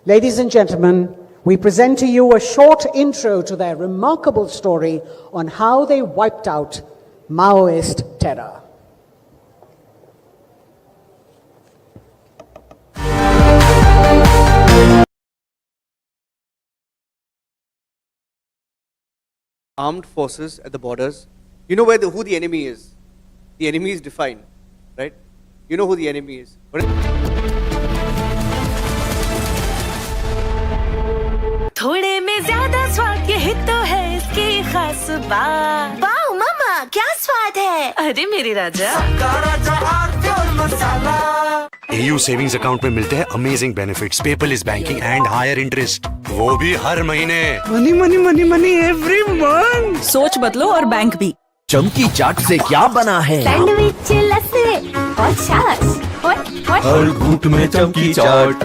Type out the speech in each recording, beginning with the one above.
Ladies and gentlemen, we present to you a short intro to their remarkable story on how they wiped out Maoist terror. Armed forces at the borders. You know who the enemy is. The enemy is defined, right? You know who the enemy is. थोड़े में ज्यादा स्वाद यही तो है इसकी खास बात। वाओ मामा, क्या स्वाद है? अरे मेरे राजा, AU सेविंग्स अकाउंट में मिलते हैं amazing benefits, paperless banking and higher interest, वो भी हर महीने। Money money money money every month. सोच बदलो और बैंक भी। चमकी चाट से क्या बना है? सैंडविच, लस्सी और छाछ और हर घूंट में चमकी चाट।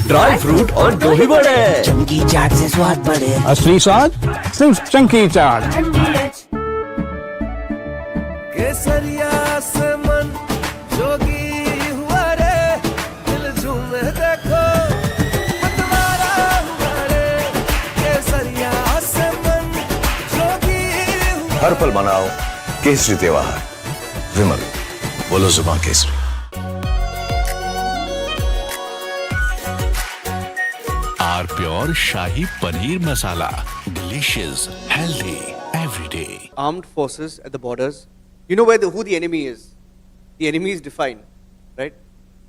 ड्राई फ्रूट और दही बड़े। चमकी चाट से स्वाद बढ़े। असली स्वाद सिर्फ चमकी चाट। केसरिया से मन जोगी हुआ रे, दिल झूमे देखो मतवारा हुआ रे। केसरिया से मन जोगी हुआ। हर पल मनाओ केसरी त्योहार। विमल, बोलो जुबान केसरी। R pure shahi paneer masala, delicious, healthy, every day. Armed forces at the borders. You know who the enemy is. The enemy is defined, right?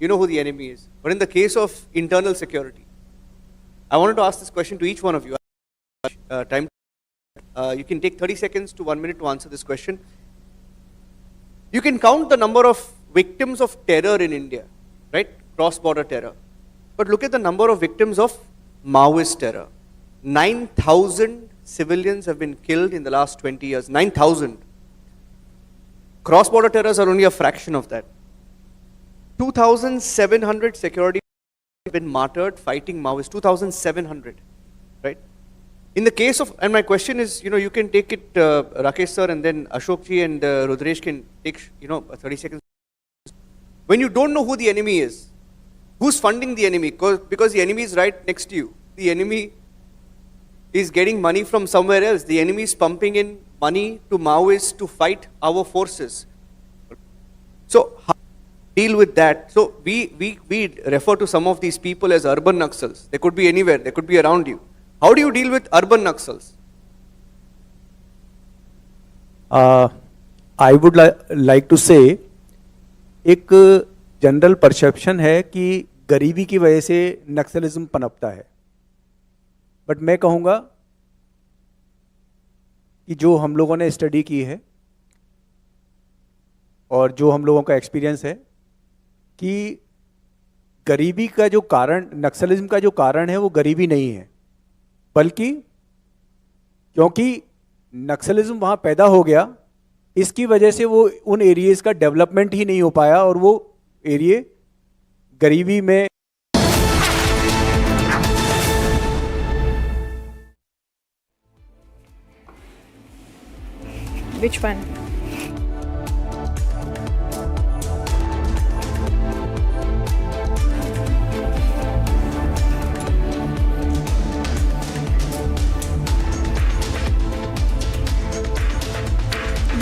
You know who the enemy is. But in the case of internal security, I wanted to ask this question to each one of you. You can take 30 seconds to 1 minute to answer this question. You can count the number of victims of terror in India, right? Cross-border terror. But look at the number of victims of Maoist terror. 9,000 civilians have been killed in the last 20 years. 9,000. Cross-border terrors are only a fraction of that. 2,700 security have been martyred fighting Maoists. 2,700, right? In the case of, and my question is, you can take it, Rakesh sir, and then Ashok ji and Rudresh can take, 30 seconds. When you don't know who the enemy is, who's funding the enemy? Because the enemy is right next to you. The enemy is getting money from somewhere else. The enemy is pumping in money to Maoists to fight our forces. So how do we deal with that? So we refer to some of these people as urban Naxals. They could be anywhere. They could be around you. How do you deal with urban Naxals? I would like to say, एक general perception है कि गरीबी की वजह से नक्सलिज्म पनपता है, but मैं कहूँगा कि जो हम लोगों ने स्टडी की है और जो हम लोगों का एक्सपीरियंस है कि गरीबी का जो कारण, नक्सलिज्म का जो कारण है वो गरीबी नहीं है, बल्कि क्योंकि नक्सलिज्म वहाँ पैदा हो गया, इसकी वजह से वो उन एरियाज का डेवलपमेंट ही नहीं हो पाया और वो एरिया गरीबी में। Which one?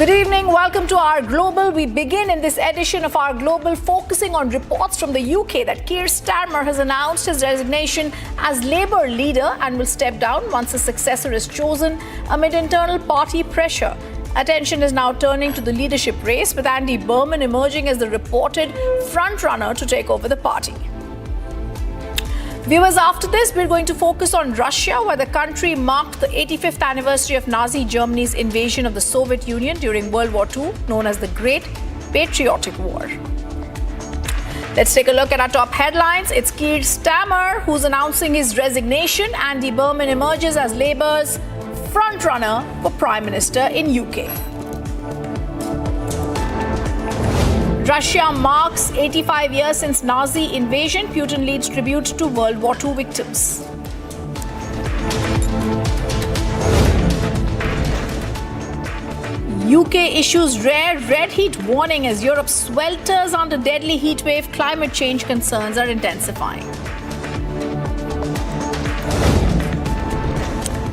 Good evening, welcome to Our Global. We begin in this edition of Our Global focusing on reports from the UK that Keir Starmer has announced his resignation as Labour leader and will step down once his successor is chosen amid internal party pressure. Attention is now turning to the leadership race, with Andy Berman emerging as the reported front-runner to take over the party. Viewers, after this, we're going to focus on Russia, where the country marked the 85th anniversary of Nazi Germany's invasion of the Soviet Union during World War II, known as the Great Patriotic War. Let's take a look at our top headlines. It's Keir Starmer who's announcing his resignation. Andy Berman emerges as Labour's front-runner for Prime Minister in UK. Russia marks 85 years since Nazi invasion. Putin leads tribute to World War II victims. UK issues rare red heat warning as Europe swelters under deadly heat wave. Climate change concerns are intensifying.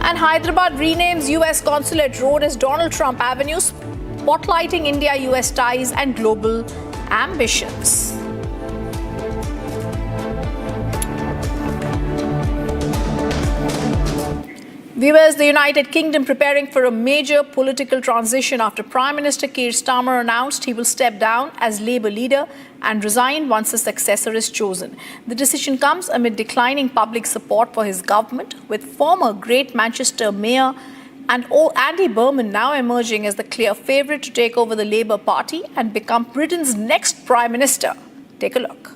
And Hyderabad renames US Consulate Road as Donald Trump Avenue, spotlighting India-US ties and global ambitions. Viewers, the United Kingdom preparing for a major political transition after Prime Minister Keir Starmer announced he will step down as Labour leader and resign once a successor is chosen. The decision comes amid declining public support for his government, with former Great Manchester Mayor and Andy Burnham now emerging as the clear favourite to take over the Labour Party and become Britain's next Prime Minister. Take a look.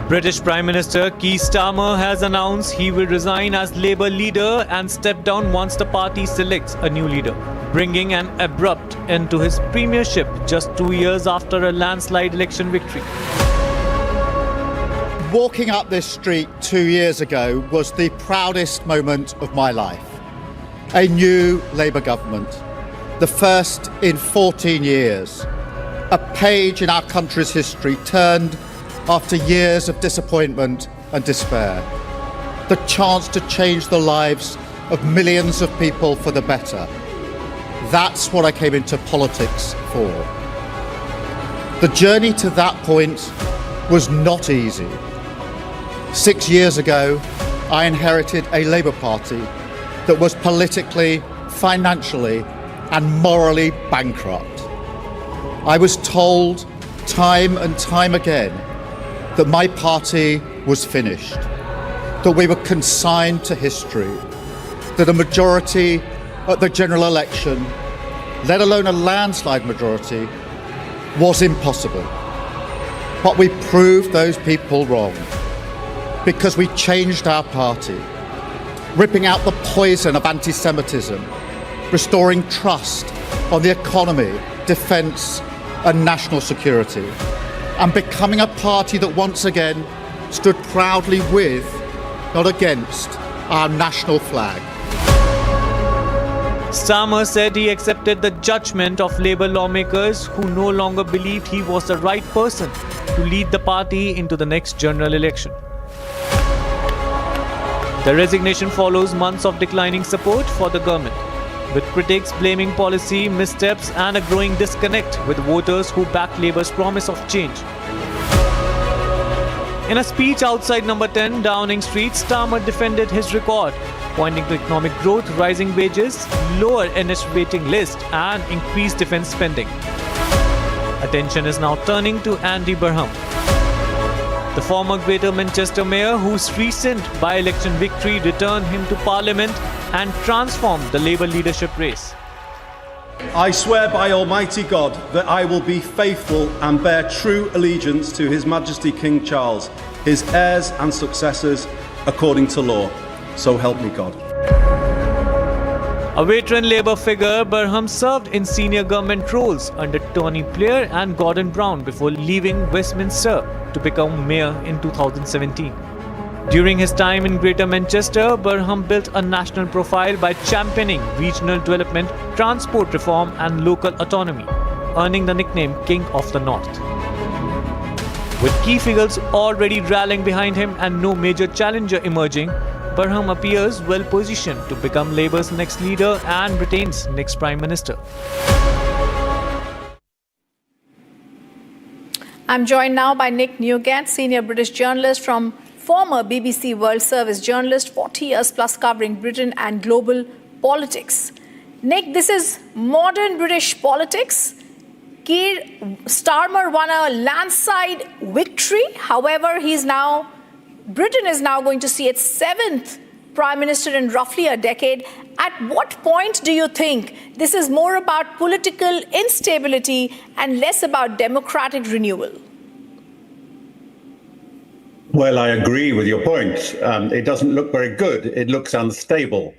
British Prime Minister Keir Starmer has announced he will resign as Labour leader and step down once the party selects a new leader, bringing an abrupt end to his premiership just 2 years after a landslide election victory. Walking up this street 2 years ago was the proudest moment of my life. A new Labour government, the first in 14 years. A page in our country's history turned after years of disappointment and despair. The chance to change the lives of millions of people for the better. That's what I came into politics for. The journey to that point was not easy. 6 years ago, I inherited a Labour Party that was politically, financially, and morally bankrupt. I was told time and time again that my party was finished, that we were consigned to history, that a majority at the general election, let alone a landslide majority, was impossible. But we proved those people wrong, because we changed our party, ripping out the poison of anti-Semitism, restoring trust on the economy, defence and national security, and becoming a party that once again stood proudly with, not against, our national flag. Starmer said he accepted the judgment of Labour lawmakers who no longer believed he was the right person to lead the party into the next general election. The resignation follows months of declining support for the government, with critics blaming policy missteps and a growing disconnect with voters who back Labour's promise of change. In a speech outside number 10 Downing Street, Starmer defended his record, pointing to economic growth, rising wages, lower NH waiting list and increased defence spending. Attention is now turning to Andy Burnham, the former Greater Manchester Mayor whose recent by-election victory returned him to Parliament and transformed the Labour leadership race. I swear by Almighty God that I will be faithful and bear true allegiance to His Majesty King Charles, his heirs and successors, according to law. So help me God. A veteran Labour figure, Burnham served in senior government roles under Tony Blair and Gordon Brown before leaving Westminster to become mayor in 2017. During his time in Greater Manchester, Burnham built a national profile by championing regional development, transport reform and local autonomy, earning the nickname King of the North. With key figures already rallying behind him and no major challenger emerging, Burnham appears well positioned to become Labour's next leader and Britain's next Prime Minister. I'm joined now by Nick Newgate, senior British journalist from former BBC World Service journalist, 40 years plus covering Britain and global politics. Nick, this is modern British politics. Keir Starmer won a landslide victory. However, Britain is now going to see its 7th Prime Minister in roughly a decade. At what point do you think this is more about political instability and less about democratic renewal? Well, I agree with your point. It doesn't look very good. It looks unstable.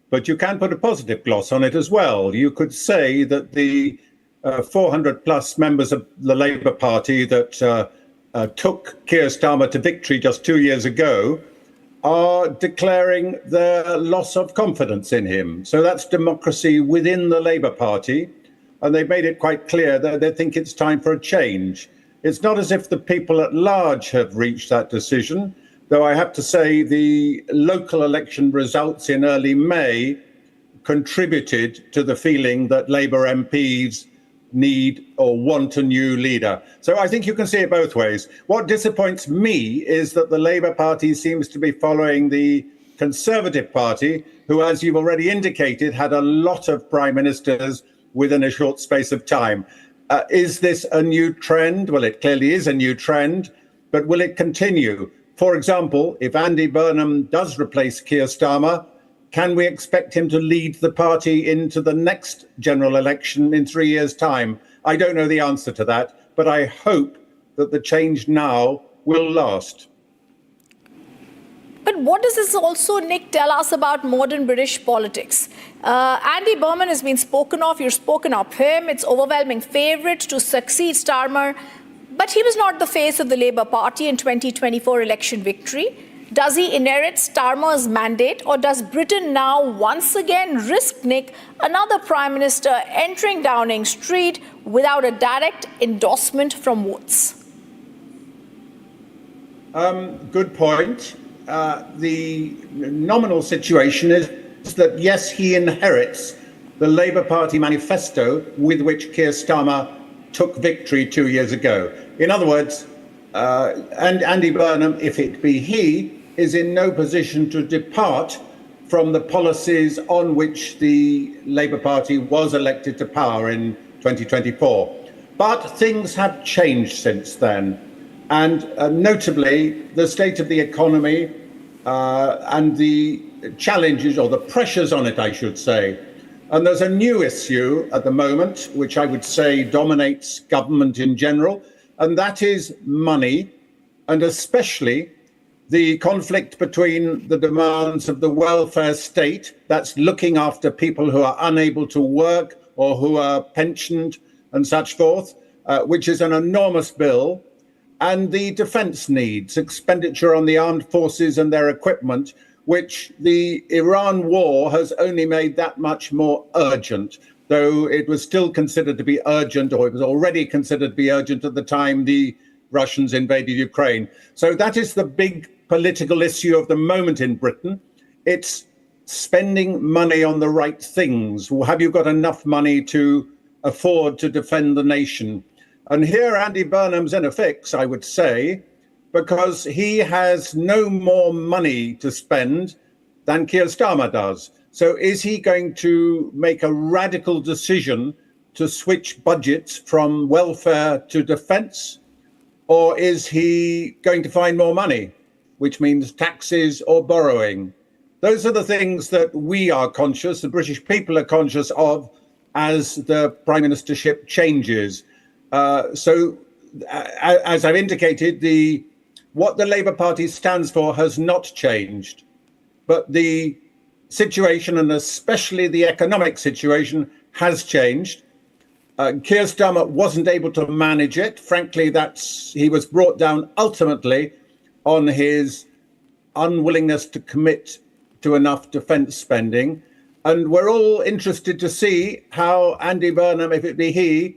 But you can put a positive gloss on it as well. You could say that the 400 plus members of the Labour Party that took Keir Starmer to victory just 2 years ago are declaring their loss of confidence in him. So that's democracy within the Labour Party. And they've made it quite clear that they think it's time for a change. It's not as if the people at large have reached that decision, though I have to say the local election results in early May contributed to the feeling that Labour MPs need or want a new leader. So I think you can see it both ways. What disappoints me is that the Labour Party seems to be following the Conservative Party, who, as you've already indicated, had a lot of prime ministers within a short space of time. Is this a new trend? Well, it clearly is a new trend, but will it continue? For example, if Andy Burnham does replace Keir Starmer, can we expect him to lead the party into the next general election in 3 years' time? I don't know the answer to that, but I hope that the change now will last. But what does this also, Nick, tell us about modern British politics? Andy Burnham has been spoken of, you've spoken of him, it's overwhelming favourite to succeed Starmer, but he was not the face of the Labour Party in 2024 election victory. Does he inherit Starmer's mandate, or does Britain now once again risk, Nick, another Prime Minister entering Downing Street without a direct endorsement from votes? Good point. The nominal situation is that, yes, he inherits the Labour Party manifesto with which Keir Starmer took victory 2 years ago. In other words, and Andy Burnham, if it be he, is in no position to depart from the policies on which the Labour Party was elected to power in 2024. But things have changed since then. And notably, the state of the economy and the challenges, or the pressures on it, I should say. And there's a new issue at the moment, which I would say dominates government in general, and that is money, and especially the conflict between the demands of the welfare state, that's looking after people who are unable to work or who are pensioned and such forth, which is an enormous bill, and the defence needs, expenditure on the armed forces and their equipment, which the Iran war has only made that much more urgent, though it was still considered to be urgent, or it was already considered to be urgent at the time the Russians invaded Ukraine. So that is the big political issue of the moment in Britain. It's spending money on the right things. Have you got enough money to afford to defend the nation? And here Andy Burnham's in a fix, I would say, because he has no more money to spend than Keir Starmer does. So is he going to make a radical decision to switch budgets from welfare to defence? Or is he going to find more money, which means taxes or borrowing? Those are the things that we are conscious, the British people are conscious of, as the Prime Ministership changes. So, as I've indicated, what the Labour Party stands for has not changed, but the situation, and especially the economic situation, has changed. Keir Starmer wasn't able to manage it. Frankly, he was brought down ultimately on his unwillingness to commit to enough defence spending. And we're all interested to see how Andy Burnham, if it be he,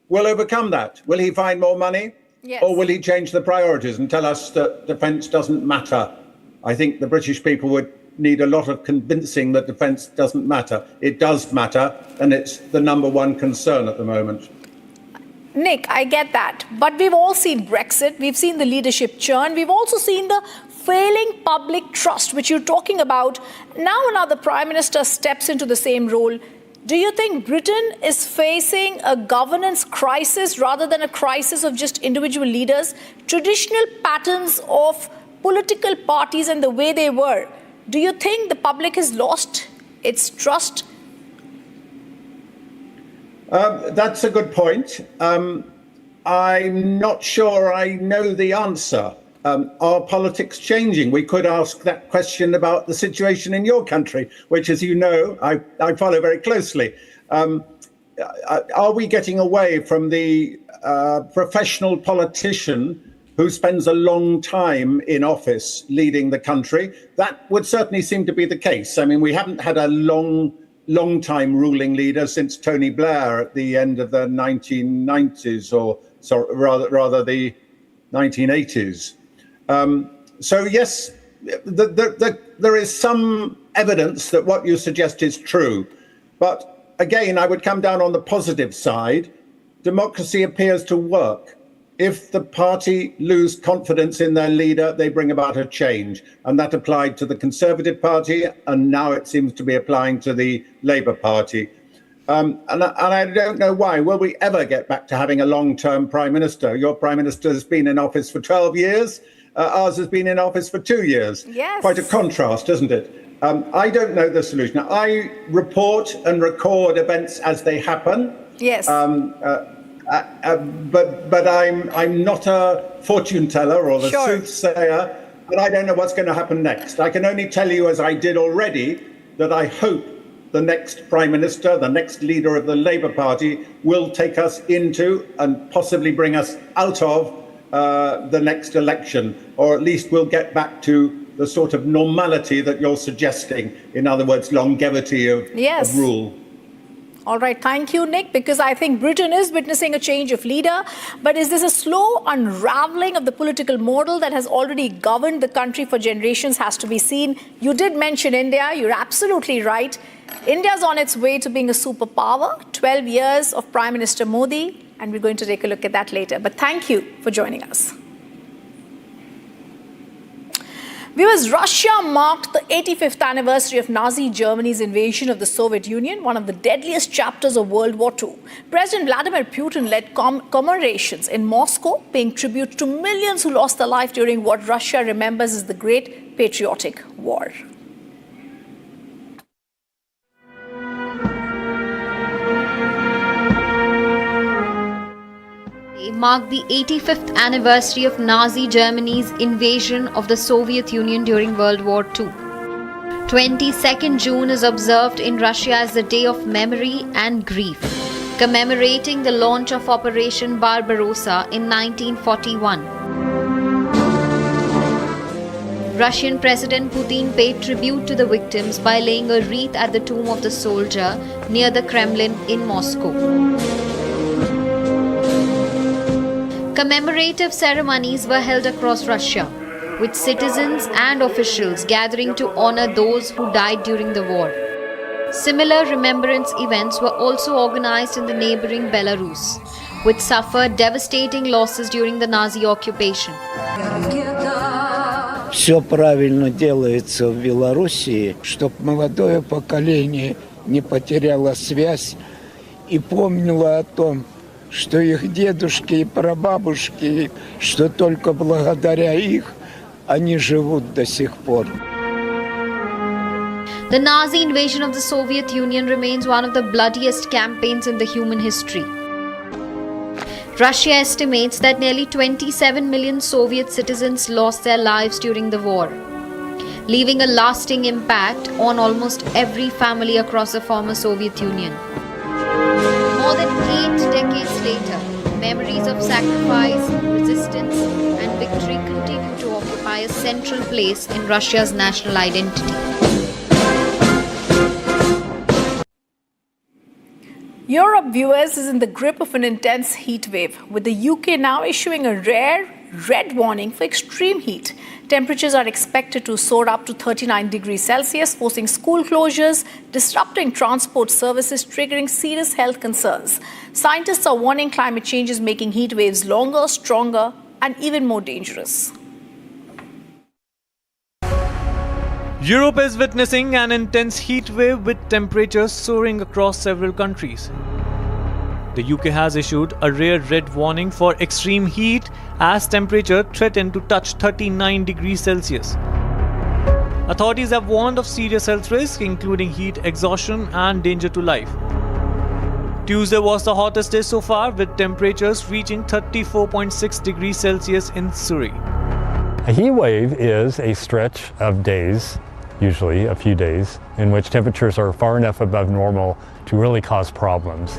will overcome that. Will he find more money? Yes. Or will he change the priorities and tell us that defence doesn't matter? I think the British people would need a lot of convincing that defence doesn't matter. It does matter, and it's the number one concern at the moment. Nick, I get that. But we've all seen Brexit. We've seen the leadership churn. We've also seen the failing public trust, which you're talking about. Now another Prime Minister steps into the same role. Do you think Britain is facing a governance crisis rather than a crisis of just individual leaders? Traditional patterns of political parties and the way they were, do you think the public has lost its trust? That's a good point. I'm not sure I know the answer. Are politics changing? We could ask that question about the situation in your country, which, as you know, I follow very closely. Are we getting away from the professional politician who spends a long time in office leading the country? That would certainly seem to be the case. I mean, we haven't had a long time ruling leader since Tony Blair at the end of the 1990s or so rather the 1980s. So yes, there is some evidence that what you suggest is true. But again, I would come down on the positive side. Democracy appears to work. If the party lose confidence in their leader, they bring about a change. And that applied to the Conservative Party, and now it seems to be applying to the Labour Party. And I don't know why. Will we ever get back to having a long-term Prime Minister? Your Prime Minister has been in office for 12 years. Ours has been in office for 2 years. Yes. Quite a contrast, isn't it? I don't know the solution. I report and record events as they happen. Yes. But I'm not a fortune teller or the soothsayer, and I don't know what's going to happen next. I can only tell you, as I did already, that I hope the next Prime Minister, the next leader of the Labour Party, will take us into and possibly bring us out of the next election, or at least we'll get back to the sort of normality that you're suggesting. In other words, longevity of rule. All right, thank you, Nick, because I think Britain is witnessing a change of leader. But is this a slow unraveling of the political model that has already governed the country for generations? Has to be seen. You did mention India. You're absolutely right. India's on its way to being a superpower. 12 years of Prime Minister Modi, and we're going to take a look at that later. But thank you for joining us. Viewers, Russia marked the 85th anniversary of Nazi Germany's invasion of the Soviet Union, one of the deadliest chapters of World War II. President Vladimir Putin led commemorations in Moscow, paying tribute to millions who lost their life during what Russia remembers as the Great Patriotic War. Marked the 85th anniversary of Nazi Germany's invasion of the Soviet Union during World War II. 22nd June is observed in Russia as the Day of Memory and Grief, commemorating the launch of Operation Barbarossa in 1941. Russian President Putin paid tribute to the victims by laying a wreath at the tomb of the soldier near the Kremlin in Moscow. Commemorative ceremonies were held across Russia, with citizens and officials gathering to honor those who died during the war. Similar remembrance events were also organized in the neighboring Belarus, which suffered devastating losses during the Nazi occupation. Все правильно делается в Белоруссии, чтобы молодое поколение не потеряло связь и помнило о том, что их дедушки и прабабушки, что только благодаря их они живут до сих пор. The Nazi invasion of the Soviet Union remains one of the bloodiest campaigns in the human history. Russia estimates that nearly 27 million Soviet citizens lost their lives during the war, leaving a lasting impact on almost every family across the former Soviet Union. More than 8 decades later, memories of sacrifice, resistance, and victory continue to occupy a central place in Russia's national identity. Europe, viewers, is in the grip of an intense heat wave, with the UK now issuing a rare red warning for extreme heat. Temperatures are expected to soar up to 39 degrees Celsius, forcing school closures, disrupting transport services, triggering serious health concerns. Scientists are warning climate change is making heat waves longer, stronger, and even more dangerous. Europe is witnessing an intense heat wave with temperatures soaring across several countries. The UK has issued a rare red warning for extreme heat as temperature threatened to touch 39 degrees Celsius. Authorities have warned of serious health risks, including heat exhaustion and danger to life. Tuesday was the hottest day so far, with temperatures reaching 34.6 degrees Celsius in Surrey. A heat wave is a stretch of days, usually a few days, in which temperatures are far enough above normal to really cause problems.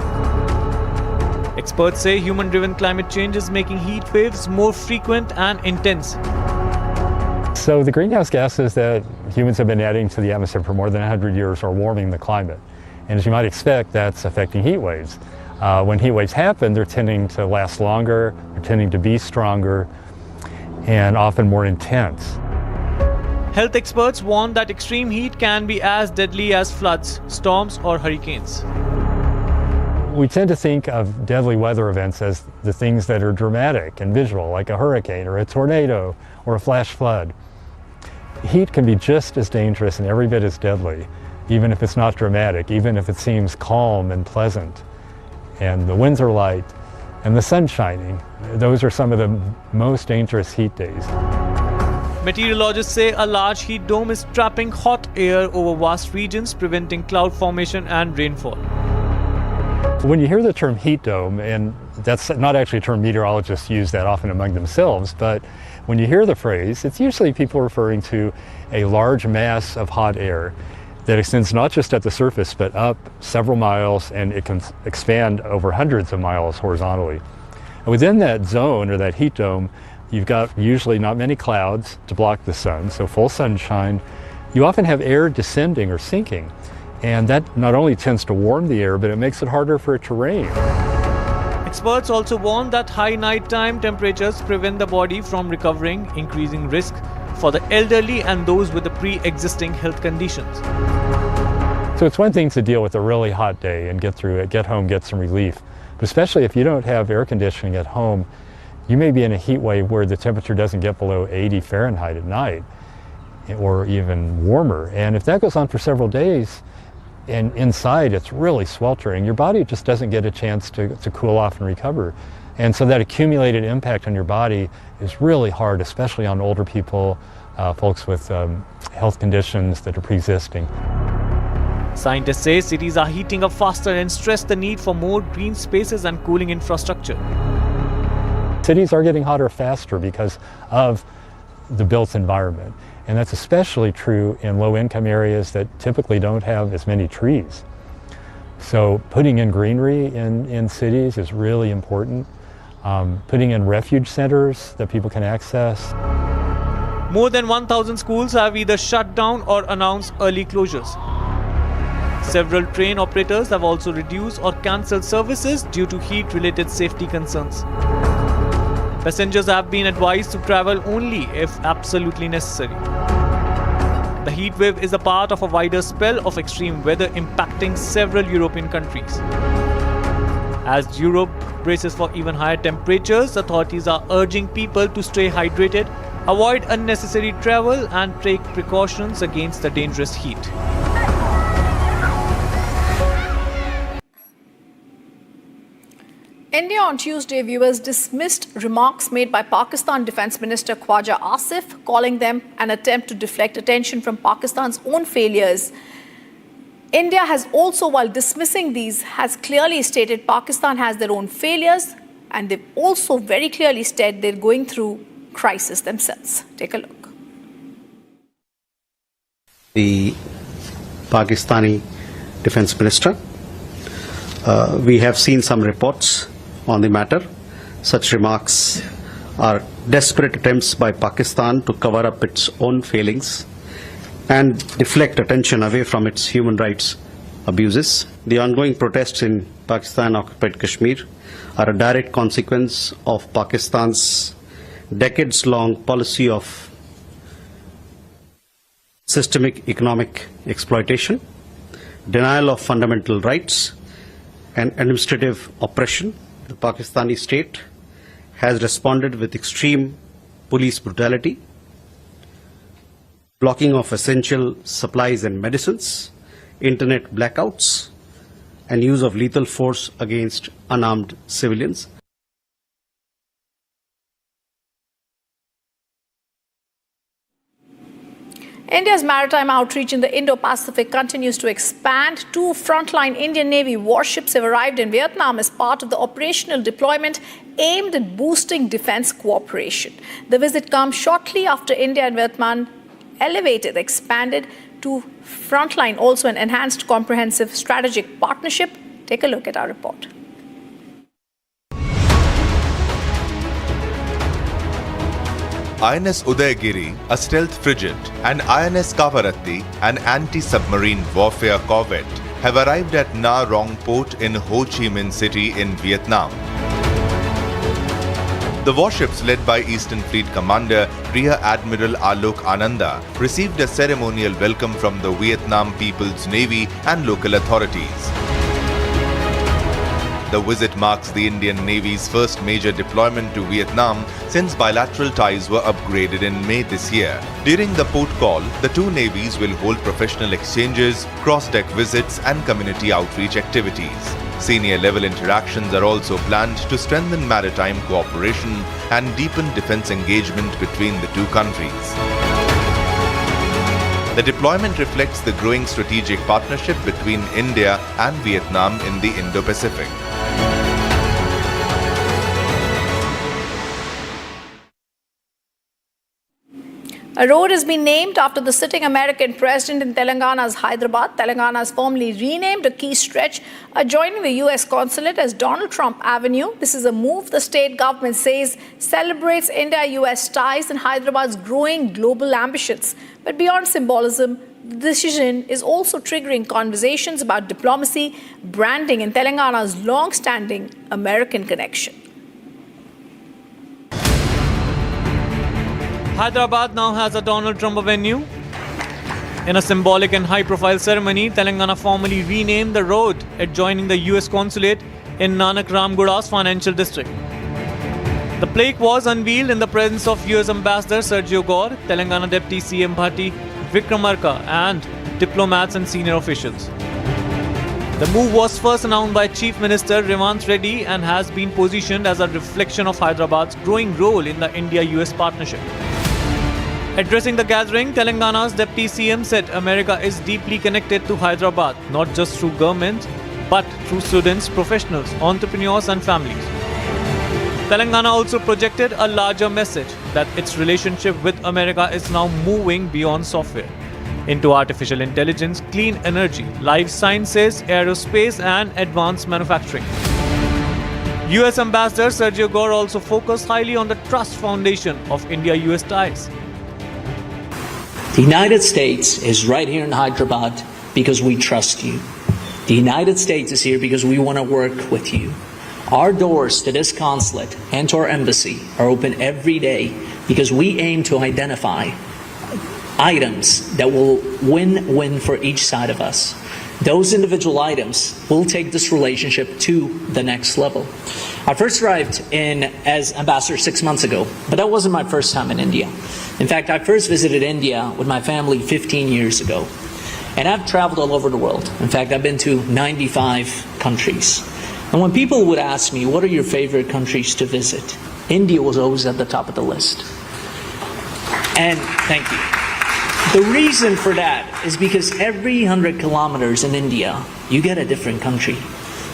Experts say human-driven climate change is making heat waves more frequent and intense. So the greenhouse gases that humans have been adding to the atmosphere for more than 100 years are warming the climate. And as you might expect, that's affecting heat waves. When heat waves happen, they're tending to last longer, they're tending to be stronger, and often more intense. Health experts warn that extreme heat can be as deadly as floods, storms, or hurricanes. We tend to think of deadly weather events as the things that are dramatic and visual, like a hurricane or a tornado or a flash flood. Heat can be just as dangerous and every bit as deadly, even if it's not dramatic, even if it seems calm and pleasant, and the winds are light, and the sun's shining. Those are some of the most dangerous heat days. Meteorologists say a large heat dome is trapping hot air over vast regions, preventing cloud formation and rainfall. When you hear the term heat dome, and that's not actually a term meteorologists use that often among themselves, but when you hear the phrase, it's usually people referring to a large mass of hot air that extends not just at the surface, but up several miles, and it can expand over hundreds of miles horizontally. And within that zone, or that heat dome, you've got usually not many clouds to block the sun, so full sunshine. You often have air descending or sinking, and that not only tends to warm the air, but it makes it harder for it to rain. Experts also warn that high nighttime temperatures prevent the body from recovering, increasing risk for the elderly and those with the pre-existing health conditions. So it's one thing to deal with a really hot day and get through it, get home, get some relief. But especially if you don't have air conditioning at home, you may be in a heat wave where the temperature doesn't get below 80 Fahrenheit at night, or even warmer. And if that goes on for several days, and inside it's really sweltering, your body just doesn't get a chance to cool off and recover. And so that accumulated impact on your body is really hard, especially on older people, folks with health conditions that are pre-existing. Scientists say cities are heating up faster and stress the need for more green spaces and cooling infrastructure. Cities are getting hotter faster because of the built environment. And that's especially true in low-income areas that typically don't have as many trees. So putting in greenery in cities is really important. Putting in refuge centers that people can access. More than 1,000 schools have either shut down or announced early closures. Several train operators have also reduced or cancelled services due to heat-related safety concerns. Passengers have been advised to travel only if absolutely necessary. The heat wave is a part of a wider spell of extreme weather impacting several European countries. As Europe braces for even higher temperatures, authorities are urging people to stay hydrated, avoid unnecessary travel, and take precautions against the dangerous heat. India on Tuesday, viewers, dismissed remarks made by Pakistan Defence Minister Khwaja Asif, calling them an attempt to deflect attention from Pakistan's own failures. India has also, while dismissing these, has clearly stated Pakistan has their own failures, and they've also very clearly said they're going through crisis themselves. Take a look. The Pakistani Defence Minister, we have seen some reports on the matter. Such remarks are desperate attempts by Pakistan to cover up its own failings and deflect attention away from its human rights abuses. The ongoing protests in Pakistan-occupied Kashmir are a direct consequence of Pakistan's decades-long policy of systemic economic exploitation, denial of fundamental rights, and administrative oppression. The Pakistani state has responded with extreme police brutality, blocking of essential supplies and medicines, internet blackouts, and use of lethal force against unarmed civilians. India's maritime outreach in the Indo-Pacific continues to expand. 2 frontline Indian Navy warships have arrived in Vietnam as part of the operational deployment aimed at boosting defense cooperation. The visit comes shortly after India and Vietnam expanded to frontline, also an enhanced comprehensive strategic partnership. Take a look at our report. INS Udayagiri, a stealth frigate, and INS Kavaratti, an anti-submarine warfare corvette, have arrived at Na Rong port in Ho Chi Minh City in Vietnam. The warships led by Eastern Fleet Commander Rear Admiral Alok Ananda received a ceremonial welcome from the Vietnam People's Navy and local authorities. The visit marks the Indian Navy's first major deployment to Vietnam since bilateral ties were upgraded in May this year. During the port call, the two navies will hold professional exchanges, cross-deck visits and community outreach activities. Senior-level interactions are also planned to strengthen maritime cooperation and deepen defense engagement between the two countries. The deployment reflects the growing strategic partnership between India and Vietnam in the Indo-Pacific. A road has been named after the sitting American president in Telangana's Hyderabad. Telangana has formally renamed a key stretch adjoining the US consulate as Donald Trump Avenue. This is a move the state government says celebrates India-US ties and Hyderabad's growing global ambitions. But beyond symbolism, the decision is also triggering conversations about diplomacy, branding, and Telangana's long-standing American connection. Hyderabad now has a Donald Trump Avenue. In a symbolic and high-profile ceremony, Telangana formally renamed the road adjoining the US consulate in Nanak Ramgura's financial district. The plaque was unveiled in the presence of US Ambassador Sergio Gore, Telangana Deputy CM Bhatti Vikramarka, and diplomats and senior officials. The move was first announced by Chief Minister Revanth Reddy and has been positioned as a reflection of Hyderabad's growing role in the India-US partnership. Addressing the gathering, Telangana's Deputy CM said America is deeply connected to Hyderabad, not just through government, but through students, professionals, entrepreneurs and families. Telangana also projected a larger message that its relationship with America is now moving beyond software into artificial intelligence, clean energy, life sciences, aerospace and advanced manufacturing. US Ambassador Sergio Gore also focused highly on the trust foundation of India-US ties. The United States is right here in Hyderabad because we trust you. The United States is here because we want to work with you. Our doors to this consulate and to our embassy are open every day because we aim to identify items that will win-win for each side of us. Those individual items will take this relationship to the next level. I first arrived in as ambassador 6 months ago, but that wasn't my first time in India. In fact, I first visited India with my family 15 years ago. And I've traveled all over the world. In fact, I've been to 95 countries. And when people would ask me, what are your favorite countries to visit? India was always at the top of the list. And thank you. The reason for that is because every 100 kilometers in India, you get a different country.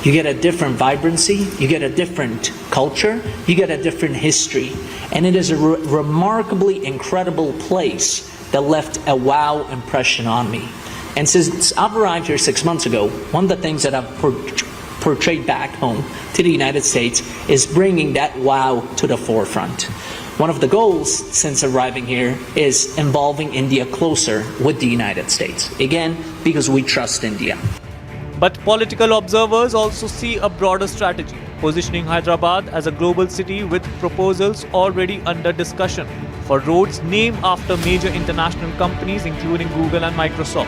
You get a different vibrancy, you get a different culture, you get a different history. And it is a remarkably incredible place that left a wow impression on me. And since I've arrived here 6 months ago, one of the things that I've portrayed back home to the United States is bringing that wow to the forefront. One of the goals since arriving here is involving India closer with the United States. Again, because we trust India. But political observers also see a broader strategy, positioning Hyderabad as a global city with proposals already under discussion for roads named after major international companies including Google and Microsoft.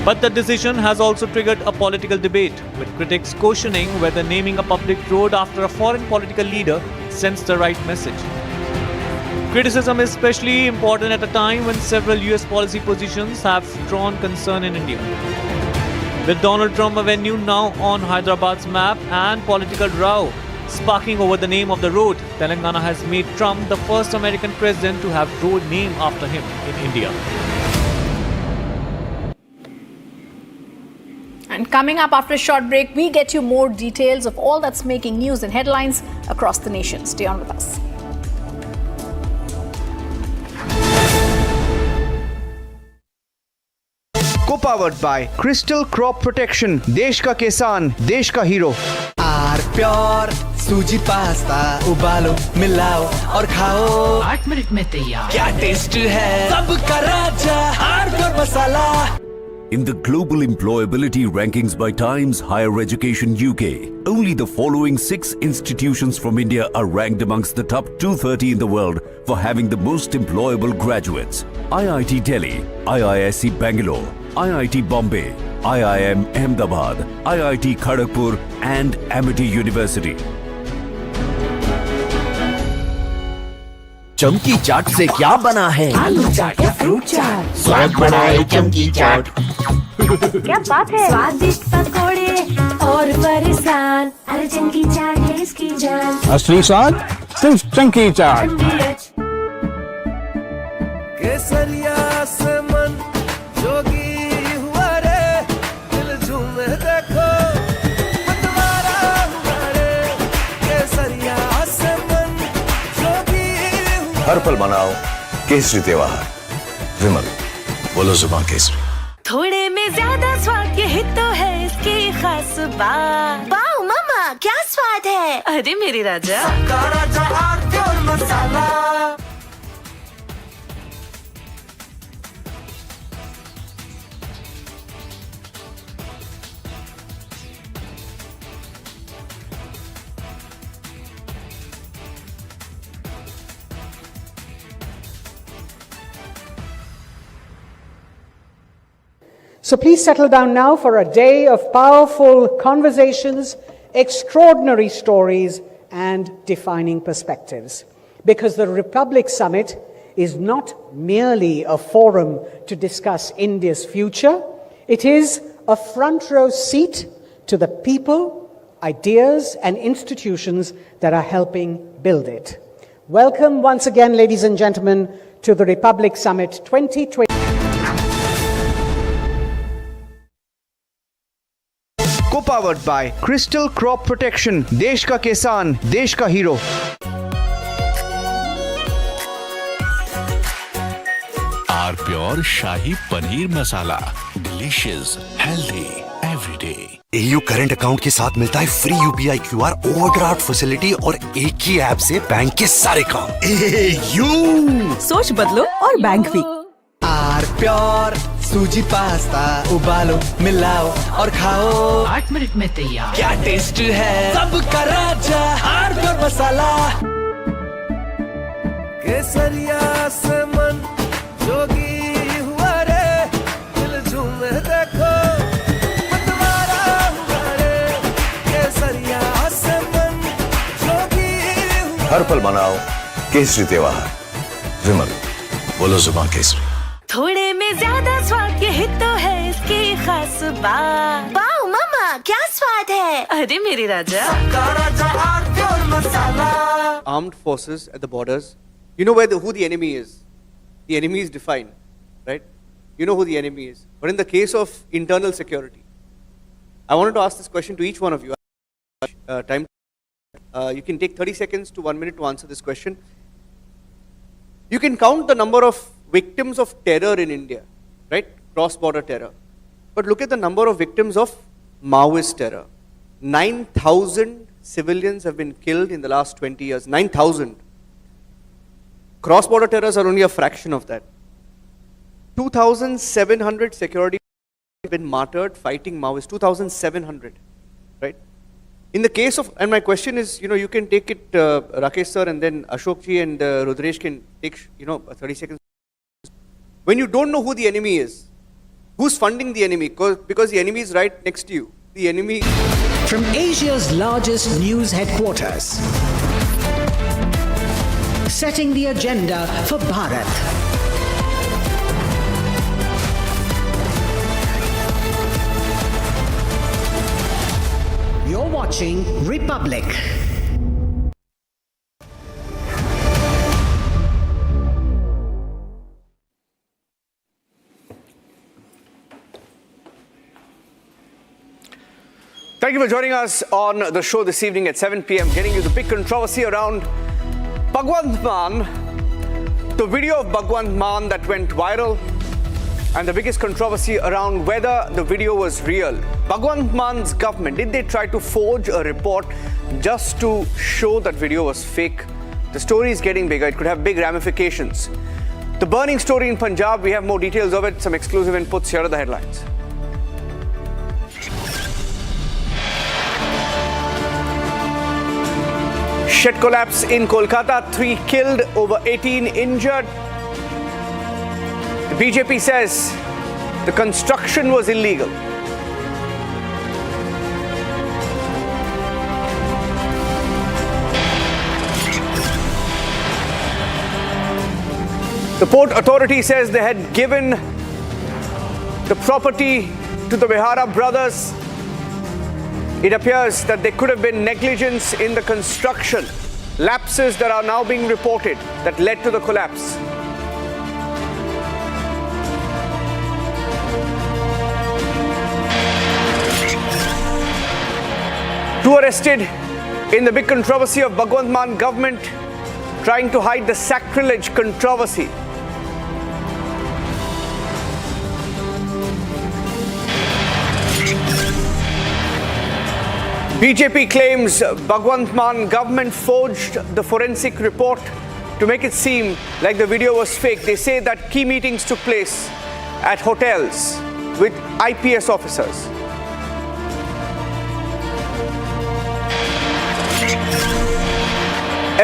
But the decision has also triggered a political debate, with critics questioning whether naming a public road after a foreign political leader sends the right message. Criticism is especially important at a time when several US policy positions have drawn concern in India. With Donald Trump Avenue now on Hyderabad's map and political row sparking over the name of the road, Telangana has made Trump the first American president to have road named after him in India. And coming up after a short break, we get you more details of all that's making news and headlines across the nation. Stay on with us. Co-powered by Crystal Crop Protection, देश का किसान, देश का hero. R pure सूजी pasta उबालो मिलाओ और खाओ 8 minute में तैयार. क्या टेस्ट है सबका राजा R pure masala. In the global employability rankings by Times Higher Education UK, only the following 6 institutions from India are ranked amongst the top 230 in the world for having the most employable graduates. IIT Delhi, IISc Bangalore, IIT Bombay, IIM Ahmedabad, IIT Kharagpur and Amity University. चमकी चाट से क्या बना है? आलू चाट या fruit चाट, स्वाद बनाए चमकी चाट। क्या बात है? स्वादिष्ट पकोड़े और परेशान, अरे चमकी चाट है इसकी जान। असली स्वाद सिर्फ चमकी चाट। केसरिया से मन जोगी हुआ रे, दिल झूमे देखो मतवारा हुआ रे। केसरिया से मन जोगी हुआ। हर पल मनाओ केसरी त्योहार। विमल, बोलो जुबान केसरी। थोड़े में ज्यादा स्वाद, यही तो है इसकी खास बात। वाओ मम्मा, क्या स्वाद है? अरे मेरे राजा, मसाला। So please settle down now for a day of powerful conversations, extraordinary stories, and defining perspectives. Because the Republic Summit is not merely a forum to discuss India's future, it is a front row seat to the people, ideas, and institutions that are helping build it. Welcome once again, ladies and gentlemen, to the Republic Summit 2020. Co-powered by Crystal Crop Protection, देश का किसान, देश का hero. R pure shahi paneer masala, delicious, healthy, everyday. AU current account के साथ मिलता है free UPI QR overdraft facility और एक ही ऐप से बैंक के सारे काम। AU सोच बदलो और बैंक भी। आर प्योर सूजी पास्ता, उबालो, मिलाओ और खाओ। 8 मिनट में तैयार। क्या टेस्ट है, सबका राजा आर प्योर मसाला। केसरिया से मन जोगी हुआ रे, दिल झूमे देखो मतवारा हुआ रे। केसरिया से मन जोगी हुआ। हर पल मनाओ केसरी त्योहार। विमल, बोलो जुबान केसरी। थोड़े में ज्यादा स्वाद, यही तो है इसकी खास बात। वाओ मम्मा, क्या स्वाद है? अरे मेरे राजा, Armed forces at the borders, you know who the enemy is. The enemy is defined, right? You know who the enemy is. But in the case of internal security, I wanted to ask this question to each one of you. You can take 30 seconds to 1 minute to answer this question. You can count the number of victims of terror in India, right? Cross-border terror. But look at the number of victims of Maoist terror. 9,000 civilians have been killed in the last 20 years. 9,000. Cross-border terrorists are only a fraction of that. 2,700 security have been martyred fighting Maoists. 2,700, right? In the case of, and my question is, you can take it, Rakesh sir, and then Ashok ji and Rudresh can take, 30 seconds. When you don't know who the enemy is, who's funding the enemy? Because the enemy is right next to you. The enemy. From Asia's largest news headquarters, setting the agenda for Bharat. You're watching Republic. Thank you for joining us on the show this evening at 7 p.m. Getting you the big controversy around Bhagwant Mann, the video of Bhagwant Mann that went viral, and the biggest controversy around whether the video was real. Bhagwant Mann's government, did they try to forge a report just to show that video was fake? The story is getting bigger. It could have big ramifications. The burning story in Punjab, we have more details of it, some exclusive inputs. Here are the headlines. Shed collapse in Kolkata, 3 killed, over 18 injured. The BJP says the construction was illegal. The Port Authority says they had given the property to the Behara brothers. It appears that there could have been negligence in the construction, lapses that are now being reported that led to the collapse. Two arrested in the big controversy of Bhagwant Mann government trying to hide the sacrilege controversy. BJP claims Bhagwant Mann government forged the forensic report to make it seem like the video was fake. They say that key meetings took place at hotels with IPS officers.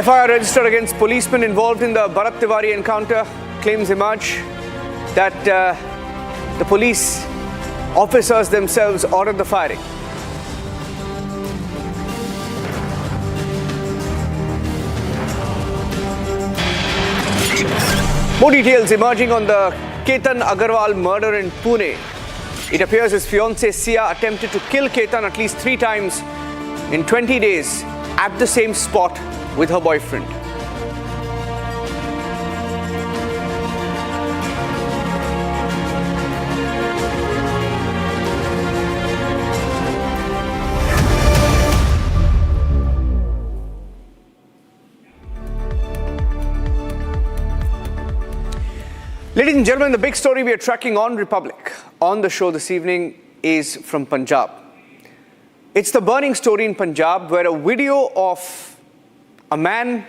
FIR registered against policemen involved in the Bharat Tiwari encounter. Claims emerge that the police officers themselves ordered the firing. More details emerging on the Ketan Agarwal murder in Pune. It appears his fiancée Sia attempted to kill Ketan at least 3 times in 20 days at the same spot with her boyfriend. Ladies and gentlemen, the big story we are tracking on Republic on the show this evening is from Punjab. It's the burning story in Punjab where a video of a man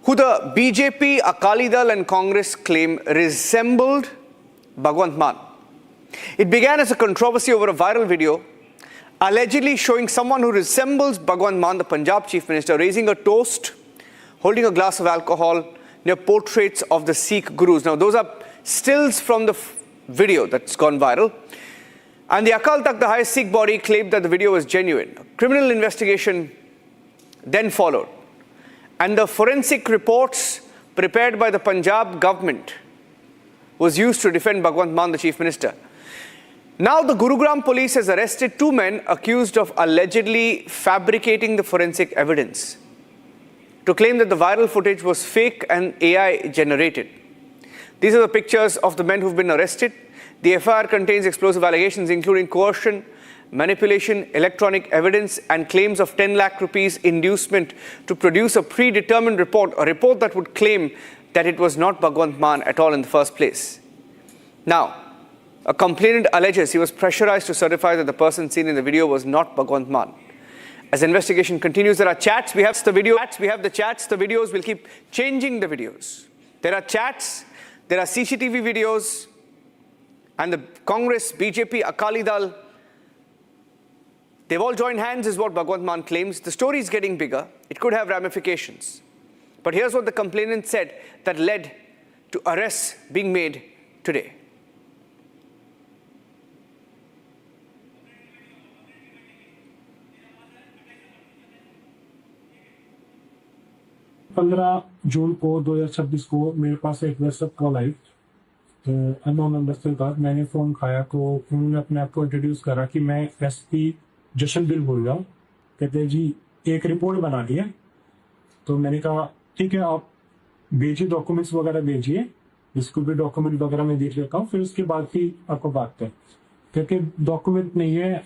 who the BJP, Akali Dal and Congress claim resembled Bhagwant Mann. It began as a controversy over a viral video allegedly showing someone who resembles Bhagwant Mann, the Punjab Chief Minister, raising a toast, holding a glass of alcohol near portraits of the Sikh gurus. Now, those are stills from the video that's gone viral. And the Akal Takht, the highest Sikh body, claimed that the video was genuine. A criminal investigation then followed. And the forensic reports prepared by the Punjab government was used to defend Bhagwant Mann, the Chief Minister. Now, the Gurugram police has arrested 2 men accused of allegedly fabricating the forensic evidence to claim that the viral footage was fake and AI generated. These are the pictures of the men who've been arrested. The FIR contains explosive allegations including coercion, manipulation, electronic evidence and claims of 10 lakh rupees inducement to produce a predetermined report, a report that would claim that it was not Bhagwant Mann at all in the first place. Now, a complainant alleges he was pressurized to certify that the person seen in the video was not Bhagwant Mann. As investigation continues, there are chats, we have the video, we have the chats, the videos, we'll keep changing the videos. There are chats, there are CCTV videos, and the Congress, BJP, Akali Dal, they've all joined hands is what Bhagwant Mann claims. The story is getting bigger, it could have ramifications. But here's what the complainant said that led to arrests being made today. जून को 2026 को मेरे पास एक WhatsApp call आई, तो unknown number से था। मैंने phone खाया तो उन्होंने अपने आप को इंट्रोड्यूस करा कि मैं एसपी जशनदिल बोल रहा हूँ। कहते जी एक रिपोर्ट बना दी है। तो मैंने कहा ठीक है, आप भेजिए, डॉक्यूमेंट्स वगैरह भेजिए, इसको भी डॉक्यूमेंट वगैरह मैं देख लेता हूँ, फिर उसके बाद ही आपको बात है। कहते डॉक्यूमेंट नहीं है,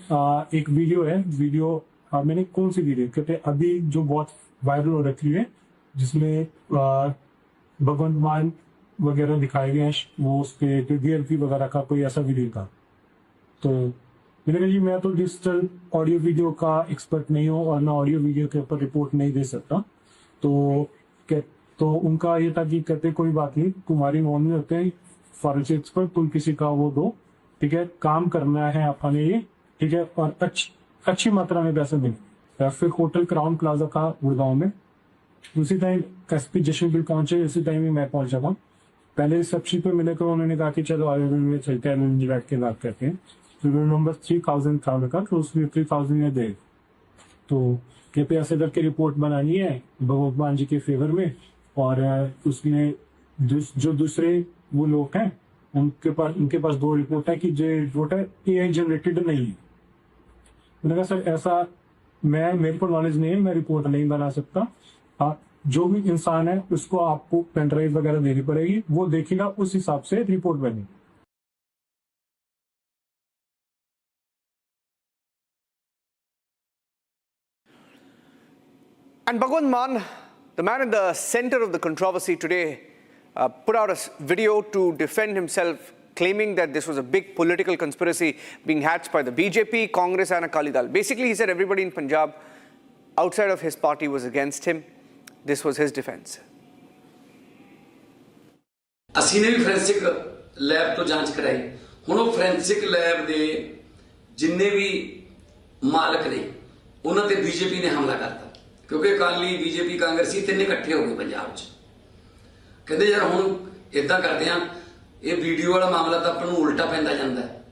एक वीडियो है। वीडियो मैंने कौन सी वीडियो? कहते अभी जो बहुत वायरल हो रखी है जिसमें भगवंत मान वगैरह दिखाए गए हैं, वो उस पे डीएलपी वगैरह का कोई ऐसा वीडियो था। तो मैंने कहा जी मैं तो डिजिटल ऑडियो वीडियो का एक्सपर्ट नहीं हूँ और ना ऑडियो वीडियो के ऊपर रिपोर्ट नहीं दे सकता। तो उनका ये था कि कहते कोई बात नहीं, तुम्हारी नॉन में होते हैं फॉरेंसिक एक्सपर्ट, तुम किसी का वो दो, ठीक है, काम करना है अपने ये, ठीक है, और अच्छी मात्रा में पैसे दें। फिर होटल क्राउन प्लाजा का गुड़गांव में उसी टाइम एसपी जशनबिल पहुंचे, उसी टाइम ही मैं पहुंचा था। पहले रिसेप्शन पे मिले तो उन्होंने कहा कि चलो आगे में चलते हैं, मुझे बैठ के बात करते हैं। तो नंबर 3000 था उनका, तो उसमें 3000 में दे। तो कृपया से करके रिपोर्ट बनानी है भगवान जी के फेवर में, और उसमें जो दूसरे वो लोग हैं उनके पास 2 रिपोर्ट है कि जो रिपोर्ट है AI जनरेटेड नहीं है। मैंने कहा सर ऐसा मेरे को नॉलेज नहीं है, मैं रिपोर्ट नहीं बना सकता। आप जो भी इंसान है उसको आपको पेन ड्राइव वगैरह देनी पड़ेगी, वो देखेगा, उस हिसाब से रिपोर्ट बनेगी। And Bhagwant Mann, the man in the center of the controversy today, put out a video to defend himself, claiming that this was a big political conspiracy being hatched by the BJP, Congress and Akali Dal. Basically, he said everybody in Punjab outside of his party was against him. This was his defense. ਅਸੀਂ ਨੇ ਵੀ forensic lab ਤੋਂ ਜਾਂਚ ਕਰਾਈ। ਹੁਣ ਉਹ forensic lab ਦੇ ਜਿੰਨੇ ਵੀ ਮਾਲਕ ਨੇ ਉਹਨਾਂ ਤੇ ਬੀਜੇਪੀ ਨੇ ਹਮਲਾ ਕਰਤਾ, ਕਿਉਂਕਿ ਅਕਾਲੀ ਬੀਜੇਪੀ ਕਾਂਗਰਸੀ ਤਿੰਨੇ ਇਕੱਠੇ ਹੋ ਗਏ ਪੰਜਾਬ 'ਚ। ਕਹਿੰਦੇ ਯਾਰ ਹੁਣ ਇਦਾਂ ਕਰਦੇ ਆ, ਇਹ ਵੀਡੀਓ ਵਾਲਾ ਮਾਮਲਾ ਤਾਂ ਆਪਾਂ ਨੂੰ ਉਲਟਾ ਪੈਂਦਾ ਜਾਂਦਾ ਹੈ।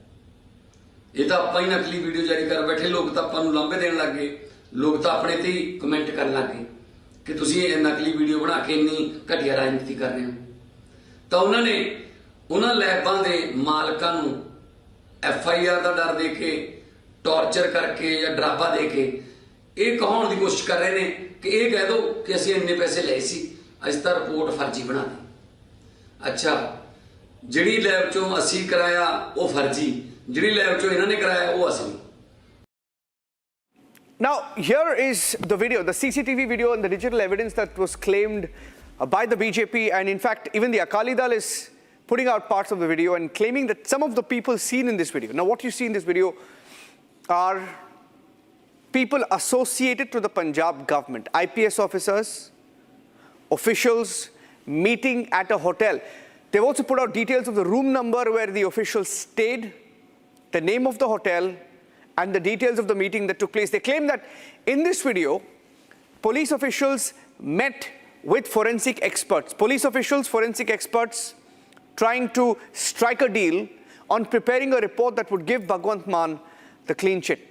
ਇਹ ਤਾਂ ਆਪਾਂ ਹੀ ਨਕਲੀ ਵੀਡੀਓ ਜਾਰੀ ਕਰ ਬੈਠੇ, ਲੋਕ ਤਾਂ ਆਪਾਂ ਨੂੰ ਲਾਂਭੇ ਦੇਣ ਲੱਗ ਗਏ, ਲੋਕ ਤਾਂ ਆਪਣੇ ਤੇ ਹੀ ਕਮੈਂਟ ਕਰਨ ਲੱਗ ਗਏ ਕਿ ਤੁਸੀਂ ਇਹ ਨਕਲੀ ਵੀਡੀਓ ਬਣਾ ਕੇ ਇੰਨੀ ਘਟੀਆ ਰਾਜਨੀਤੀ ਕਰ ਰਹੇ ਹੋ। ਤਾਂ ਉਹਨਾਂ ਨੇ ਉਹਨਾਂ ਲੈਬਾਂ ਦੇ ਮਾਲਕਾਂ ਨੂੰ FIR ਦਾ ਡਰ ਦੇ ਕੇ, ਟੌਰਚਰ ਕਰਕੇ ਜਾਂ ਡਰਾਵਾ ਦੇ ਕੇ ਇਹ ਕਹਾਉਣ ਦੀ ਕੋਸ਼ਿਸ਼ ਕਰ ਰਹੇ ਨੇ ਕਿ ਇਹ ਕਹਿ ਦਿਓ ਕਿ ਅਸੀਂ ਇੰਨੇ ਪੈਸੇ ਲਏ ਸੀ, ਅਸੀਂ ਤਾਂ ਰਿਪੋਰਟ ਫਰਜ਼ੀ ਬਣਾ ਦਿੱਤੀ। ਅੱਛਾ, ਜਿਹੜੀ ਲੈਬ ਚੋਂ ਅਸੀਂ ਕਰਾਇਆ ਉਹ ਫਰਜ਼ੀ, ਜਿਹੜੀ ਲੈਬ ਚੋਂ ਇਹਨਾਂ ਨੇ ਕਰਾਇਆ ਉਹ ਅਸਲੀ। Now, here is the video, the CCTV video and the digital evidence that was claimed by the BJP, and in fact, even the Akali Dal is putting out parts of the video and claiming that some of the people seen in this video. Now, what you see in this video are people associated to the Punjab government, IPS officers, officials meeting at a hotel. They've also put out details of the room number where the officials stayed, the name of the hotel, and the details of the meeting that took place. They claim that in this video, police officials met with forensic experts. Police officials, forensic experts, trying to strike a deal on preparing a report that would give Bhagwant Mann the clean chit.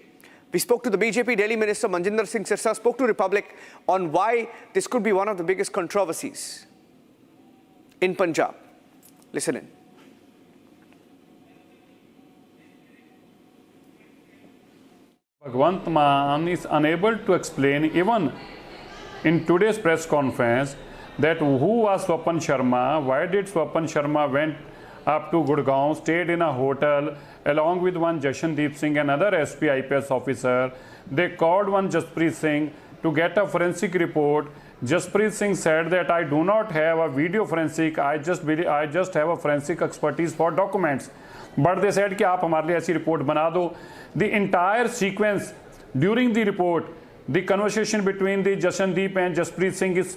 We spoke to the BJP Delhi Minister Manjinder Singh Sirsa, spoke to Republic on why this could be one of the biggest controversies in Punjab. Listen in. Bhagwant Mann is unable to explain even in today's press conference that who was Swapan Sharma, why did Swapan Sharma went up to Godown, stayed in a hotel along with one Jashandeep Singh, another SP IPS officer. They called one Jaspreet Singh to get a forensic report. Jaspreet Singh said that I do not have a video forensic, I just have a forensic expertise for documents. But they said कि आप हमारे लिए ऐसी report बना दो। The entire sequence during the report, the conversation between the Jashandeep and Jaspreet Singh is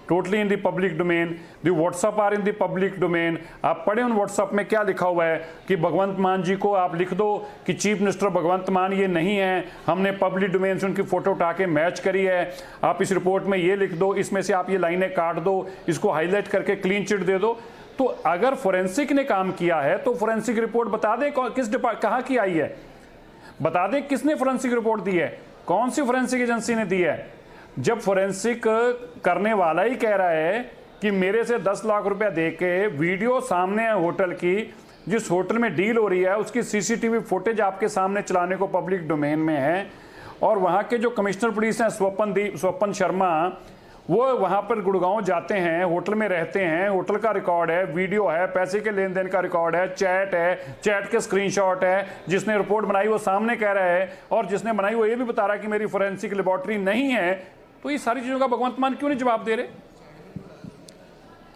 totally in the public domain. The WhatsApp are in the public domain. आप पढ़े उन WhatsApp में क्या लिखा हुआ है कि भगवंत मान जी को आप लिख दो कि चीफ मिनिस्टर भगवंत मान ये नहीं है, हमने पब्लिक डोमेन से उनकी फ़ोटो उठा के मैच करी है, आप इस रिपोर्ट में ये लिख दो, इसमें से आप ये लाइनें काट दो, इसको हाईलाइट करके क्लीन चिट दे दो। तो अगर फोरेंसिक ने काम किया है तो फोरेंसिक रिपोर्ट बता दे किस कहाँ की आई है, बता दे किसने फोरेंसिक रिपोर्ट दी है, कौन सी फोरेंसिक एजेंसी ने दी है। जब फोरेंसिक करने वाला ही कह रहा है कि मेरे से 10 लाख रुपया दे के वीडियो सामने है होटल की, जिस होटल में डील हो रही है उसकी CCTV फुटेज आपके सामने चलाने को पब्लिक डोमेन में है, और वहाँ के जो कमिश्नर पुलिस हैं स्वपन शर्मा, वो वहाँ पर गुड़गांव जाते हैं, होटल में रहते हैं, होटल का रिकॉर्ड है, वीडियो है, पैसे के लेन देन का रिकॉर्ड है, चैट के स्क्रीनशॉट है, जिसने रिपोर्ट बनाई वो सामने कह रहा है, और जिसने बनाई वो ये भी बता रहा है कि मेरी फोरेंसिक लेबोरेटरी नहीं है। तो ये सारी चीज़ों का भगवंत मान क्यों नहीं जवाब दे रहे?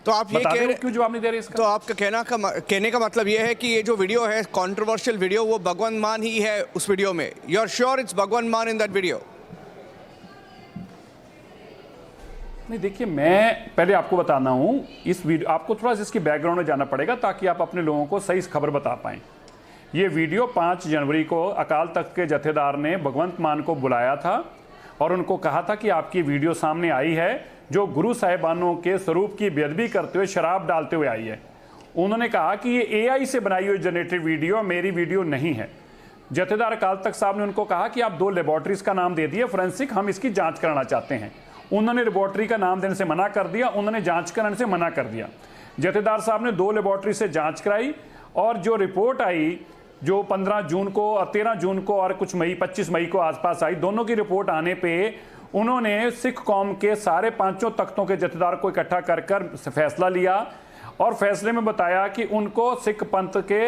तो आप ये कह रहे क्यों जवाब नहीं दे रहे इसका? तो आपका कहने का मतलब ये है कि ये जो वीडियो है, कंट्रोवर्शियल वीडियो, वो भगवंत मान ही है उस वीडियो में। यू आर श्योर इट्स भगवंत मान इन दैट वीडियो? नहीं, देखिए मैं पहले आपको बताना हूँ, इस वीडियो आपको थोड़ा सा इसकी बैकग्राउंड में जाना पड़ेगा ताकि आप अपने लोगों को सही खबर बता पाएं। ये वीडियो 5 जनवरी को अकाल तख्त के जथेदार ने भगवंत मान को बुलाया था और उनको कहा था कि आपकी वीडियो सामने आई है जो गुरु साहिबानों के स्वरूप की बेअदबी करते हुए शराब डालते हुए आई है। उन्होंने कहा कि ये AI से बनाई हुई जनरेटेड वीडियो मेरी वीडियो नहीं है। जथेदार अकाल तख्त साहब ने उनको कहा कि आप 2 लेबॉर्ट्रीज का नाम दे दिए फोरेंसिक, हम इसकी जांच कराना चाहते हैं। उन्होंने लेबॉर्ट्री का नाम देने से मना कर दिया, उन्होंने जांच कराने से मना कर दिया। जथेदार साहब ने 2 लेबॉर्ट्री से जांच कराई और जो रिपोर्ट आई, जो 15 जून को और 13 जून को और कुछ 25 मई को आसपास आई, दोनों की रिपोर्ट आने पे उन्होंने सिख कौम के सारे 5 तख्तों के जथेदार को इकट्ठा कर फैसला लिया और फैसले में बताया कि उनको सिख पंथ के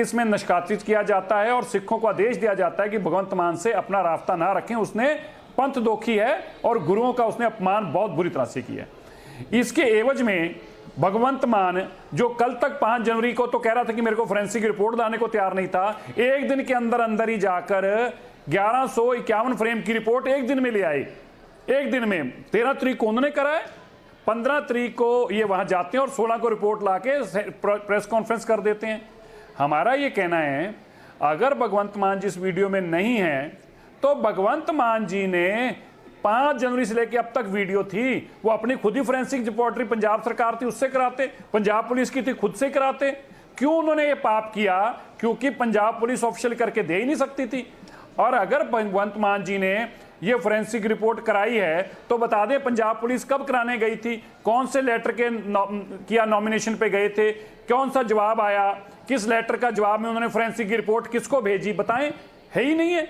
इसमें नशकातिज किया जाता है और सिखों को आदेश दिया जाता है कि भगवंत मान से अपना रास्ता ना रखें, उसने पंथ दोखी है और गुरुओं का उसने अपमान बहुत बुरी तरह से किया है। इसके एवज में भगवंत मान, जो कल तक 5 जनवरी को तो कह रहा था कि मेरे को फोरेंसिक रिपोर्ट लाने को तैयार नहीं था, एक दिन के अंदर अंदर ही जाकर 1151 फ्रेम की रिपोर्ट एक दिन में ले आए। एक दिन में 13 तारीख को उन्होंने कराया, 15 तारीख को ये वहां जाते हैं और 16 को रिपोर्ट लाके प्रेस कॉन्फ्रेंस कर देते हैं। हमारा ये कहना है, अगर भगवंत मान जी इस वीडियो में नहीं है तो भगवंत मान जी ने 5 जनवरी से लेकर अब तक वीडियो थी, वो अपनी खुद ही फोरेंसिक रिपोर्टरी पंजाब सरकार थी उससे कराते, पंजाब पुलिस की थी खुद से कराते। क्यों उन्होंने ये पाप किया? क्योंकि पंजाब पुलिस ऑफिशियल करके दे ही नहीं सकती थी। और अगर भगवंत मान जी ने ये फोरेंसिक रिपोर्ट कराई है तो बता दें पंजाब पुलिस कब कराने गई थी, कौन से लेटर के किया नॉमिनेशन पे गए थे, कौन सा जवाब आया, किस लेटर का जवाब में उन्होंने फोरेंसिक रिपोर्ट किसको भेजी, बताएं, है ही नहीं है।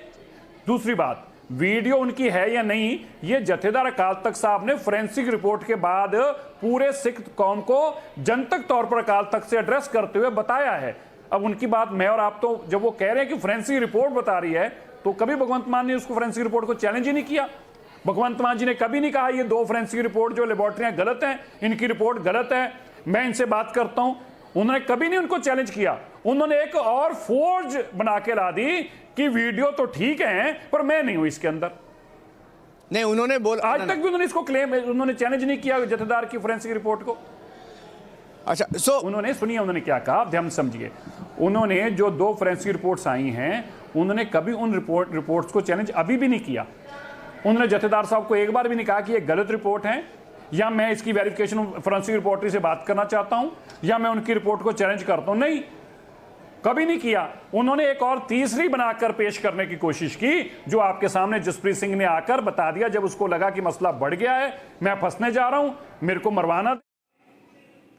दूसरी बात, वीडियो उनकी है या नहीं, ये जथेदार अकाल तख्त साहब ने फोरेंसिक रिपोर्ट के बाद पूरे सिख कौम को जनतक तौर पर अकाल तख्त से एड्रेस करते हुए बताया है। अब उनकी बात मैं और आप तो जब वो कह रहे हैं कि फोरेंसिक रिपोर्ट बता रही है, तो कभी भगवंत मान ने उसको फोरेंसिक रिपोर्ट को चैलेंज ही नहीं किया। भगवंत मान जी ने कभी नहीं कहा ये 2 फोरेंसिक रिपोर्ट जो लेबोरेटरियां गलत हैं, इनकी रिपोर्ट गलत है, मैं इनसे बात करता हूं। उन्होंने कभी नहीं उनको चैलेंज किया। उन्होंने एक और फोर्ज बना के ला दी कि वीडियो तो ठीक है पर मैं नहीं हूं इसके अंदर। नहीं, उन्होंने बोला, आज तक भी उन्होंने इसको क्लेम, उन्होंने चैलेंज नहीं किया जथेदार की फोरेंसिक रिपोर्ट को। अच्छा, उन्होंने सुनिए उन्होंने क्या कहा, ध्यान समझिए। उन्होंने जो 2 फोरेंसिक रिपोर्ट्स आई हैं, उन्होंने कभी उन रिपोर्ट्स को चैलेंज अभी भी नहीं किया। उन्होंने जथेदार साहब को एक बार भी नहीं कहा कि ये गलत रिपोर्ट है या मैं इसकी वेरिफिकेशन फोरेंसिक रिपोर्टरी से बात करना चाहता हूं या मैं उनकी रिपोर्ट को चैलेंज करता हूं, नहीं, कभी नहीं किया। उन्होंने एक और तीसरी बनाकर पेश करने की कोशिश की, जो आपके सामने जसप्रीत सिंह ने आकर बता दिया जब उसको लगा कि मसला बढ़ गया है, मैं फंसने जा रहा हूं, मेरे को मरवाना।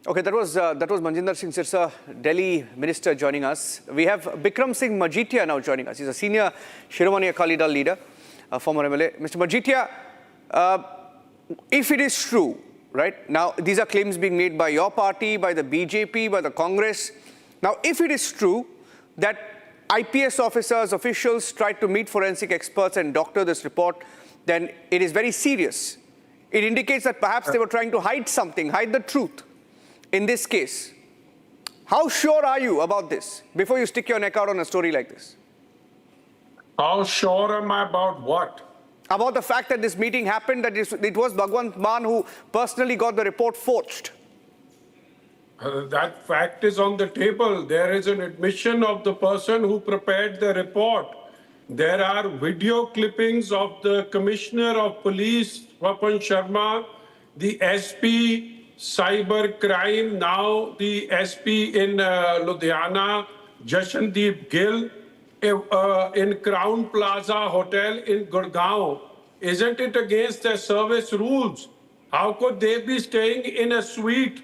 Okay, that was Manjinder Singh Sirsa, Delhi Minister, joining us. We have Bikram Singh Majitia now joining us. He's a senior Shiromani Akali Dal leader, a former MLA. Mr. Majitia, if it is true, right, now these are claims being made by your party, by the BJP, by the Congress. Now, if it is true that IPS officers, officials tried to meet forensic experts and doctor this report, then it is very serious. It indicates that perhaps they were trying to hide something, hide the truth. In this case, how sure are you about this before you stick your neck out on a story like this? How sure am I about what? About the fact that this meeting happened, that it was Bhagwant Mann who personally got the report forged. That fact is on the table. There is an admission of the person who prepared the report. There are video clippings of the Commissioner of Police, Swapan Sharma, the SP, Cyber Crime, now the SP in Ludhiana, Jashandeep Gill, in Crown Plaza Hotel in Gurgaon. Isn't it against their service rules? How could they be staying in a suite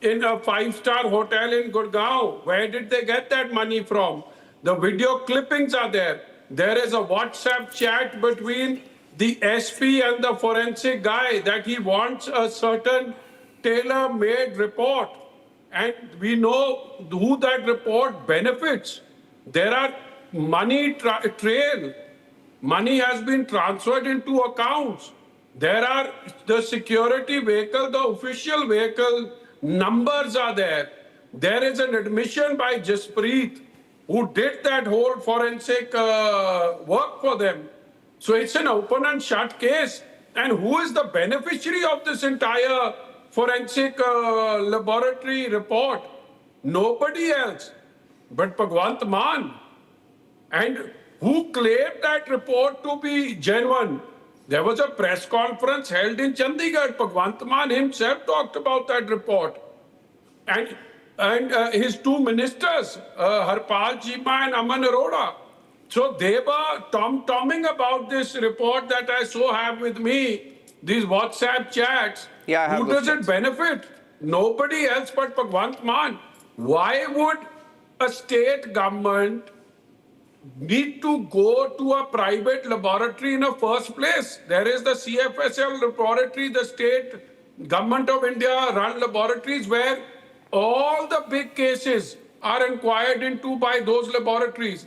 in a 5-star hotel in Gurgaon? Where did they get that money from? The video clippings are there. There is a WhatsApp chat between the SP and the forensic guy that he wants a certain tailor-made report, and we know who that report benefits. There are money trail. Money has been transferred into accounts. There are the security vehicle, the official vehicle numbers are there. There is an admission by Jaspreet who did that whole forensic work for them. So it's an open and shut case. And who is the beneficiary of this entire forensic laboratory report? Nobody else but Bhagwant Mann. And who claimed that report to be genuine? There was a press conference held in Chandigarh. Bhagwant Mann himself talked about that report. And his two ministers, Harpal Chima and Aman Arora. So they were tom-tomming about this report that I so have with me, these WhatsApp chats. Yeah, I have Who those does it benefit? Nobody else but Bhagwant Mann. Why would a state government need to go to a private laboratory in the first place? There is the CFSL laboratory, the state government of India run laboratories where all the big cases are inquired into by those laboratories.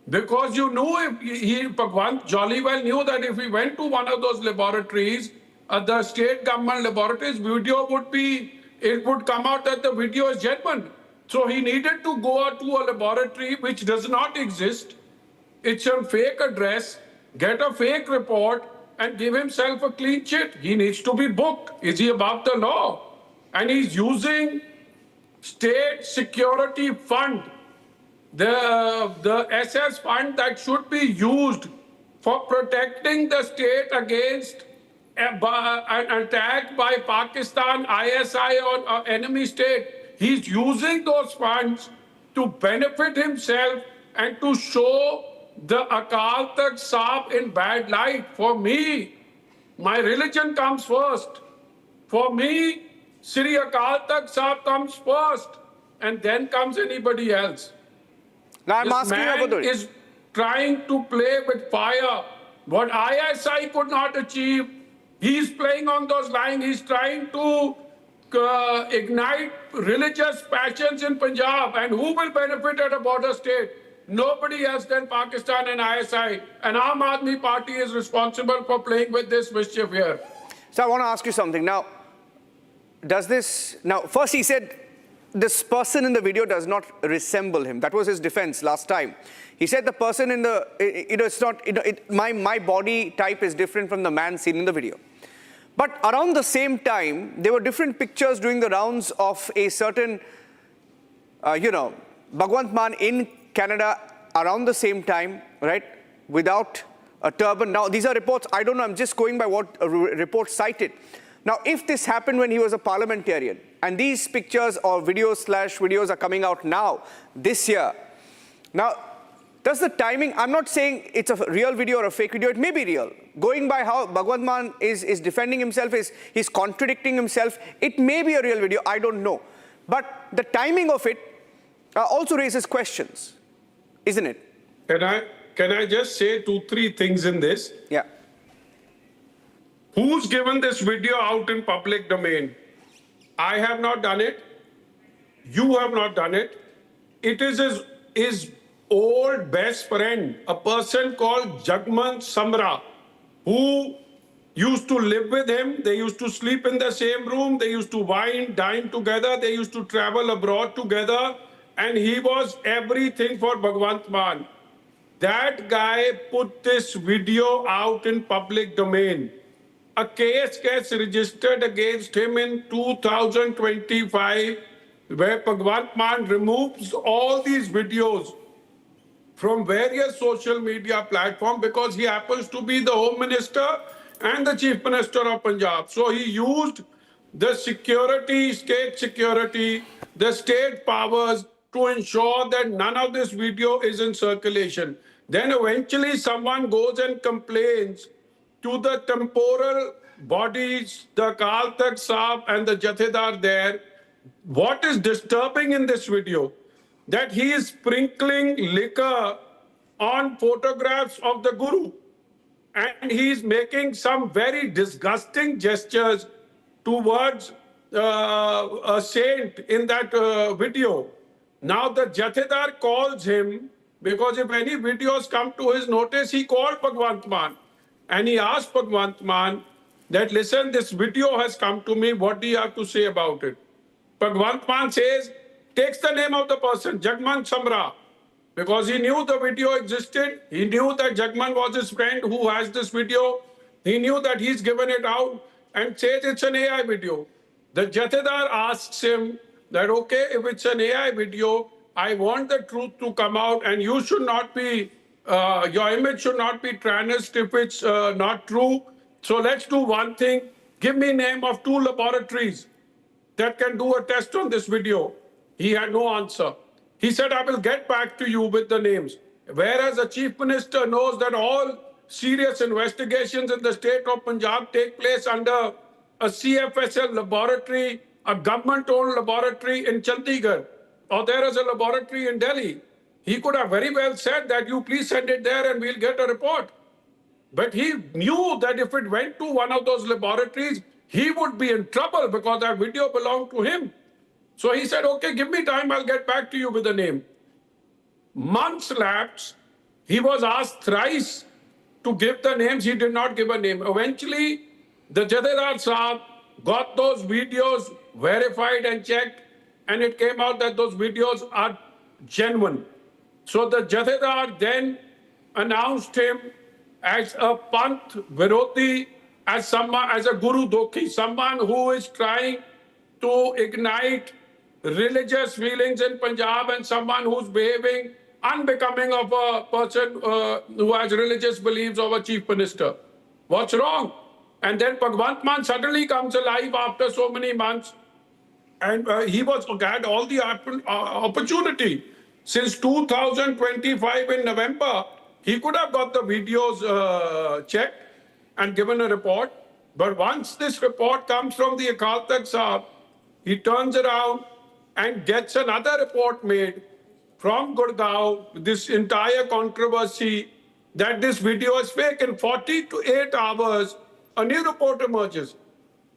Because you knew, Bhagwant jolly well knew that if he went to one of those laboratories, the state government laboratories, video would be, it would come out that the video is genuine. So he needed to go to a laboratory which does not exist. It's a fake address, get a fake report, and give himself a clean sheet. He needs to be booked. Is he above the law? And he's using state security fund, the SS fund that should be used for protecting the state against an attack by Pakistan, ISI or enemy state. He's using those funds to benefit himself and to show the Akal Takht Sahib in bad light. For me, my religion comes first. For me, Sri Akal Takht Sahib comes first, and then comes anybody else. Now I'm This asking man about is trying to play with fire. What ISI could not achieve, he's playing on those lines. He's trying to ignite religious passions in Punjab. And who will benefit at a border state? Nobody else than Pakistan and ISI. And Aam Aadmi Party is responsible for playing with this mischief here. So I want to ask you something. Now, first he said, this person in the video does not resemble him. That was his defense last time. He said the person in the, it's not, my body type is different from the man seen in the video. But around the same time, there were different pictures doing the rounds of a certain, Bhagwant Mann in Canada around the same time, right, without a turban. Now, these are reports, I don't know, I'm just going by what a report cited. Now, if this happened when he was a parliamentarian, and these pictures or videos are coming out now, this year, now, does the timing, I'm not saying it's a real video or a fake video, it may be real. Going by how Bhagwant Mann is defending himself, he's contradicting himself, it may be a real video, I don't know. But the timing of it also raises questions, isn't it? Can I just say 2-3 things in this? Yeah. Who's given this video out in public domain? I have not done it. You have not done it. It is his old best friend, a person called Jagman Samra, who used to live with him. They used to sleep in the same room. They used to wine, dine together. They used to travel abroad together. And he was everything for Bhagwant Mann. That guy put this video out in public domain. A case gets registered against him in 2025, where Bhagwant Mann removes all these videos from various social media platforms because he happens to be the Home Minister and the Chief Minister of Punjab. So he used the security, state security, the state powers to ensure that none of this video is in circulation. Then eventually someone goes and complains to the temporal bodies, the Akal Takht Sahib and the Jathedar there. What is disturbing in this video? That he is sprinkling liquor on photographs of the Guru. And he is making some very disgusting gestures towards a saint in that video. Now the Jathedar calls him, because if any videos come to his notice, he called Bhagwant Mann. And he asked Bhagwant Mann that, listen, this video has come to me. What do you have to say about it? Bhagwant Mann says, takes the name of the person, Jagman Samra, because he knew the video existed. He knew that Jagman was his friend who has this video. He knew that he's given it out and says it's an AI video. The Jathedar asks him that, okay, if it's an AI video, I want the truth to come out and you should not be, your image should not be tarnished if it's not true. So let's do one thing. Give me name of 2 laboratories that can do a test on this video. He had no answer. He said, I will get back to you with the names. Whereas the chief minister knows that all serious investigations in the state of Punjab take place under a CFSL laboratory, a government-owned laboratory in Chandigarh, or there is a laboratory in Delhi. He could have very well said that you please send it there and we'll get a report. But he knew that if it went to one of those laboratories, he would be in trouble because that video belonged to him. So he said, okay, give me time, I'll get back to you with the name. Months lapsed. He was asked thrice to give the names. He did not give a name. Eventually, the Jadedar Saab got those videos verified and checked, and it came out that those videos are genuine. So the Jadedar then announced him as a Panth Viroti, as a Guru Dokhi, someone who is trying to ignite religious feelings in Punjab and someone who's behaving unbecoming of a person who has religious beliefs of a chief minister. What's wrong? And then Bhagwant Mann suddenly comes alive after so many months, and he had all the opportunity. Since 2025 in November, he could have got the videos checked and given a report. But once this report comes from the Akal Takht Sahab, he turns around and gets another report made from Godown, this entire controversy that this video is fake. In 48 hours, a new report emerges.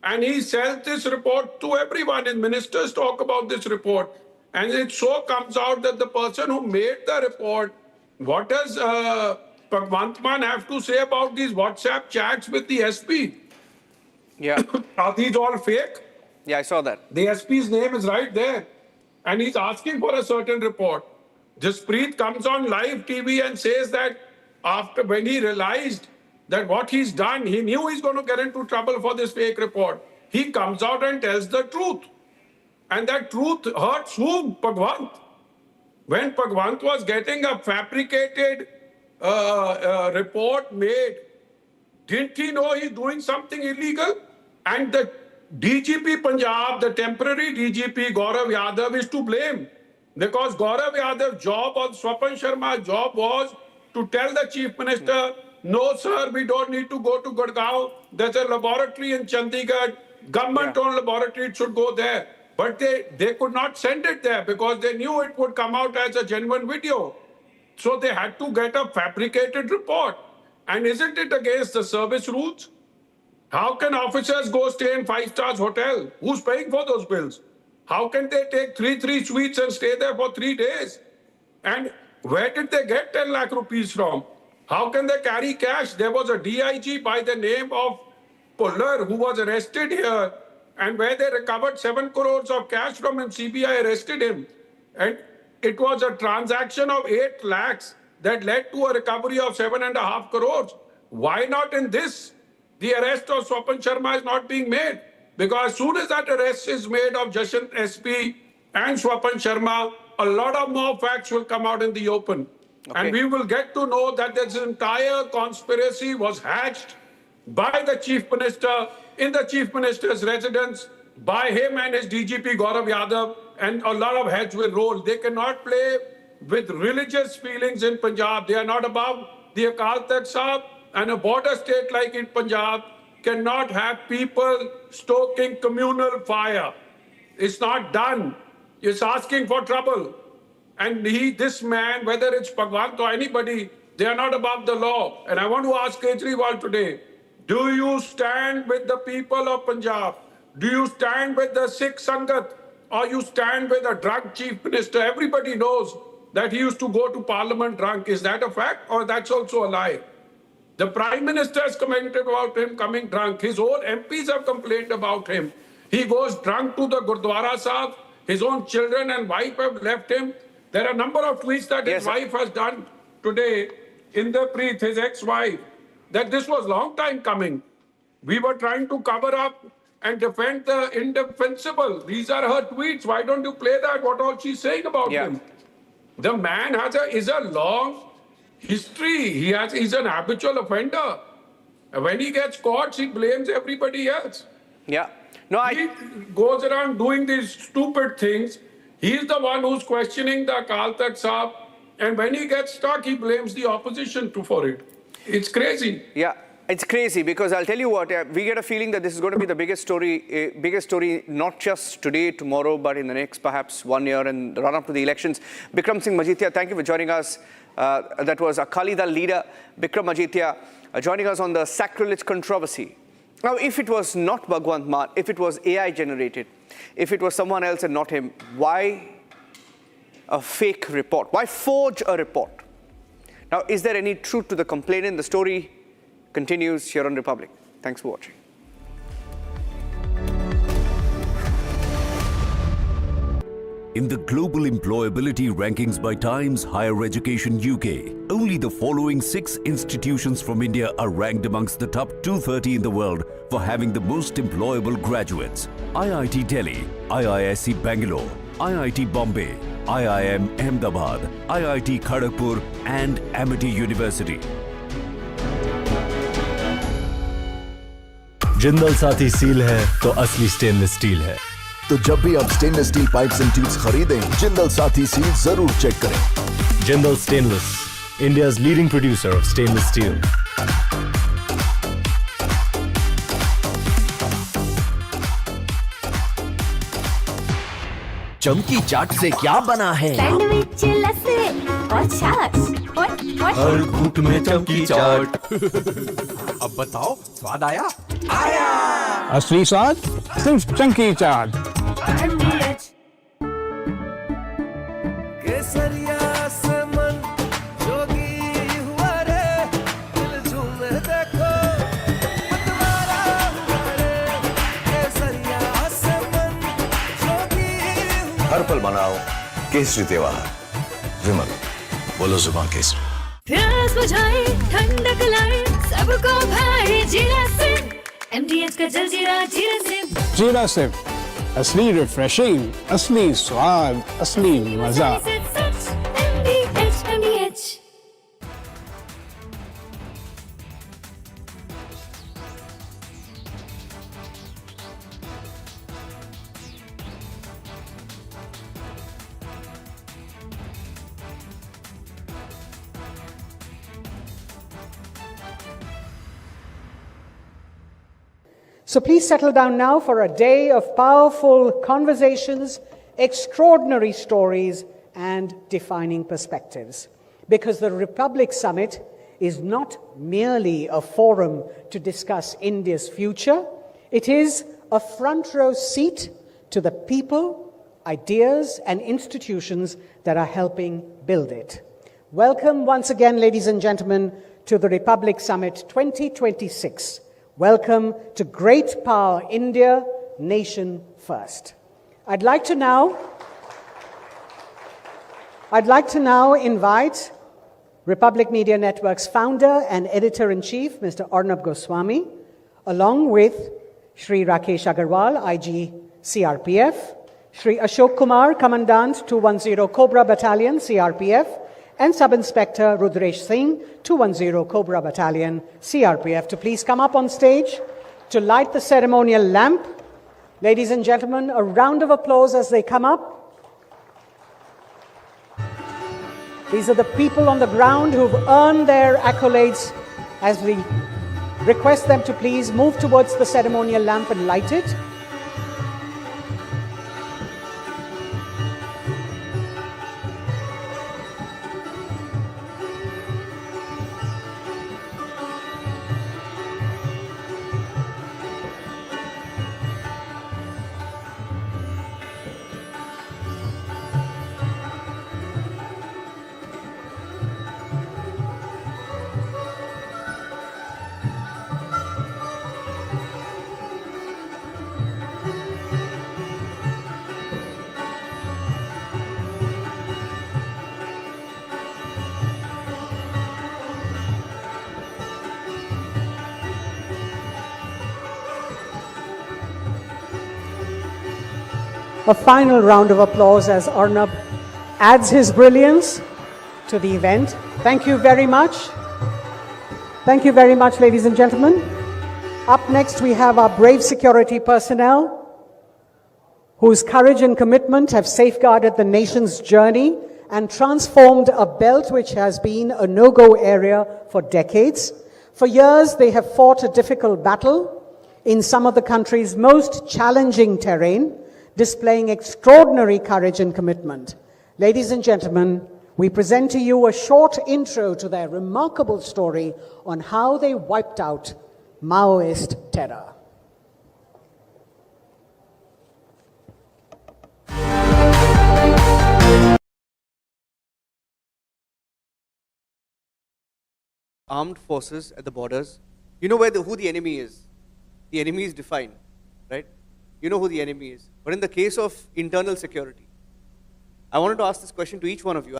And he sells this report to everyone, and ministers talk about this report. And it so comes out that the person who made the report, what does Bhagwant Mann have to say about these WhatsApp chats with the SP? Yeah. Are these all fake? Yeah, I saw that. The SP's name is right there. And he's asking for a certain report. Jaspreet comes on live TV and says that when he realized that what he's done, he knew he's going to get into trouble for this fake report. He comes out and tells the truth. And that truth hurts whom? Bhagwant. When Bhagwant was getting a fabricated report made, didn't he know he's doing something illegal? And the DGP Punjab, the temporary DGP Gaurav Yadav, is to blame. Because Gaurav Yadav's job or Swapan Sharma's job was to tell the chief minister, no sir, we don't need to go to Gurgaon. There's a laboratory in Chandigarh, government-owned laboratory, it should go there. But they could not send it there because they knew it would come out as a genuine video. So they had to get a fabricated report. And isn't it against the service rules? How can officers go stay in 5-star hotel? Who's paying for those bills? How can they take 3 suites and stay there for 3 days? And where did they get 10 lakh rupees from? How can they carry cash? There was a DIG by the name of Puller who was arrested here, and where they recovered 7 crores of cash from him. CBI arrested him. And it was a transaction of 8 lakhs that led to a recovery of 7.5 crores. Why not in this? The arrest of Swapan Sharma is not being made. Because as soon as that arrest is made of Jashan SP and Swapan Sharma, a lot of more facts will come out in the open. Okay. And we will get to know that this entire conspiracy was hatched by the chief minister in the chief minister's residence, by him and his DGP Gaurav Yadav, and a lot of heads will roll. They cannot play with religious feelings in Punjab. They are not above the Akal Takht Sahab, and a border state like in Punjab cannot have people stoking communal fire. It's not done. It's asking for trouble. And this man, whether it's Bhagwant or anybody, they are not above the law. And I want to ask Kejriwal today, do you stand with the people of Punjab? Do you stand with the Sikh Sangat? Or you stand with a drunk chief minister? Everybody knows that he used to go to parliament drunk. Is that a fact or that's also a lie? The Prime Minister has commented about him coming drunk. His own MPs have complained about him. He goes drunk to the Gurdwara Sahib. His own children and wife have left him. There are a number of tweets that his wife has done today, Inderpreet, his ex-wife, that this was long time coming. We were trying to cover up and defend the indefensible. These are her tweets. Why don't you play that, what all she's saying about him? The man is a long history. He's an habitual offender. And when he gets caught, he blames everybody else. Yeah. He goes around doing these stupid things. He's the one who's questioning the Akal Takht Sahib. And when he gets stuck, he blames the opposition for it. It's crazy. Yeah, it's crazy because I'll tell you what, we get a feeling that this is going to be the biggest story, not just today, tomorrow, but in the next perhaps 1 year and run up to the elections. Bikram Singh Majithia, thank you for joining us. That was Akali Dal leader, Bikram Majithia, joining us on the sacrilege controversy. Now, if it was not Bhagwant Mann, if it was AI generated, if it was someone else and not him, why a fake report? Why forge a report? Now, is there any truth to the complainant? The story continues here on Republic. Thanks for watching. In the global employability rankings by Times Higher Education UK, only the following 6 institutions from India are ranked amongst the top 230 in the world for having the most employable graduates: IIT Delhi, IISc Bangalore, IIT Bombay, IIM Ahmedabad, IIT Kharagpur and Amity University. Jindal Saathi seal है तो असली stainless steel है। तो जब भी आप stainless steel pipes and tubes खरीदें, Jindal Saathi seal जरूर चेक करें। Jindal stainless, India's leading producer of stainless steel. चमकी चाट से क्या बना है? सैंडविच, लस्सी और छाछ और हर घूंट में चमकी चाट। अब बताओ, स्वाद आया? आया। असली स्वाद सिर्फ चंकी चाट। केसरिया से मन जोगी हुआ रे, दिल झूमे देखो मतवारा हुआ रे। केसरिया से मन जोगी हुआ। हर पल मनाओ केसरी त्योहार। विमल, बोलो जुबान केसरी। प्यास बुझाए, ठंडक लाए, सबको भाए जीरा सिंह। MDH का जलजीरा जीरा सिंह। जीरा सिर्फ असली रिफ्रेशिंग, असली स्वाद, असली मजा। MDH। So please settle down now for a day of powerful conversations, extraordinary stories, and defining perspectives. Because the Republic Summit is not merely a forum to discuss India's future, it is a front row seat to the people, ideas, and institutions that are helping build it. Welcome once again, ladies and gentlemen, to the Republic Summit 2026. Welcome to Great Power India, Nation First. I'd like to now invite Republic Media Network's founder and editor-in-chief, Mr. Arnab Goswami, along with Shri Rakesh Agarwal, IG CRPF, Shri Ashok Kumar, Commandant 210 Cobra Battalion, CRPF, and Sub-Inspector Rudresh Singh, 210 Cobra Battalion, CRPF, to please come up on stage to light the ceremonial lamp. Ladies and gentlemen, a round of applause as they come up. These are the people on the ground who've earned their accolades, as we request them to please move towards the ceremonial lamp and light it. A final round of applause as Arnab adds his brilliance to the event. Thank you very much. Thank you very much, ladies and gentlemen. Up next, we have our brave security personnel whose courage and commitment have safeguarded the nation's journey and transformed a belt which has been a no-go area for decades. For years, they have fought a difficult battle in some of the country's most challenging terrain, displaying extraordinary courage and commitment. Ladies and gentlemen, we present to you a short intro to their remarkable story on how they wiped out Maoist terror. Armed forces at the borders. You know who the enemy is. The enemy is defined, right? You know who the enemy is. But in the case of internal security, I wanted to ask this question to each one of you.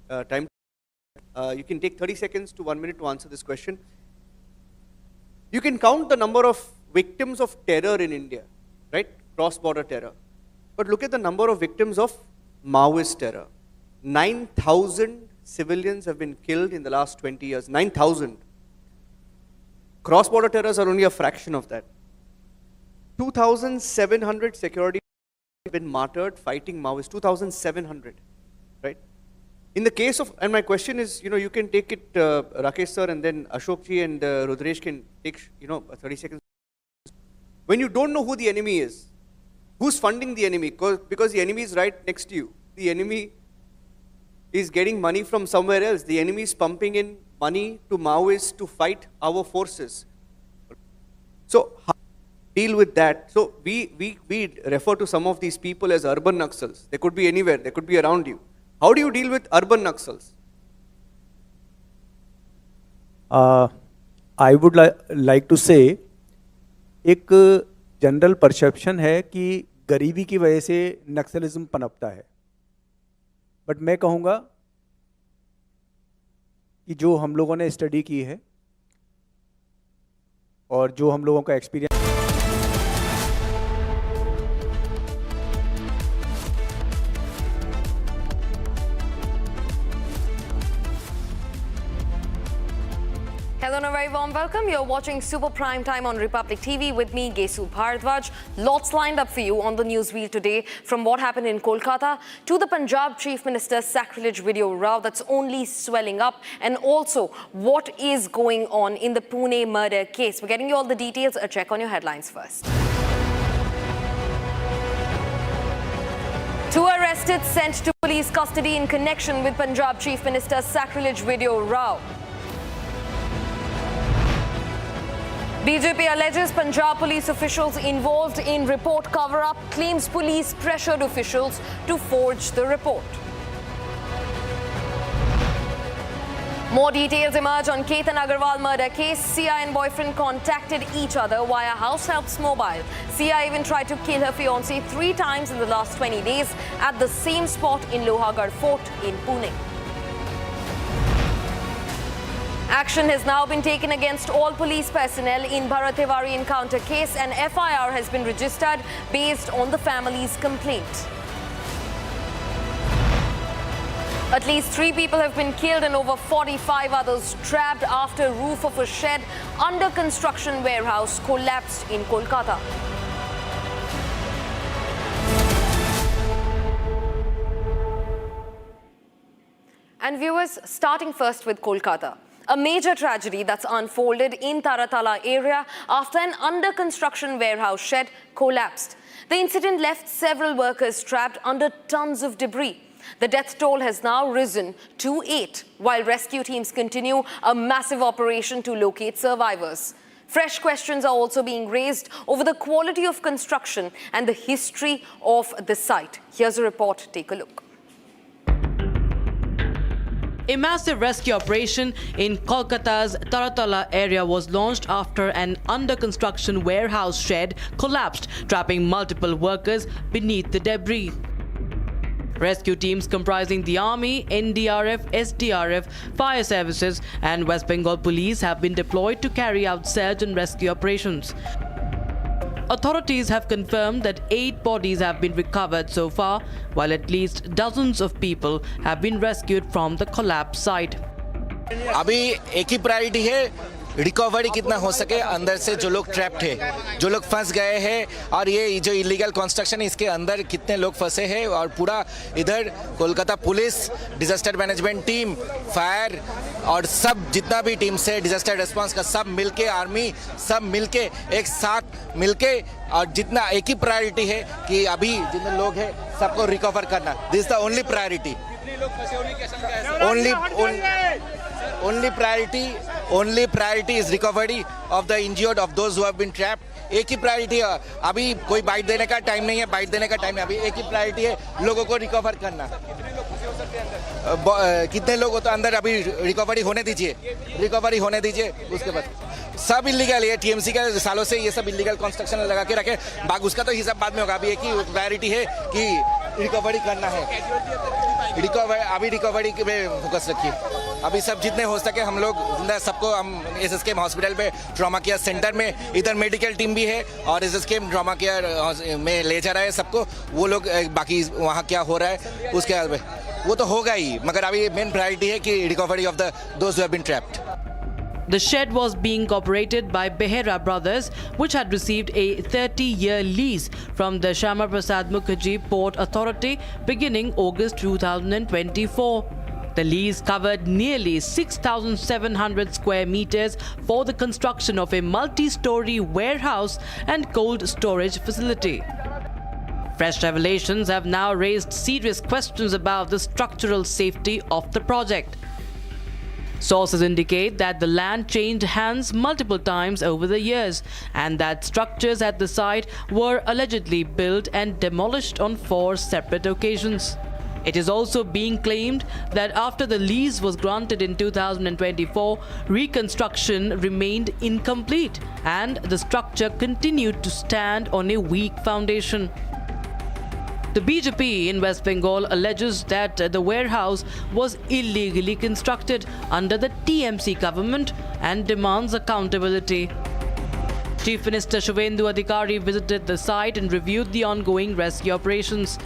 You can take 30 seconds to 1 minute to answer this question. You can count the number of victims of terror in India, right? Cross-border terror. But look at the number of victims of Maoist terror. 9,000 civilians have been killed in the last 20 years. 9,000. Cross-border terrorists are only a fraction of that. 2,700 security have been martyred fighting Maoists. 2,700, right? In the case of, and my question is, you can take it, Rakesh sir, and then Ashok ji and Rudresh can take, 30 seconds. When you don't know who the enemy is, who's funding the enemy? Because the enemy is right next to you. The enemy is getting money from somewhere else. The enemy is pumping in money to Maoists to fight our forces. So how do you deal with that? So we refer to some of these people as urban Naxals. They could be anywhere. They could be around you. How do you deal with urban Naxals? I would like to say, एक general perception है कि गरीबी की वजह से नक्सलिज्म पनपता है, but मैं कहूँगा कि जो हम लोगों ने स्टडी की है और जो हम लोगों का experience Hello and a very warm welcome. You're watching Super Prime Time on Republic TV with me, Gesu Bharadwaj. Lots lined up for you on the news wheel today, from what happened in Kolkata to the Punjab Chief Minister's sacrilege video row that's only swelling up, and also what is going on in the Pune murder case. We're getting you all the details. A check on your headlines first. 2 arrested sent to police custody in connection with Punjab Chief Minister's sacrilege video row. BJP alleges Punjab police officials involved in report cover-up, claims police pressured officials to forge the report. More details emerge on Ketan Agarwal murder case. CI and boyfriend contacted each other via house helps mobile. CI even tried to kill her fiancé 3 times in the last 20 days at the same spot in Lohagarh Fort in Pune. Action has now been taken against all police personnel in Bharat Tiwari encounter case. An FIR has been registered based on the family's complaint. At least 3 people have been killed and over 45 others trapped after roof of a shed under construction warehouse collapsed in Kolkata. And viewers, starting first with Kolkata. A major tragedy that's unfolded in Taratala area after an under-construction warehouse shed collapsed. The incident left several workers trapped under tons of debris. The death toll has now risen to 8, while rescue teams continue a massive operation to locate survivors. Fresh questions are also being raised over the quality of construction and the history of the site. Here's a report. Take a look. A massive rescue operation in Kolkata's Taratala area was launched after an under-construction warehouse shed collapsed, trapping multiple workers beneath the debris. Rescue teams comprising the Army, NDRF, SDRF, Fire Services and West Bengal Police have been deployed to carry out search and rescue operations. Authorities have confirmed that 8 bodies have been recovered so far, while at least dozens of people have been rescued from the collapse site. अभी एक ही priority है, recovery कितना हो सके अंदर से जो लोग ट्रैप्ड है, जो लोग फंस गए हैं, और ये जो इलीगल कंस्ट्रक्शन है इसके अंदर कितने लोग फंसे हैं, और पूरा इधर Kolkata police, disaster management team, fire और सब जितना भी टीम से डिजास्टर रिस्पांस का सब मिलके, आर्मी सब मिलके एक साथ मिलके, और जितना एक ही प्रायोरिटी है कि अभी जितने लोग हैं सबको रिकवर करना। This is the only priority, only priority is recovery of the injured, of those who have been trapped. एक ही प्रायोरिटी है, अभी कोई बाइट देने का टाइम नहीं है, बाइट देने का टाइम है, अभी एक ही प्रायोरिटी है, लोगों को रिकवर करना। कितने लोग हो तो अंदर अभी रिकवरी होने दीजिए, उसके बाद सब इलीगल है, टीएमसी का सालों से ये सब इलीगल कंस्ट्रक्शन लगा के रखे, बाकी उसका तो हिसाब बाद में होगा। अभी एक ही प्रायोरिटी है कि रिकवरी करना है, अभी रिकवरी पे फोकस रखिए। अभी सब जितने हो सके हम लोग जिंदा सबको हम एसएसकेएम हॉस्पिटल पे ट्रॉमा केयर सेंटर में, इधर मेडिकल टीम भी है और एसएसकेएम ट्रॉमा केयर में ले जा रहा है सबको। वो लोग बाकी वहाँ क्या हो रहा है उसके बाद वो तो होगा ही, मगर अभी मेन प्रायोरिटी है कि recovery of those who have been trapped. The shed was being operated by Behera Brothers, which had received a 30-year lease from the Shyama Prasad Mukherjee Port Authority beginning August 2024. The lease covered nearly 6,700 square meters for the construction of a multi-story warehouse and cold storage facility. Fresh revelations have now raised serious questions about the structural safety of the project. Sources indicate that the land changed hands multiple times over the years and that structures at the site were allegedly built and demolished on 4 separate occasions. It is also being claimed that after the lease was granted in 2024, reconstruction remained incomplete and the structure continued to stand on a weak foundation. The BJP in West Bengal alleges that the warehouse was illegally constructed under the TMC government and demands accountability. Chief Minister Shubhendu Adhikari visited the site and reviewed the ongoing rescue operations.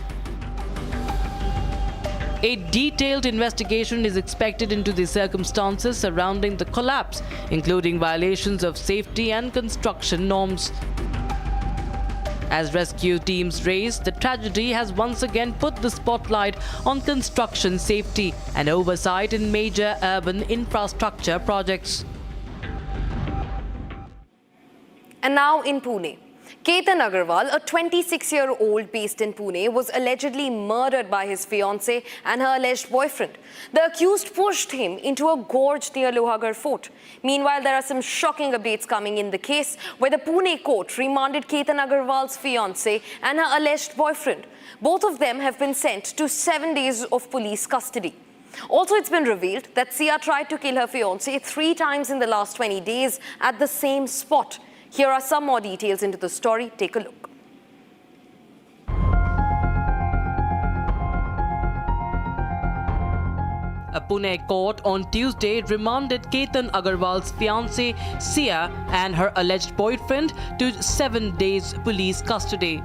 A detailed investigation is expected into the circumstances surrounding the collapse, including violations of safety and construction norms. As rescue teams race, the tragedy has once again put the spotlight on construction safety and oversight in major urban infrastructure projects. And now in Pune. Ketan Agarwal, a 26-year-old based in Pune, was allegedly murdered by his fiancée and her alleged boyfriend. The accused pushed him into a gorge near Lohagarh Fort. Meanwhile, there are some shocking updates coming in the case where the Pune court remanded Ketan Agarwal's fiancée and her alleged boyfriend. Both of them have been sent to 7 days of police custody. Also, it's been revealed that Sia tried to kill her fiancé 3 times in the last 20 days at the same spot. Here are some more details into the story. Take a look. A Pune court on Tuesday remanded Ketan Agarwal's fiancée Sia and her alleged boyfriend to 7 days police custody.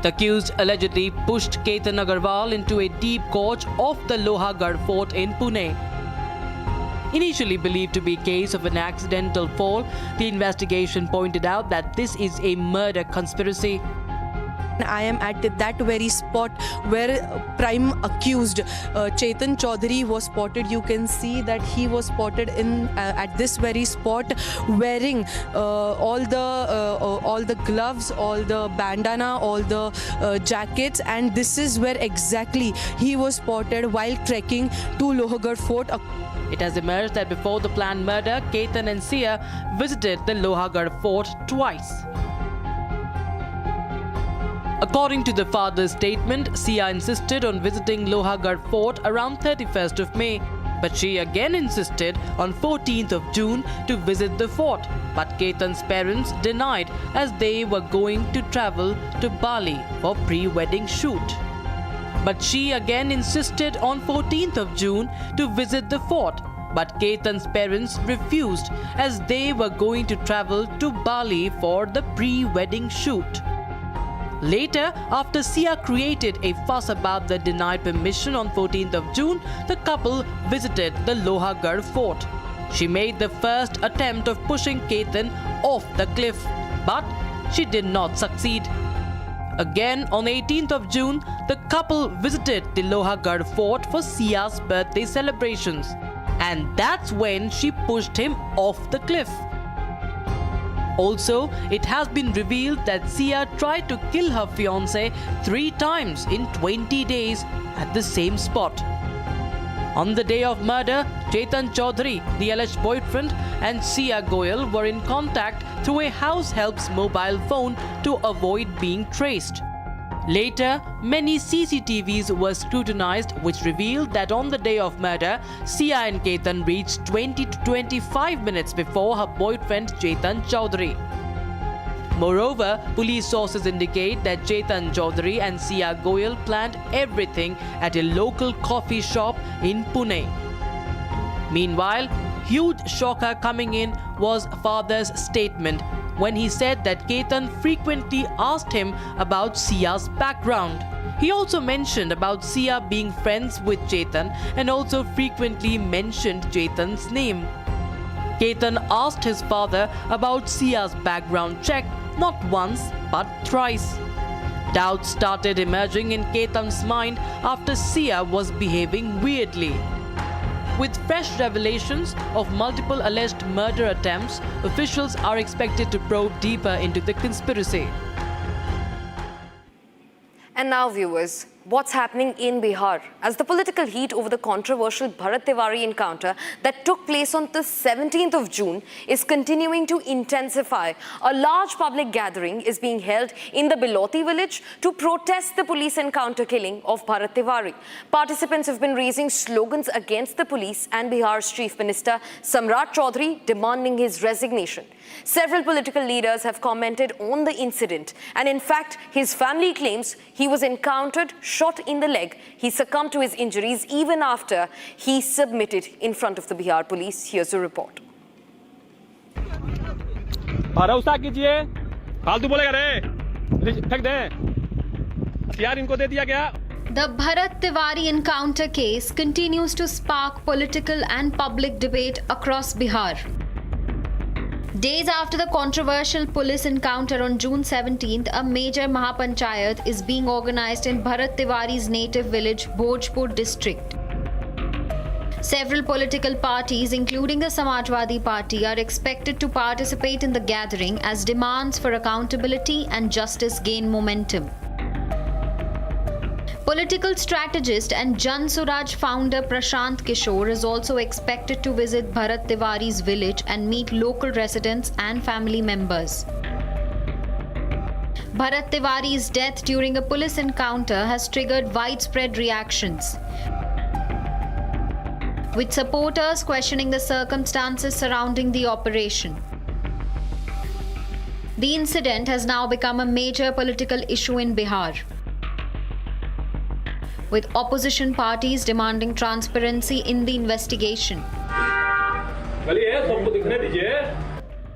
The accused allegedly pushed Ketan Agarwal into a deep gorge off the Lohagarh Fort in Pune. Initially believed to be a case of an accidental fall, the investigation pointed out that this is a murder conspiracy. I am at that very spot where prime accused Chetan Chaudhary was spotted. You can see that he was spotted in at this very spot wearing all the gloves, all the bandana, all the jackets, and this is where exactly he was spotted while trekking to Lohagarh Fort. It has emerged that before the planned murder, Ketan and Sia visited the Lohagarh Fort twice. According to the father's statement, Sia insisted on visiting Lohagarh Fort around 31st of May, but she again insisted on 14th of June to visit the fort. But Ketan's parents denied as they were going to travel to Bali for pre-wedding shoot. But she again insisted on 14th of June to visit the fort. But Ketan's parents refused as they were going to travel to Bali for the pre-wedding shoot. Later, after Sia created a fuss about the denied permission on 14th of June, the couple visited the Lohagarh fort. She made the first attempt of pushing Ketan off the cliff, but she did not succeed. Again, on 18th of June, the couple visited the Lohagarh fort for Sia's birthday celebrations, and that's when she pushed him off the cliff. Also, it has been revealed that Sia tried to kill her fiancé 3 times in 20 days at the same spot. On the day of murder, Chetan Chaudhary, the alleged boyfriend, and Sia Goyal were in contact through a house help's mobile phone to avoid being traced. Later, many CCTVs were scrutinized, which revealed that on the day of murder, Sia and Ketan reached 20 to 25 minutes before her boyfriend Chetan Chaudhary. Moreover, police sources indicate that Chetan Chaudhary and Sia Goyal planned everything at a local coffee shop in Pune. Meanwhile, huge shocker coming in was father's statement when he said that Ketan frequently asked him about Sia's background. He also mentioned about Sia being friends with Chetan and also frequently mentioned Chetan's name. Ketan asked his father about Sia's background check not once but thrice. Doubts started emerging in Ketan's mind after Sia was behaving weirdly. With fresh revelations of multiple alleged murder attempts, officials are expected to probe deeper into the conspiracy. And now, viewers, what's happening in Bihar as the political heat over the controversial Bharat Tiwari encounter that took place on the 17th of June is continuing to intensify. A large public gathering is being held in the Biloti village to protest the police encounter killing of Bharat Tiwari. Participants have been raising slogans against the police and Bihar's Chief Minister Samrat Chaudhary demanding his resignation. Several political leaders have commented on the incident, and in fact, his family claims he was encountered, shot in the leg. He succumbed to his injuries even after he submitted in front of the Bihar police. Here's a report. भरोसा कीजिए, फालतू बोलेगा रे, फेंक दे, यार इनको दे दिया गया. The Bharat Tiwari encounter case continues to spark political and public debate across Bihar. Days after the controversial police encounter on June 17th, a major Mahapanchayat is being organized in Bharat Tiwari's native village, Bhojpur district. Several political parties, including the Samajwadi Party, are expected to participate in the gathering as demands for accountability and justice gain momentum. Political strategist and Jan Suraj founder Prashant Kishore is also expected to visit Bharat Tiwari's village and meet local residents and family members. Bharat Tiwari's death during a police encounter has triggered widespread reactions, with supporters questioning the circumstances surrounding the operation. The incident has now become a major political issue in Bihar, with opposition parties demanding transparency in the investigation.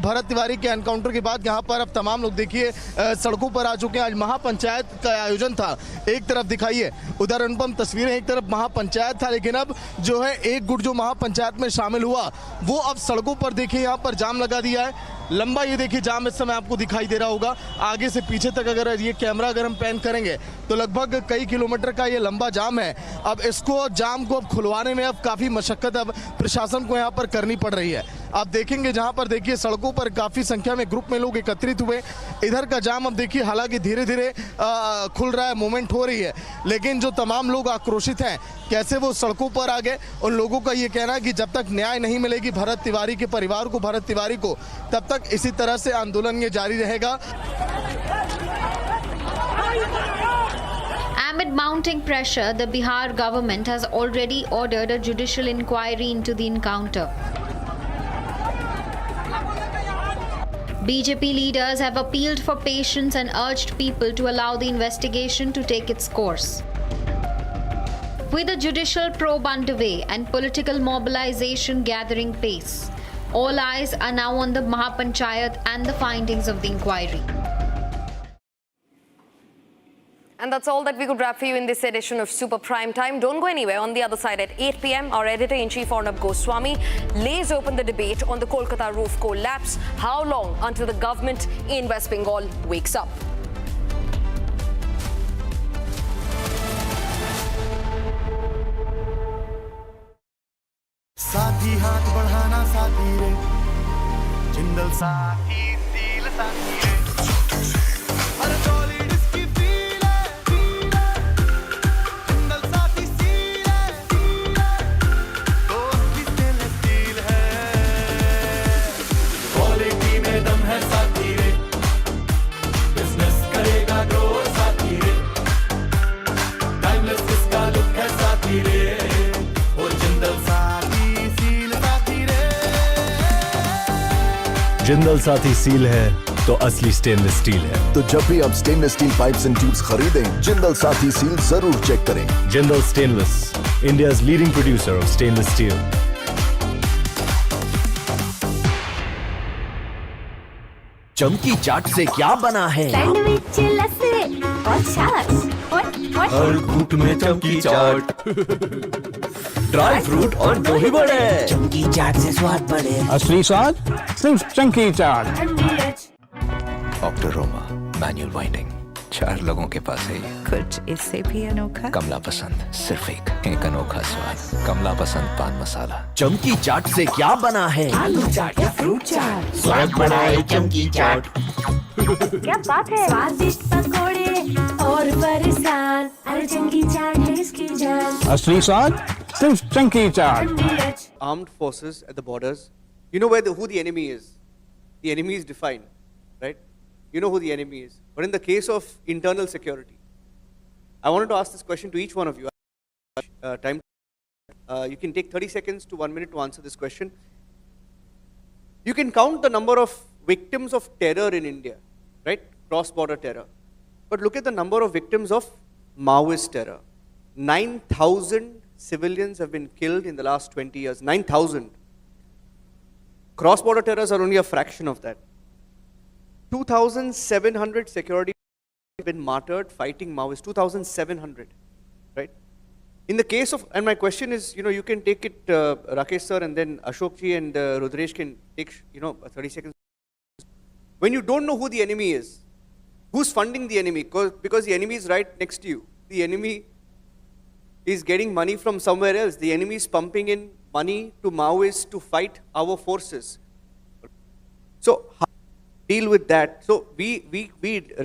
Bharat Tiwari के encounter के बाद यहाँ पर अब तमाम लोग देखिए सड़कों पर आ चुके हैं. आज महापंचायत का आयोजन था, एक तरफ दिखाइए उधर अनुपम तस्वीरें, एक तरफ महापंचायत था, लेकिन अब जो है एक गुट जो महापंचायत में शामिल हुआ वो अब सड़कों पर देखिए यहाँ पर जाम लगा दिया है. लंबा ये देखिए जाम इस समय आपको दिखाई दे रहा होगा. आगे से पीछे तक अगर ये कैमरा अगर हम पैन करेंगे तो लगभग कई किलोमीटर का ये लंबा जाम है. अब इसको जाम को अब खुलवाने में अब काफ़ी मशक्कत अब प्रशासन को यहाँ पर करनी पड़ रही है. आप देखेंगे जहाँ पर देखिए सड़कों पर काफ़ी संख्या में ग्रुप में लोग एकत्रित हुए. इधर का जाम अब देखिए हालांकि धीरे धीरे खुल रहा है, मूवमेंट हो रही है, लेकिन जो तमाम लोग आक्रोशित हैं कैसे वो सड़कों पर आ गए. उन लोगों का ये कहना है कि जब तक न्याय नहीं मिलेगी भरत तिवारी के परिवार को, भरत तिवारी को, तब तक इसी तरह से आंदोलन ये जारी रहेगा. Amid mounting pressure, the Bihar government has already ordered a judicial inquiry into the encounter. BJP leaders have appealed for patience and urged people to allow the investigation to take its course. With a judicial probe underway and political mobilization gathering pace, all eyes are now on the Mahapanchayat and the findings of the inquiry. And that's all that we could wrap for you in this edition of Super Prime Time. Don't go anywhere. On the other side at 8 p.m, our editor-in-chief Arnab Goswami lays open the debate on the Kolkata roof collapse. How long until the government in West Bengal wakes up? साथी हाथ बढ़ाना साथी रे Jindal Saathi seal साथी रे हर solid इसकी feel है Jindal Saathi seal है तो की स्टेनलेस स्टील है क्वालिटी में दम है साथी रे बिजनेस करेगा ग्रो साथी रे टाइमलेस इसका लुक है साथी रे वो जिंदल जिंदल साथी सील है तो असली स्टेनलेस स्टील है। तो जब भी आप stainless steel pipes and tubes खरीदें, जिंदल साथी सील जरूर चेक करें। Jindal stainless, India's leading producer of stainless steel. चमकी चाट से क्या बना है? सैंडविच लस्सी और छाछ हर घूंट में चमकी चाट। ड्राई फ्रूट और दही बड़े। चमकी चाट से स्वाद बढ़े। असली स्वाद सिर्फ चंकी चाट। ऑक्टोरोमा मैनुअल वाइंडिंग 4 लोगों के पास है ये। कुछ इससे भी अनोखा। कमला पसंद सिर्फ एक अनोखा स्वाद। कमला पसंद पान मसाला। चमकी चाट से क्या बना है? आलू चाट या फ्रूट चाट। स्वाद बढ़ाए चमकी चाट। क्या बात है? स्वादिष्ट पकोड़े और बरसान, अरे चंकी चाट है इसकी जान। असली स्वाद सिर्फ चंकी चाट। Armed forces at the borders, you know who the enemy is. The enemy is defined, right? You know who the enemy is. But in the case of internal security, I wanted to ask this question to each one of you. You can take 30 seconds to 1 minute to answer this question. You can count the number of victims of terror in India, right? Cross-border terror. But look at the number of victims of Maoist terror. 9,000 civilians have been killed in the last 20 years. 9,000. Cross-border terrors are only a fraction of that. 2,700 security have been martyred fighting Maoists. 2,700, right? In the case of, and my question is, you can take it, Rakesh sir, and then Ashok ji and Rudresh can take, 30 seconds. When you don't know who the enemy is, who's funding the enemy? Because the enemy is right next to you. The enemy is getting money from somewhere else. The enemy is pumping in money to Maoists to fight our forces. So how do you deal with that? So we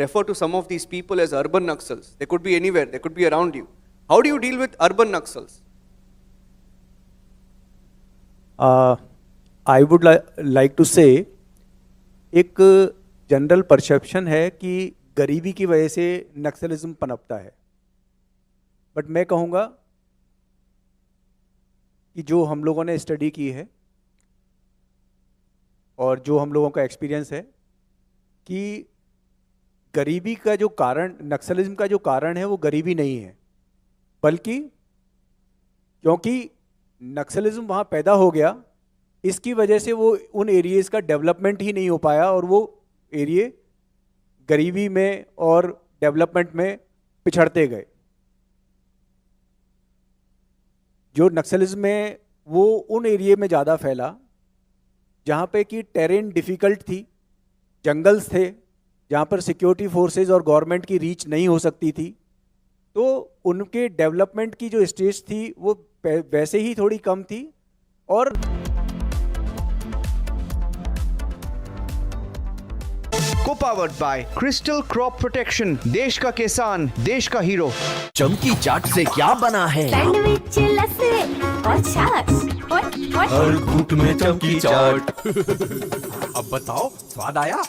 refer to some of these people as urban Naxals. They could be anywhere. They could be around you. How do you deal with urban Naxals? I would like to say, एक general perception है कि गरीबी की वजह से नक्सलिज्म पनपता है, but मैं कहूँगा कि जो हम लोगों ने स्टडी की है और जो हम लोगों का एक्सपीरियंस है कि गरीबी का जो कारण, नक्सलिज्म का जो कारण है वो गरीबी नहीं है, बल्कि क्योंकि नक्सलिज्म वहाँ पैदा हो गया, इसकी वजह से वो उन एरियाज़ का डेवलपमेंट ही नहीं हो पाया और वो एरिया गरीबी में और डेवलपमेंट में पिछड़ते गए। जो नक्सलिज्म है वो उन एरिया में ज़्यादा फैला जहाँ पे कि टेरेन डिफ़िकल्ट थी, जंगल्स थे जहाँ पर सिक्योरिटी फोर्सेस और गवर्नमेंट की रीच नहीं हो सकती थी, तो उनके डेवलपमेंट की जो स्टेज थी वो वैसे ही थोड़ी कम थी। और Co-powered by Crystal Crop Protection, देश का किसान, देश का हीरो। चमकी चाट से क्या बना है? सैंडविच लस्सी और छाछ हर घूंट में चमकी चाट। अब बताओ स्वाद आया?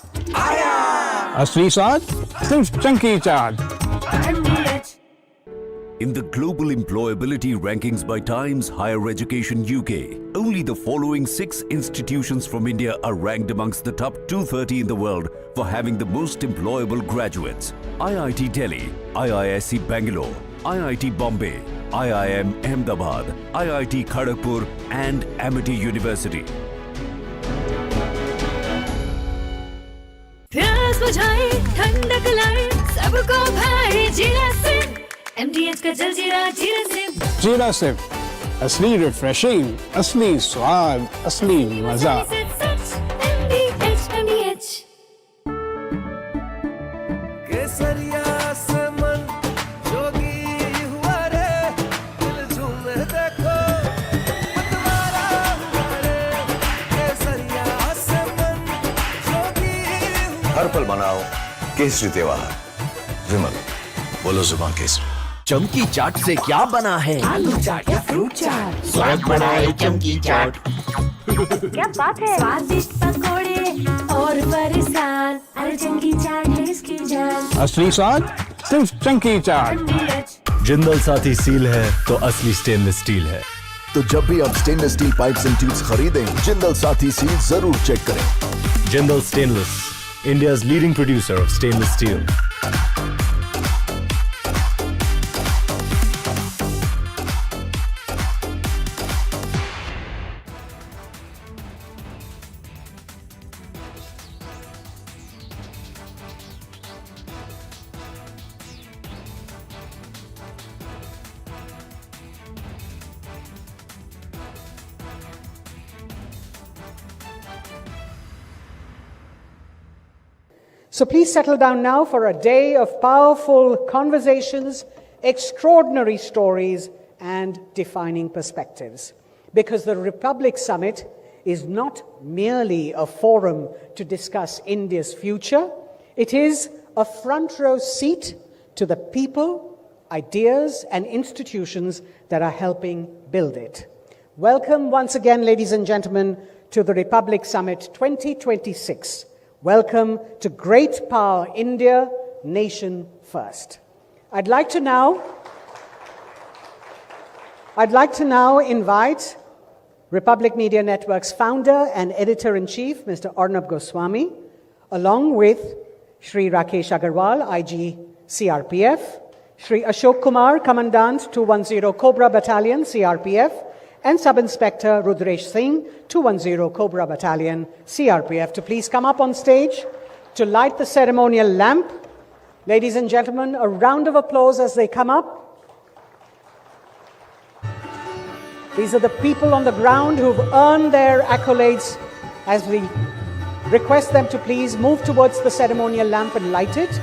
असली स्वाद सिर्फ चंकी चाट। In the global employability rankings by Times Higher Education UK, only the following 6 institutions from India are ranked amongst the top 230 in the world for having the most employable graduates. IIT Delhi, IISc Bangalore, IIT Bombay, IIM Ahmedabad, IIT Kharagpur and Amity University. प्यास बुझाए ठंडक लाए सबको भाई जीरा SIM MDH का जलजीरा जीरा SIM जीरा सिर्फ असली रिफ्रेशिंग, असली स्वाद, असली मजा। MDH केसरिया से मन जोगी हुआ रे, दिल झूमे देखो मतवारा हुआ रे। केसरिया से मन जोगी हर पल मनाओ केसरी त्योहार। विमल, बोलो जुबान केसरी। चमकी चाट से क्या बना है? आलू चाट या फ्रूट चाट, स्वाद बनाए चमकी चाट। क्या बात है? स्वादिष्ट पकोड़े और बरसान, अरे चंकी चाट है इसकी जान। असली स्वाद सिर्फ चंकी चाट। जिंदल साथी सील है तो असली स्टेनलेस स्टील है। तो जब भी आप stainless steel pipes and tubes खरीदें, जिंदल साथी सील जरूर चेक करें। Jindal stainless, India's leading producer of stainless steel. So please settle down now for a day of powerful conversations, extraordinary stories, and defining perspectives. Because the Republic Summit is not merely a forum to discuss India's future, it is a front row seat to the people, ideas, and institutions that are helping build it. Welcome once again, ladies and gentlemen, to the Republic Summit 2026. Welcome to Great Power India, Nation First. I'd like to now invite Republic Media Network's founder and editor-in-chief, Mr. Arnab Goswami, along with Shri Rakesh Agarwal, IG CRPF, Shri Ashok Kumar, Commandant 210 Cobra Battalion, CRPF, and Sub-Inspector Rudresh Singh, 210 Cobra Battalion, CRPF, to please come up on stage to light the ceremonial lamp. Ladies and gentlemen, a round of applause as they come up. These are the people on the ground who've earned their accolades, as we request them to please move towards the ceremonial lamp and light it.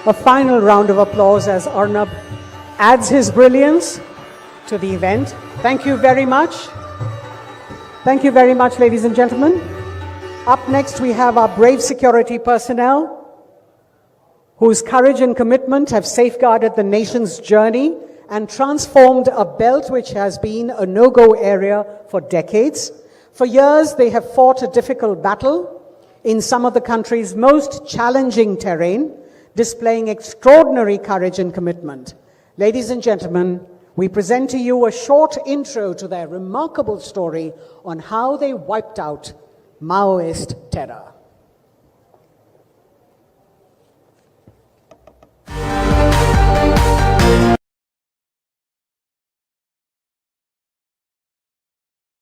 A final round of applause as Arnab adds his brilliance to the event. Thank you very much. Thank you very much, ladies and gentlemen. Up next, we have our brave security personnel whose courage and commitment have safeguarded the nation's journey and transformed a belt which has been a no-go area for decades. For years, they have fought a difficult battle in some of the country's most challenging terrain, displaying extraordinary courage and commitment. Ladies and gentlemen, we present to you a short intro to their remarkable story on how they wiped out Maoist terror.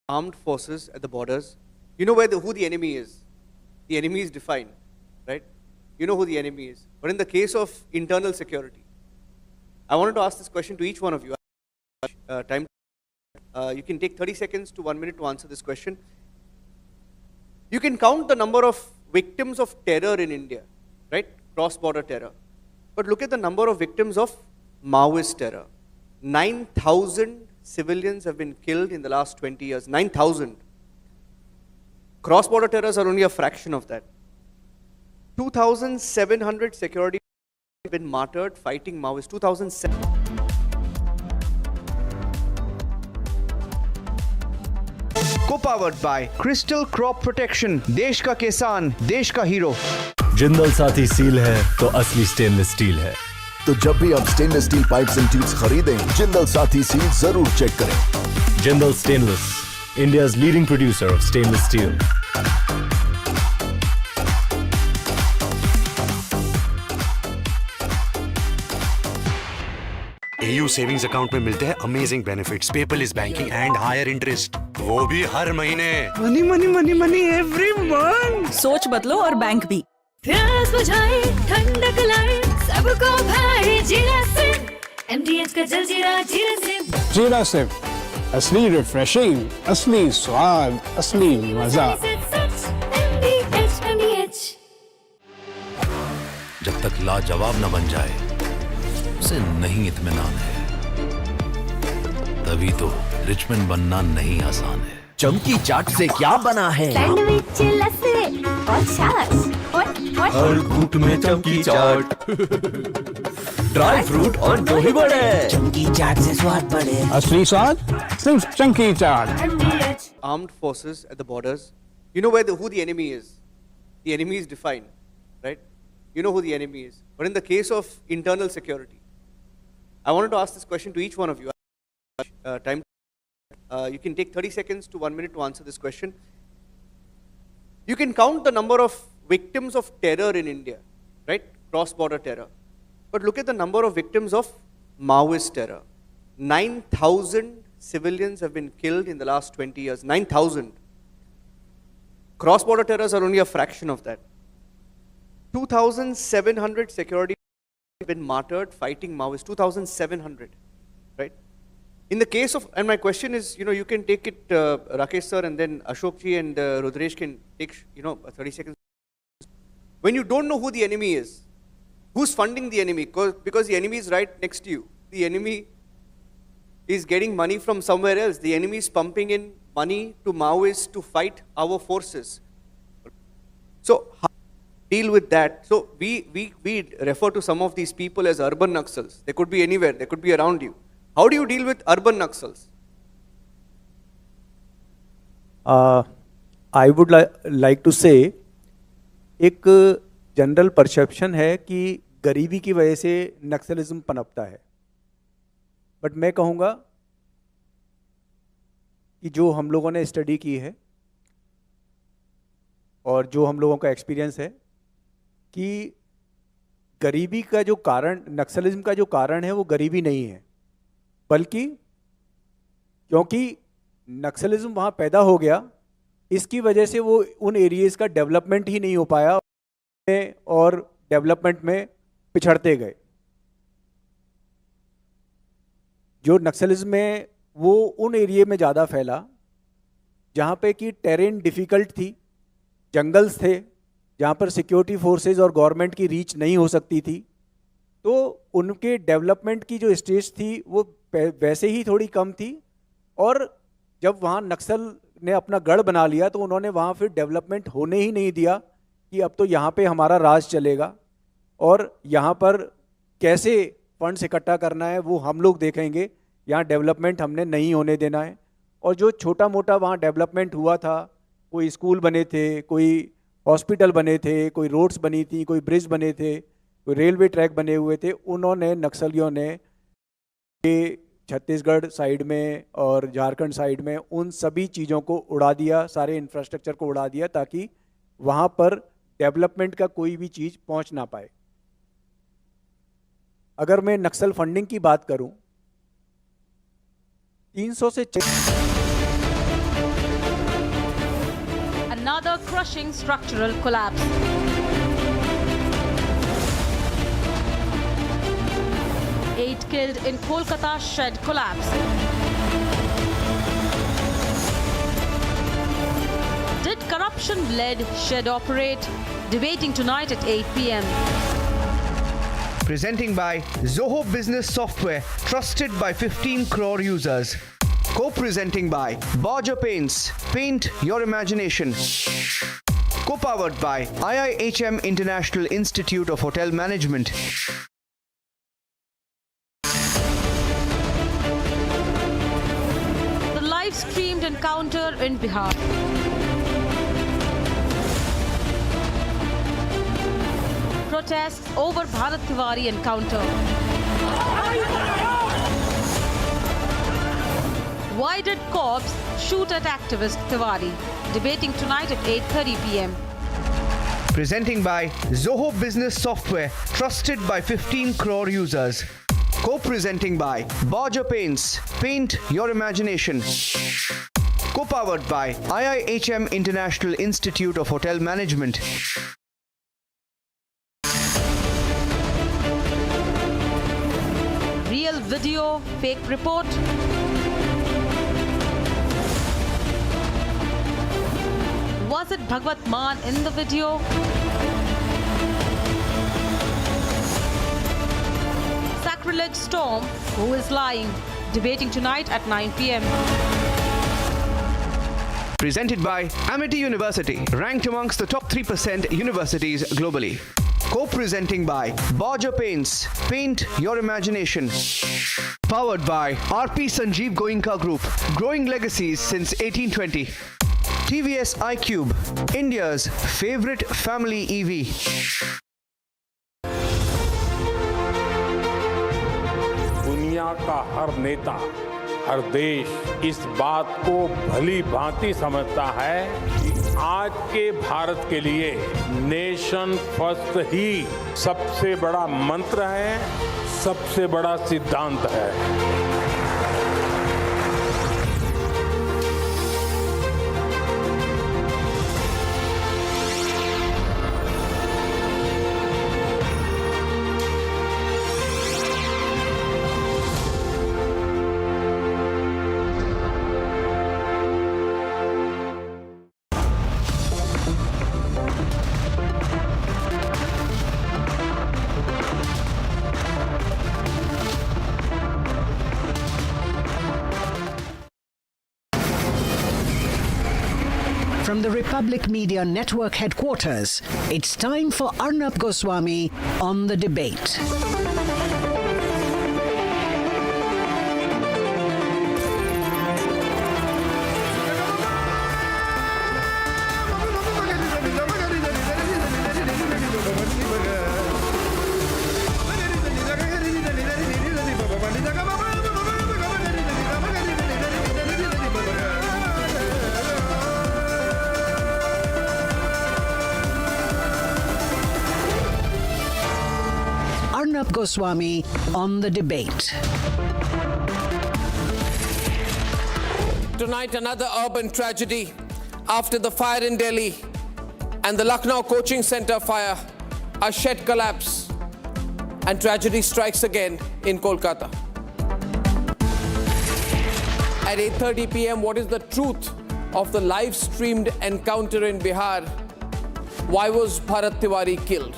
Armed forces at the borders. You know who the enemy is. The enemy is defined, right? You know who the enemy is. But in the case of internal security, I wanted to ask this question to each one of you. You can take 30 seconds to 1 minute to answer this question. You can count the number of victims of terror in India, right? Cross-border terror. But look at the number of victims of Maoist terror. 9,000 civilians have been killed in the last 20 years. 9,000. Cross-border terrors are only a fraction of that. 2,700 security have been martyred fighting Maoists. 2007. Co-powered by Crystal Crop Protection. देश का किसान, देश का hero. Jindal Saathi seal है तो असली stainless steel है। तो जब भी आप stainless steel pipes and tubes खरीदें, जिंदल साथी सील जरूर चेक करें। Jindal stainless, India's leading producer of stainless steel. AU savings account में मिलते हैं amazing benefits, paperless banking and higher interest, वो भी हर महीने। Money money money money every month. सोच बदलो और बैंक भी। प्यास बुझाए ठंडक लाए सबको भाए जीरा सिम, MDH का जलजीरा जीरा सिम। जीरा सिर्फ असली रिफ्रेशिंग, असली स्वाद, असली मजा। MDH। जब तक लाजवाब न बन जाए उसे नहीं इत्मीनान है, तभी तो रिचमैन बनना नहीं आसान है। चमकी चाट से क्या बना है? सैंडविच लस्सी और छाछ हर घूंट में चमकी चाट, ड्राई फ्रूट और दही बड़े। चमकी चाट से स्वाद बढ़े। असली स्वाद सिर्फ चमकी चाट। Armed forces at the borders. You know who the enemy is. The enemy is defined, right? You know who the enemy is. But in the case of internal security, I wanted to ask this question to each one of you. Time. You can take 30 seconds to 1 minute to answer this question. You can count the number of victims of terror in India, right? Cross-border terror. But look at the number of victims of Maoist terror. 9,000 civilians have been killed in the last 20 years. 9,000. Cross-border terrors are only a fraction of that. 2,700 security have been martyred fighting Maoists. 2,700, right? In the case of, and my question is, you can take it, Rakesh sir, and then Ashok ji and Rudresh can take, 30 seconds. When you don't know who the enemy is, who's funding the enemy? Because the enemy is right next to you. The enemy is getting money from somewhere else. The enemy is pumping in money to Maoists to fight our forces. So, how deal with that? So, we refer to some of these people as urban Naxals. They could be anywhere. They could be around you. How do you deal with urban Naxals? I would like to say, एक general perception है कि गरीबी की वजह से नक्सलिज्म पनपता है, but मैं कहूँगा कि जो हम लोगों ने स्टडी की है और जो हम लोगों का एक्सपीरियंस है कि गरीबी का जो कारण, नक्सलिज्म का जो कारण है वो गरीबी नहीं है, बल्कि क्योंकि नक्सलिज्म वहाँ पैदा हो गया, इसकी वजह से वो उन एरियाज़ का डेवलपमेंट ही नहीं हो पाया और डेवलपमेंट में पिछड़ते गए। जो नक्सलिज्म में वो उन एरिया में ज़्यादा फैला जहाँ पे कि टेरेन डिफ़िकल्ट थी, जंगल्स थे जहाँ पर सिक्योरिटी फोर्सेस और गवर्नमेंट की रीच नहीं हो सकती थी, तो उनके डेवलपमेंट की जो स्टेज थी वो वैसे ही थोड़ी कम थी। और जब वहाँ नक्सल ने अपना गढ़ बना लिया तो उन्होंने वहाँ फिर डेवलपमेंट होने ही नहीं दिया कि अब तो यहाँ पे हमारा राज चलेगा और यहाँ पर कैसे फंड्स इकट्ठा करना है वो हम लोग देखेंगे, यहाँ डेवलपमेंट हमने नहीं होने देना है। और जो छोटा मोटा वहाँ डेवलपमेंट हुआ था, कोई स्कूल बने थे, कोई हॉस्पिटल बने थे, कोई रोड्स बनी थी, कोई ब्रिज बने थे, कोई रेलवे ट्रैक बने हुए थे, उन्होंने नक्सलियों ने छत्तीसगढ़ साइड में और झारखंड साइड में उन सभी चीज़ों को उड़ा दिया, सारे इंफ्रास्ट्रक्चर को उड़ा दिया ताकि वहाँ पर डेवलपमेंट का कोई भी चीज़ पहुँच ना पाए। अगर मैं नक्सल फंडिंग की बात करूं, 300 से Another crushing structural collapse. Eight killed in Kolkata shed collapse. Did corruption-led shed operate? Debating tonight at 8 p.m. Presenting by Zoho Business Software, trusted by 15 crore users. Co-presenting by Borger Paints, paint your imagination. Co-powered by IIHM International Institute of Hotel Management. The live-streamed encounter in Bihar. Protests over Bharat Tiwari encounter. Why did cops shoot at activist Tiwari? Debating tonight at 8:30 p.m. Presenting by Zoho Business Software, trusted by 15 crore users. Co-presenting by Borger Paints, paint your imagination. Co-powered by IIHM International Institute of Hotel Management. Real video, fake report. Was it Bhagwat Maan in the video? Sacrilege storm, who is lying? Debating tonight at 9 p.m. Presented by Amity University, ranked amongst the top 3% universities globally. Co-presenting by Borger Paints, paint your imagination. Powered by RP Sanjeev Goenka Group, growing legacies since 1820. TVS iQube, India's favorite family EV. दुनिया का हर नेता, हर देश इस बात को भली भांति समझता है कि आज के भारत के लिए नेशन फर्स्ट ही सबसे बड़ा मंत्र है, सबसे बड़ा सिद्धांत है। From the Republic Media Network headquarters, it's time for Arnab Goswami on The Debate. Arnab Goswami on The Debate. Tonight, another urban tragedy after the fire in Delhi and the Lucknow coaching center fire. A shed collapse and tragedy strikes again in Kolkata. At 8:30 p.m., what is the truth of the live-streamed encounter in Bihar? Why was Bharat Tiwari killed?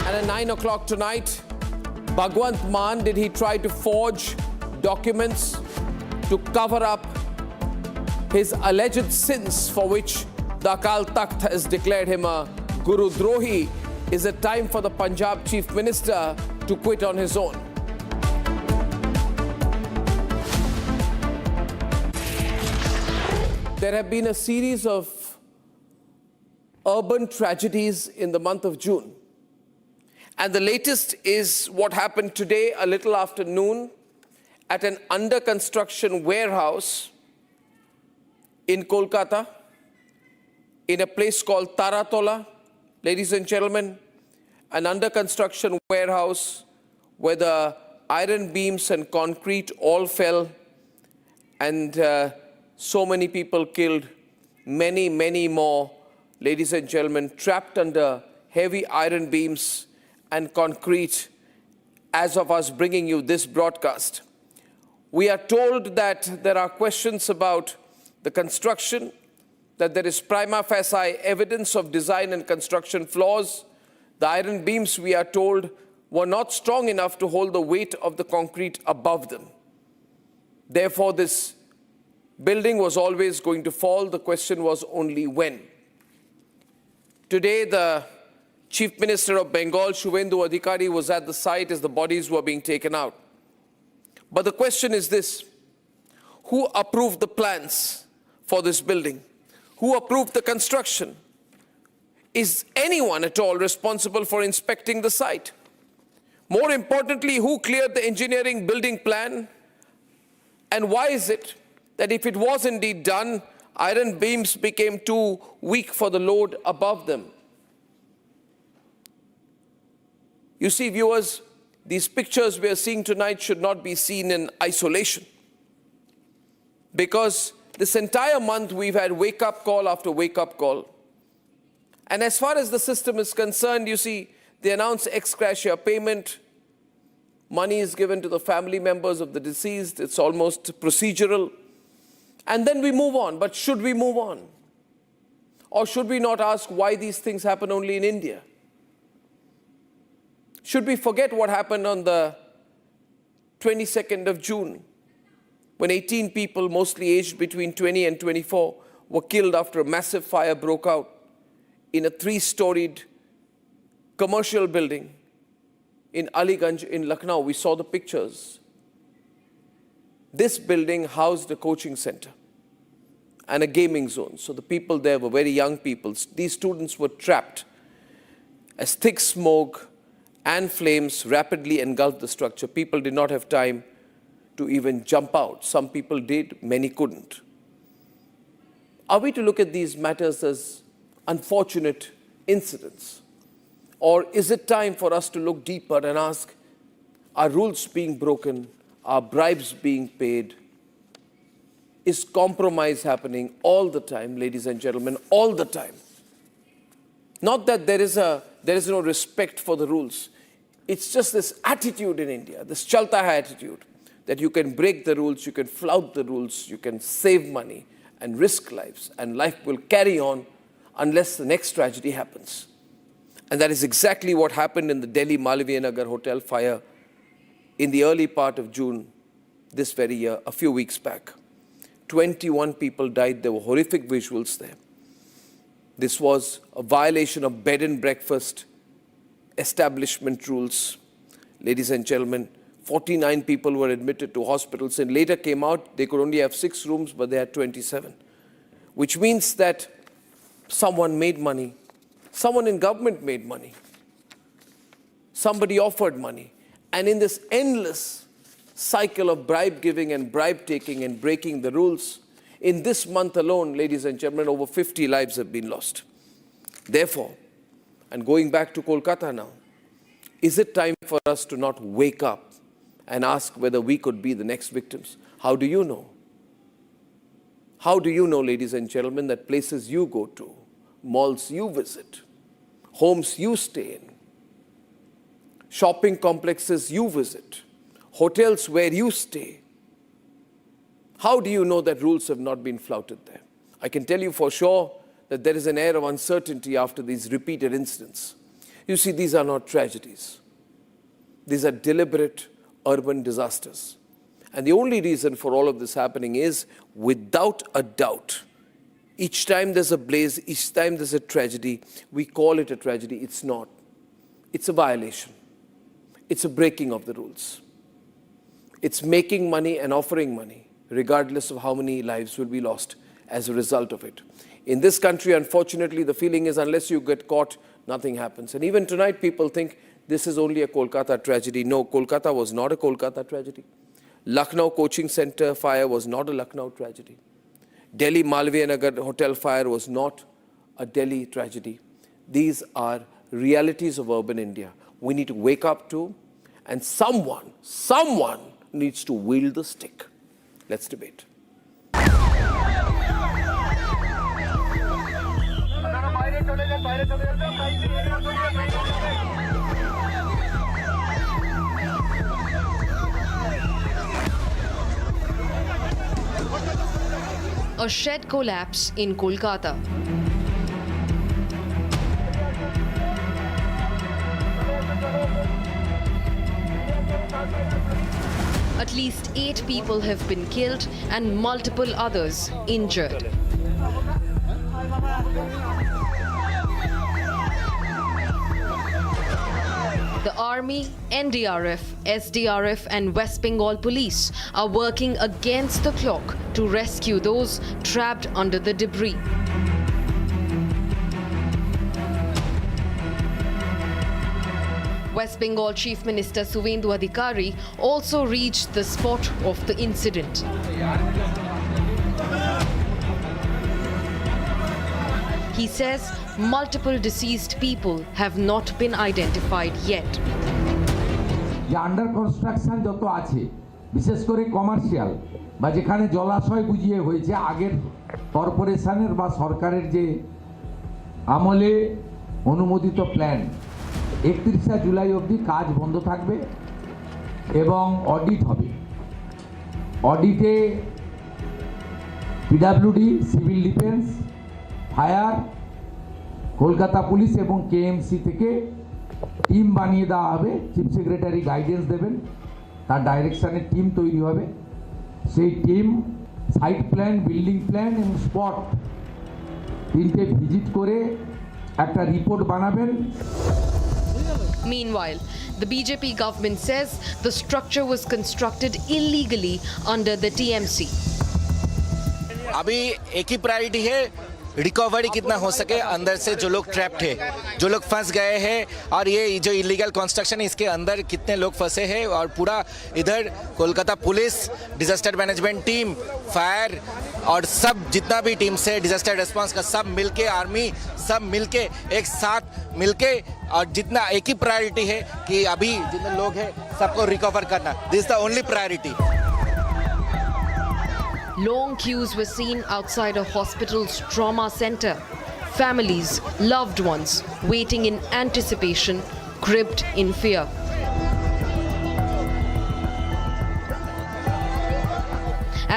And at 9 o'clock tonight, Bhagwant Maan, did he try to forge documents to cover up his alleged sins for which the Akal Takht has declared him a Guru Drohi? Is it time for the Punjab Chief Minister to quit on his own? There have been a series of urban tragedies in the month of June. And the latest is what happened today, a little after noon, at an under-construction warehouse in Kolkata, in a place called Taratala. Ladies and gentlemen, an under-construction warehouse where the iron beams and concrete all fell, and so many people killed, many, many more, ladies and gentlemen, trapped under heavy iron beams and concrete as of us bringing you this broadcast. We are told that there are questions about the construction, that there is prima facie evidence of design and construction flaws. The iron beams, we are told, were not strong enough to hold the weight of the concrete above them. Therefore, this building was always going to fall. The question was only when. Today, the Chief Minister of Bengal, Shubhendu Adhikari, was at the site as the bodies were being taken out. But the question is this: who approved the plans for this building? Who approved the construction? Is anyone at all responsible for inspecting the site? More importantly, who cleared the engineering building plan? And why is it that if it was indeed done, iron beams became too weak for the load above them? You see, viewers, these pictures we are seeing tonight should not be seen in isolation. Because this entire month we've had wake-up call after wake-up call. And as far as the system is concerned, you see, they announce ex gratia payment. Money is given to the family members of the deceased. It's almost procedural. And then we move on. But should we move on? Or should we not ask why these things happen only in India? Should we forget what happened on the 22nd of June, when 18 people, mostly aged between 20 and 24, were killed after a massive fire broke out in a 3-storied commercial building in Aliganj in Lucknow? We saw the pictures. This building housed a coaching center and a gaming zone. So the people there were very young people. These students were trapped as thick smoke and flames rapidly engulfed the structure. People did not have time to even jump out. Some people did, many couldn't. Are we to look at these matters as unfortunate incidents? Or is it time for us to look deeper and ask, are rules being broken? Are bribes being paid? Is compromise happening all the time, ladies and gentlemen, all the time? Not that there is no respect for the rules. It's just this attitude in India, this chalta hai attitude, that you can break the rules, you can flout the rules, you can save money and risk lives, and life will carry on unless the next tragedy happens. And that is exactly what happened in the Delhi Malviya Nagar hotel fire in the early part of June this very year, a few weeks back. 21 people died. There were horrific visuals there. This was a violation of bed and breakfast establishment rules. Ladies and gentlemen, 49 people were admitted to hospitals, and later came out they could only have 6 rooms, but they had 27. Which means that someone made money. Someone in government made money. Somebody offered money. And in this endless cycle of bribe giving and bribe taking and breaking the rules, in this month alone, ladies and gentlemen, over 50 lives have been lost. Therefore, and going back to Kolkata now, is it time for us to not wake up and ask whether we could be the next victims? How do you know? How do you know, ladies and gentlemen, that places you go to, malls you visit, homes you stay in, shopping complexes you visit, hotels where you stay, how do you know that rules have not been flouted there? I can tell you for sure that there is an air of uncertainty after these repeated incidents. You see, these are not tragedies. These are deliberate urban disasters. And the only reason for all of this happening is, without a doubt, each time there's a blaze, each time there's a tragedy, we call it a tragedy. It's not. It's a violation. It's a breaking of the rules. It's making money and offering money, regardless of how many lives will be lost as a result of it. In this country, unfortunately, the feeling is unless you get caught, nothing happens. And even tonight, people think this is only a Kolkata tragedy. No, Kolkata was not a Kolkata tragedy. Lucknow coaching center fire was not a Lucknow tragedy. Delhi Malviya Nagar hotel fire was not a Delhi tragedy. These are realities of urban India. We need to wake up to, and someone needs to wield the stick. Let's debate. A shed collapse in Kolkata. At least 8 people have been killed and multiple others injured. The army, NDRF, SDRF and West Bengal police are working against the clock to rescue those trapped under the debris. West Bengal Chief Minister Suvendu Adhikari also reached the spot of the incident. He says multiple deceased people have not been identified yet. যে under construction যত আছে বিশেষ করে commercial বা যেখানে জলাশয় বুঝিয়ে হয়েছে আগের কর্পোরেশনের বা সরকারের যে আমলে অনুমোদিত প্ল্যান 31 জুলাই অবধি কাজ বন্ধ থাকবে এবং অডিট হবে। অডিটে PWD, civil defence, fire, Kolkata police এবং কেএমসি থেকে টিম বানিয়ে দেওয়া হবে। চিফ সেক্রেটারি গাইডেন্স দেবেন, তার ডাইরেকশানে টিম তৈরি হবে। সেই team site plan, building plan এবং স্পট তিনটে ভিজিট করে একটা রিপোর্ট বানাবেন। Meanwhile, the BJP government says the structure was constructed illegally under the TMC. अभी एक ही प्रायोरिटी है रिकवरी कितना हो सके अंदर से जो लोग ट्रैप्ड है, जो लोग फंस गए हैं, और ये जो इलीगल कंस्ट्रक्शन है इसके अंदर कितने लोग फंसे हैं, और पूरा इधर Kolkata police, disaster management team, fire और सब जितना भी टीम्स है डिजास्टर रिस्पांस का सब मिलके, आर्मी सब मिलके एक साथ मिलके, और जितना एक ही प्रायोरिटी है कि अभी जितने लोग हैं सबको रिकवर करना। This is the only priority. Long queues were seen outside a hospital's trauma center. Families, loved ones, waiting in anticipation, gripped in fear.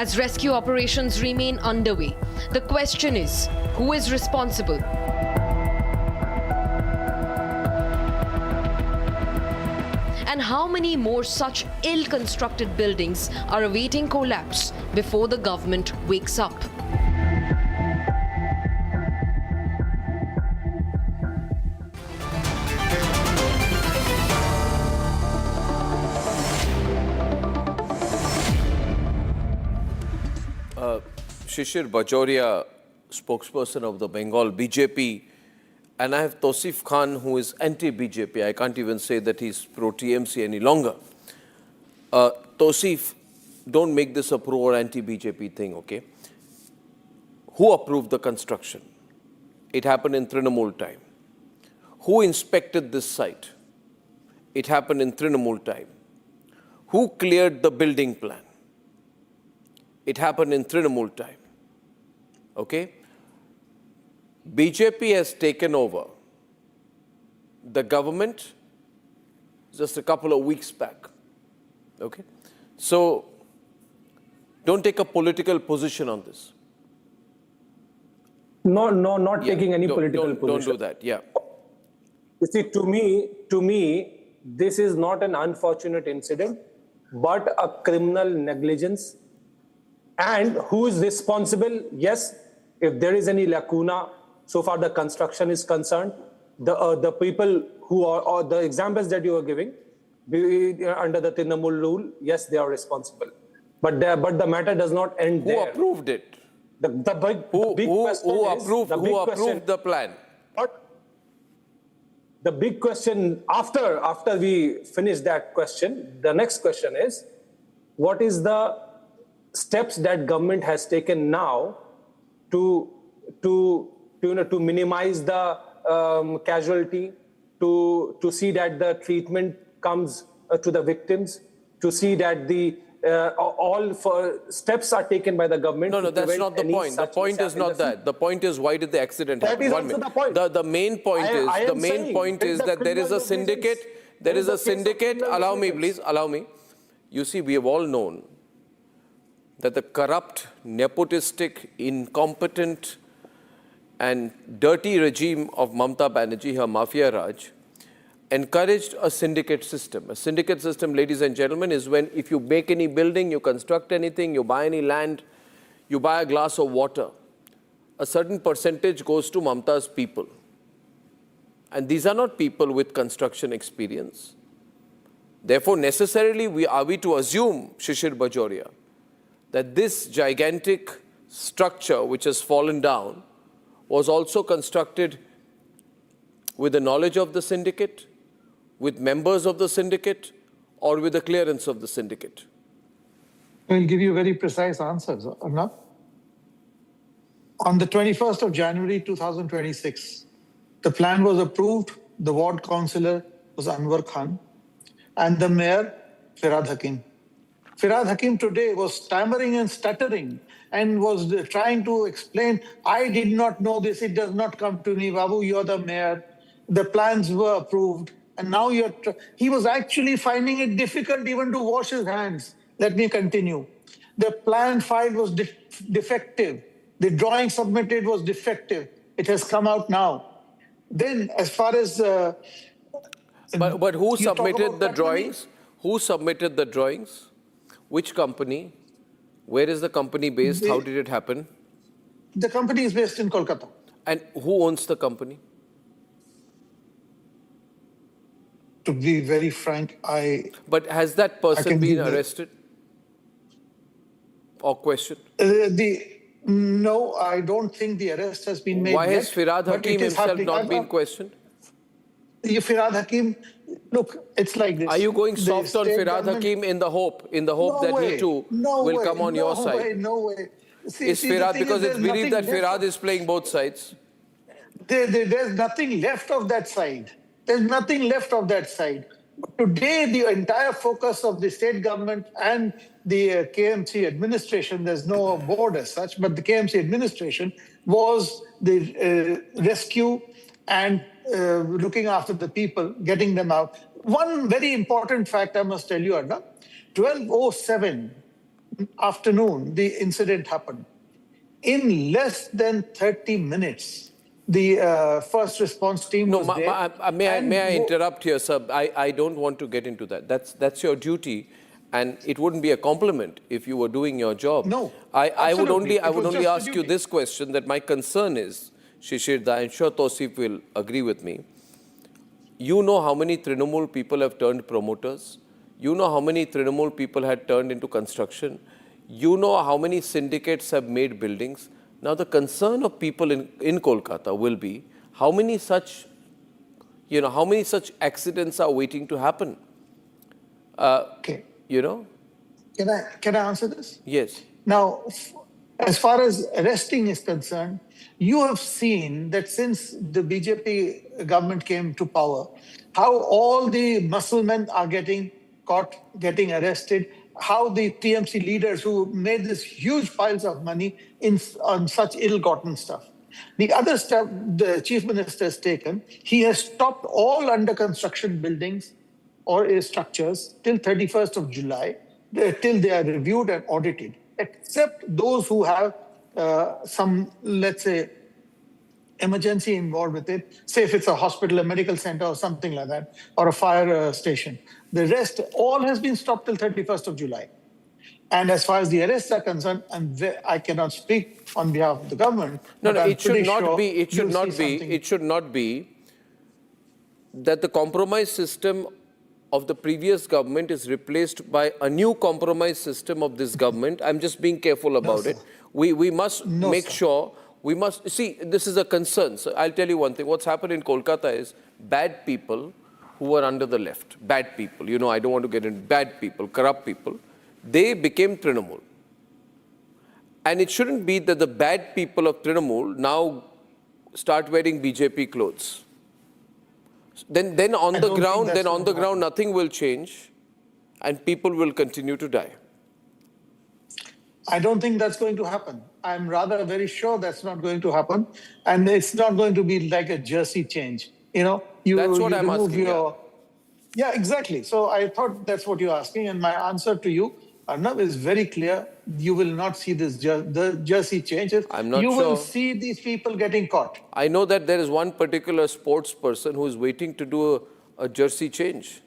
As rescue operations remain underway, the question is, who is responsible? And how many more such ill-constructed buildings are awaiting collapse before the government wakes up? Shishir Bajoria, spokesperson of the Bengal BJP, and I have Tausif Khan, who is anti-BJP. I can't even say that he's pro-TMC any longer. Tausif, don't make this a pro or anti-BJP thing, okay? Who approved the construction? It happened in Trinamool time. Who inspected this site? It happened in Trinamool time. Who cleared the building plan? It happened in Trinamool time, okay? BJP has taken over the government just a couple of weeks back, okay? So, don't take a political position on this. Not taking any political position. Don't do that, yeah. You see, to me, this is not an unfortunate incident, but a criminal negligence. And who is responsible? Yes, if there is any lacuna, so far the construction is concerned, the people who are, or the examples that you are giving, under the Trinamool rule, yes, they are responsible. But the matter does not end there. Who approved it? The big question who is, approved the plan? The big question, after we finish that question, the next question is, what is the steps that government has taken now to minimize the casualty, to see that the treatment comes to the victims, to see that the all steps are taken by the government. No, that's not the point. The point is not that. The point is, why did the accident happen? That is also the point. The main point is that there is a syndicate. There is a syndicate. Allow me, please. Allow me. You see, we have all known that the corrupt, nepotistic, incompetent and dirty regime of Mamata Banerjee, her Mafia Raj, encouraged a syndicate system. A syndicate system, ladies and gentlemen, is when if you make any building, you construct anything, you buy any land, you buy a glass of water, a certain percentage goes to Mamta's people. And these are not people with construction experience. Therefore, necessarily, are we to assume, Shishir Bajoria, that this gigantic structure which has fallen down was also constructed with the knowledge of the syndicate, with members of the syndicate, or with the clearance of the syndicate? I will give you very precise answers, Arnab. On the 21st of January 2026, the plan was approved. The ward councillor was Anwar Khan and the mayor, Firad Hakim. Firad Hakim today was stammering and stuttering and was trying to explain, I did not know this, it does not come to me, Babu, you're the mayor. The plans were approved. And now he was actually finding it difficult even to wash his hands. Let me continue. The plan filed was defective. The drawing submitted was defective. It has come out now. Then as far as... but who submitted the drawings? Who submitted the drawings? Which company? Where is the company based? How did it happen? The company is based in Kolkata. And who owns the company? To be very frank, But has that person been arrested or questioned? No, I don't think the arrest has been made. Why has Firad Hakim himself not been questioned? Firad Hakim, look, it's like this. Are you going soft on Firad Hakim in the hope that he too will come on your side? No way. Is Firad, because it's believed that Firad is playing both sides? There's nothing left of that side. There's nothing left of that side. Today, the entire focus of the state government and the KMC administration, there's no board as such, but the KMC administration was the rescue and looking after the people, getting them out. One very important fact I must tell you, Arnab, 12:07 afternoon, the incident happened. In less than 30 minutes, the first response team was there. May I interrupt here, sir? I don't want to get into that. That's your duty, and it wouldn't be a compliment if you were doing your job. No, I would only ask you this question, that my concern is, Shishir, I'm sure Tausif will agree with me. You know how many Trinamool people have turned promoters. You know how many Trinamool people had turned into construction. You know how many syndicates have made buildings. Now, the concern of people in Kolkata will be how many such accidents are waiting to happen. Okay. Can I answer this? Yes. Now, as far as arresting is concerned, you have seen that since the BJP government came to power, how all the muscle men are getting caught, getting arrested, how the TMC leaders who made this huge piles of money on such ill-gotten stuff. The other step the chief minister has taken, he has stopped all under construction buildings or structures till 31st of July, till they are reviewed and audited, except those who have some, let's say, emergency involved with it, say if it's a hospital, a medical center or something like that, or a fire station. The rest, all has been stopped till 31st of July. And as far as the arrests are concerned, I cannot speak on behalf of the government. No, it should not be that the compromise system of the previous government is replaced by a new compromise system of this government. I'm just being careful about it. We must make sure. We must see, this is a concern. So I'll tell you one thing. What's happened in Kolkata is bad people who were under the left, bad people, I don't want to get into bad people, corrupt people, they became Trinamool. And it shouldn't be that the bad people of Trinamool now start wearing BJP clothes. Then on the ground, nothing will change and people will continue to die. I don't think that's going to happen. I'm rather very sure that's not going to happen. And it's not going to be like a jersey change. That's what I'm asking. Yeah, exactly. So I thought that's what you're asking. And my answer to you, Arnab, is very clear. You will not see the jersey changes. I'm not sure. You will see these people getting caught. I know that there is one particular sports person who is waiting to do a jersey change.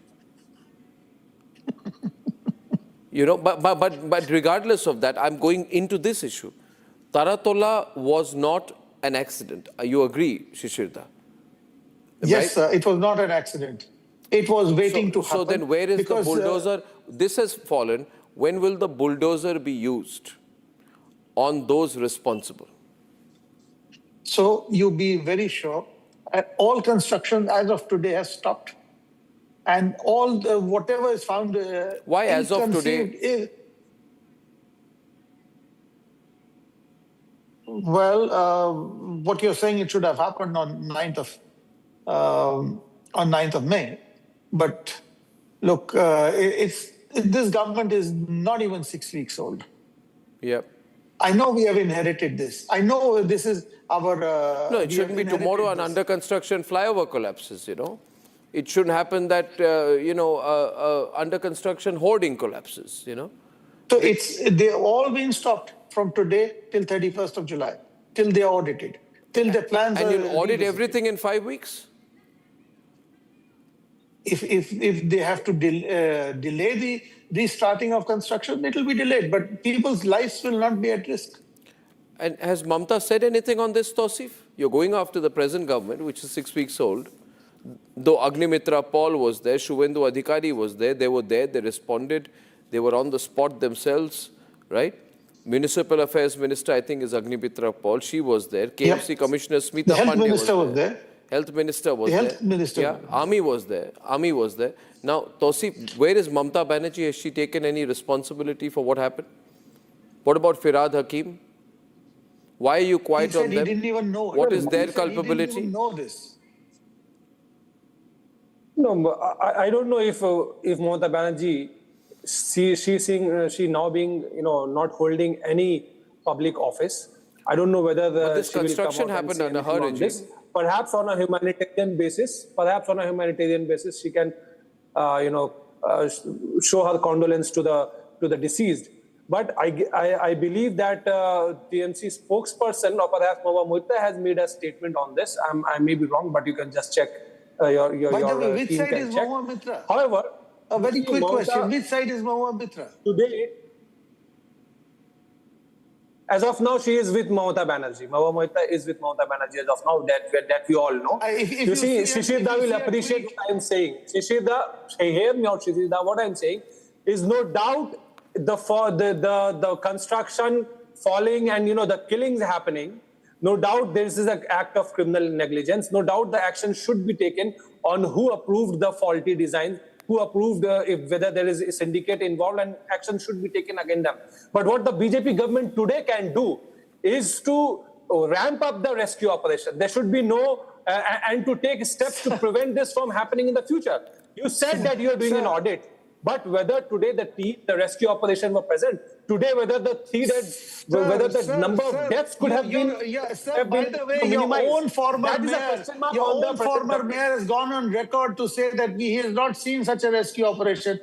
You know, but regardless of that, I'm going into this issue. Taratala was not an accident. You agree, Shishirda? Yes, sir, it was not an accident. It was waiting to happen. So then where is because, the bulldozer? This has fallen. When will the bulldozer be used on those responsible? So you be very sure. All construction as of today has stopped. And all whatever is found why as of today? What you're saying, it should have happened on 9th of May. But look, this government is not even 6 weeks old. Yeah. I know we have inherited this. I know this is our... no, it shouldn't be tomorrow an under construction flyover collapses, you know. It shouldn't happen that, under construction hoarding collapses, you know. So they've all been stopped from today till 31st of July, till they are audited, till the plans and are... you'll audit everything in 5 weeks? If they have to delay the restarting of construction, it will be delayed, but people's lives will not be at risk. And has Mamta said anything on this, Tausif? You're going after the present government, which is 6 weeks old. Though Agnimitra Paul was there, Shuvendu Adhikari was there, they were there, they responded, they were on the spot themselves, right? Municipal Affairs Minister, I think, is Agnimitra Paul, she was there. KMC Commissioner Smita Health Pandey Minister was there. Health Minister was there. Health Minister. Yeah, Army was there. Army was there. Now, Tausif, where is Mamta Banerjee? Has she taken any responsibility for what happened? What about Firad Hakim? Why are you quiet on them? He didn't even know. What is their culpability? He didn't even know this. No, I don't know if Mamata Banerjee, she now being not holding any public office. I don't know whether this construction happened under her regime. Perhaps on a humanitarian basis, she can show her condolence to the deceased. But I believe that TMC spokesperson or perhaps Mama Moita has made a statement on this. I may be wrong, but you can just check. Which side is Mahua Mitra? However, a very quick question. Which side is Mahua Mitra? Today, as of now, she is with Mamata Banerjee. Mahua Moita is with Mamata Banerjee as of now, that we all know. You see, Shishirda will appreciate what I am saying. Shishirda, hear me out, Shishirda. What I am saying is no doubt the construction falling and the killings happening. No doubt this is an act of criminal negligence. No doubt the action should be taken on who approved the faulty design, who approved whether there is a syndicate involved, and action should be taken against them. But what the BJP government today can do is to ramp up the rescue operation. There should be no, and to take steps to prevent this from happening in the future. You said that you are doing an audit. But whether today the rescue operation were present, today whether the number of deaths could have been by the way, your own former mayor has gone on record to say that he has not seen such a rescue operation.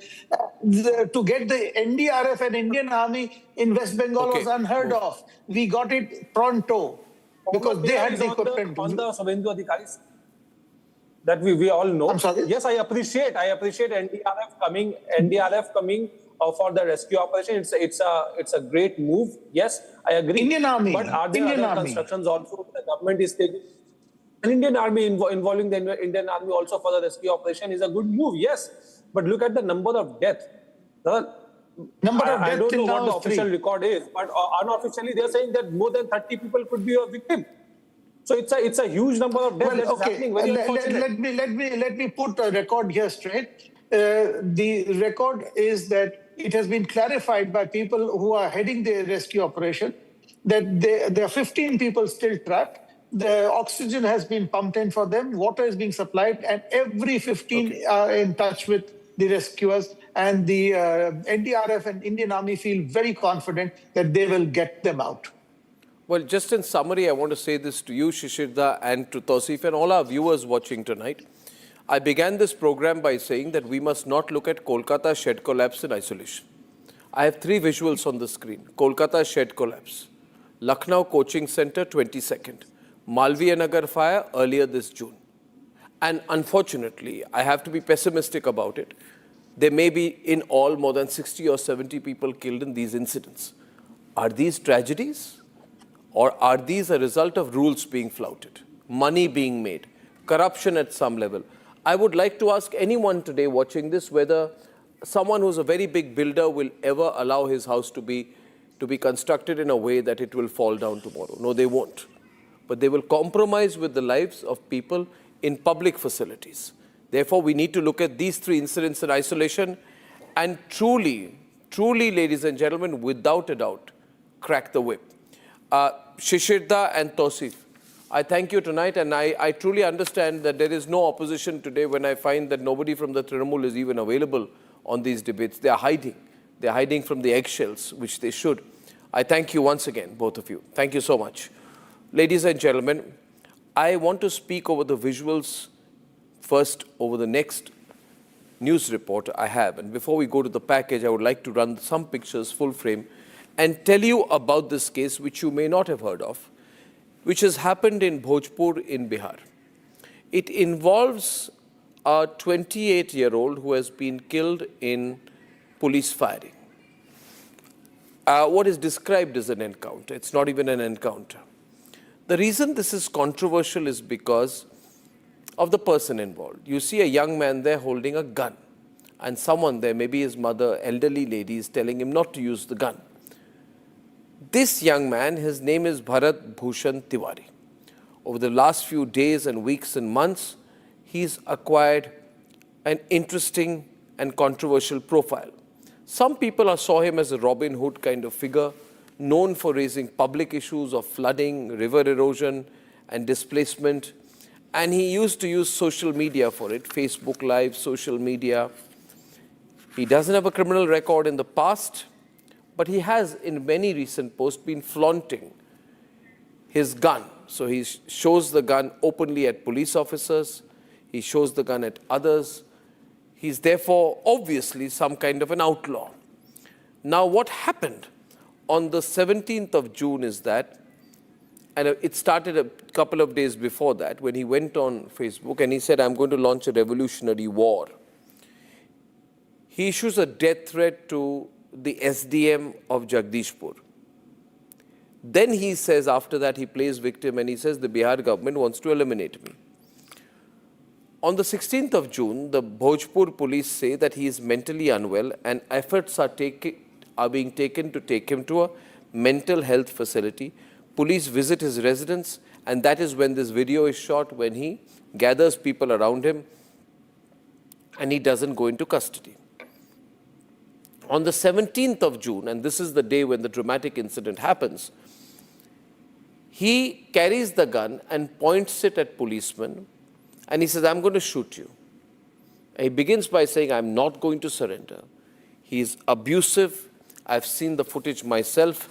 To get the NDRF and Indian Army in West Bengal was unheard of. We got it pronto because they had the equipment. On the Shuvendu Adhikaris that we all know. Yes, I appreciate NDRF coming for the rescue operation. It's a great move. Yes, I agree. Indian Army. But are there other constructions also the government is taking? An Indian Army involving the Indian Army also for the rescue operation is a good move. Yes, but look at the number of deaths. I don't know what the official record is, but unofficially they are saying that more than 30 people could be a victim. So it's a huge number of deaths that is happening. Let me put a record here straight. The record is that it has been clarified by people who are heading the rescue operation that there are 15 people still trapped. The oxygen has been pumped in for them, water is being supplied, and every 15 are in touch with the rescuers. And the NDRF and Indian Army feel very confident that they will get them out. Well, just in summary, I want to say this to you, Shishirda, and to Tausif and all our viewers watching tonight. I began this program by saying that we must not look at Kolkata shed collapse in isolation. I have 3 visuals on the screen. Kolkata shed collapse. Lucknow coaching center, 22nd. Malviya Nagar fire earlier this June. And unfortunately, I have to be pessimistic about it. There may be in all more than 60 or 70 people killed in these incidents. Are these tragedies? Or are these a result of rules being flouted, money being made, corruption at some level? I would like to ask anyone today watching this whether someone who's a very big builder will ever allow his house to be constructed in a way that it will fall down tomorrow. No, they won't. But they will compromise with the lives of people in public facilities. Therefore, we need to look at these three incidents in isolation and truly, ladies and gentlemen, without a doubt, crack the whip. Shishirda and Tausif, I thank you tonight, and I truly understand that there is no opposition today when I find that nobody from the Trinamool is even available on these debates. They are hiding. They are hiding from the eggshells, which they should. I thank you once again, both of you. Thank you so much. Ladies and gentlemen, I want to speak over the visuals first over the next news report I have. And before we go to the package, I would like to run some pictures full frame and tell you about this case, which you may not have heard of, which has happened in Bhojpur in Bihar. It involves a 28-year-old who has been killed in police firing. What is described as an encounter. It's not even an encounter. The reason this is controversial is because of the person involved. You see a young man there holding a gun, and someone there, maybe his mother, elderly lady, is telling him not to use the gun. This young man, his name is Bharat Bhushan Tiwari. Over the last few days and weeks and months, he's acquired an interesting and controversial profile. Some people saw him as a Robin Hood kind of figure, known for raising public issues of flooding, river erosion, and displacement. And he used to use social media for it, Facebook Live, social media. He doesn't have a criminal record in the past, but he has, in many recent posts, been flaunting his gun. So he shows the gun openly at police officers. He shows the gun at others. He's therefore obviously some kind of an outlaw. Now what happened on the 17th of June is that, and it started a couple of days before that, when he went on Facebook and he said, I'm going to launch a revolutionary war. He issues a death threat to the SDM of Jagdishpur. Then he says, after that, he plays victim and he says, the Bihar government wants to eliminate me. On the 16th of June, the Bhojpur police say that he is mentally unwell and efforts are being taken to take him to a mental health facility. Police visit his residence, and that is when this video is shot, when he gathers people around him and he doesn't go into custody. On the 17th of June, and this is the day when the dramatic incident happens, he carries the gun and points it at policemen, and he says, I'm going to shoot you. And he begins by saying, I'm not going to surrender. He's abusive. I've seen the footage myself.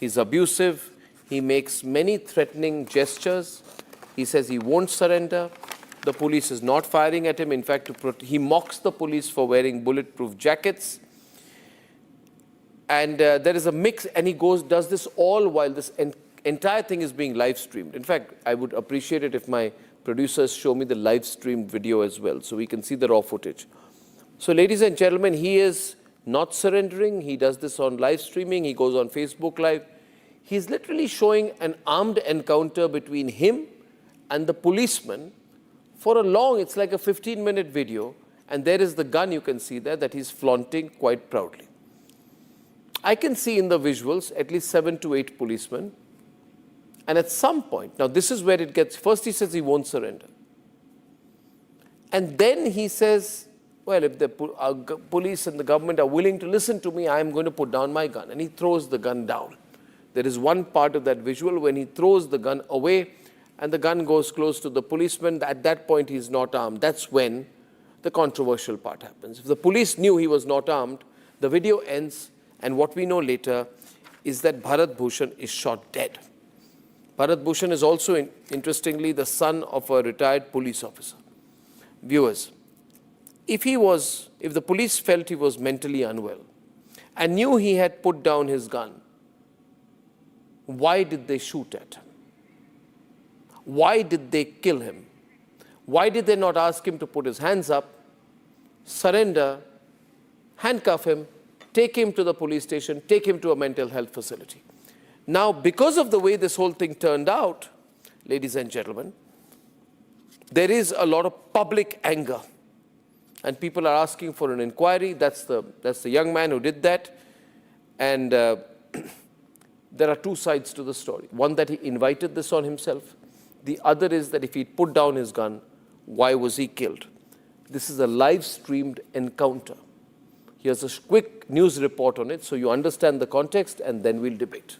He's abusive. He makes many threatening gestures. He says he won't surrender. The police is not firing at him. In fact, he mocks the police for wearing bulletproof jackets. And there is a mix, and he does this all while this entire thing is being live streamed. In fact, I would appreciate it if my producers show me the live streamed video as well, so we can see the raw footage. So ladies and gentlemen, he is not surrendering. He does this on live streaming. He goes on Facebook Live. He's literally showing an armed encounter between him and the policeman for a long, it's like a 15-minute video, and there is the gun you can see there that he's flaunting quite proudly. I can see in the visuals at least 7 to 8 policemen, and at some point, now this is where it gets, first he says he won't surrender. And then he says, well, if the police and the government are willing to listen to me, I'm going to put down my gun. And he throws the gun down. There is one part of that visual when he throws the gun away and the gun goes close to the policeman. At that point, he's not armed. That's when the controversial part happens. If the police knew he was not armed, the video ends, and what we know later is that Bharat Bhushan is shot dead. Bharat Bhushan is also, interestingly, the son of a retired police officer. Viewers, if the police felt he was mentally unwell and knew he had put down his gun, why did they shoot at him? Why did they kill him? Why did they not ask him to put his hands up, surrender, handcuff him, take him to the police station, take him to a mental health facility? Now, because of the way this whole thing turned out, ladies and gentlemen, there is a lot of public anger. And people are asking for an inquiry. That's the young man who did that. And there are two sides to the story. One, that he invited this on himself. The other is that if he put down his gun, why was he killed? This is a live-streamed encounter. Here's a quick news report on it so you understand the context, and then we'll debate.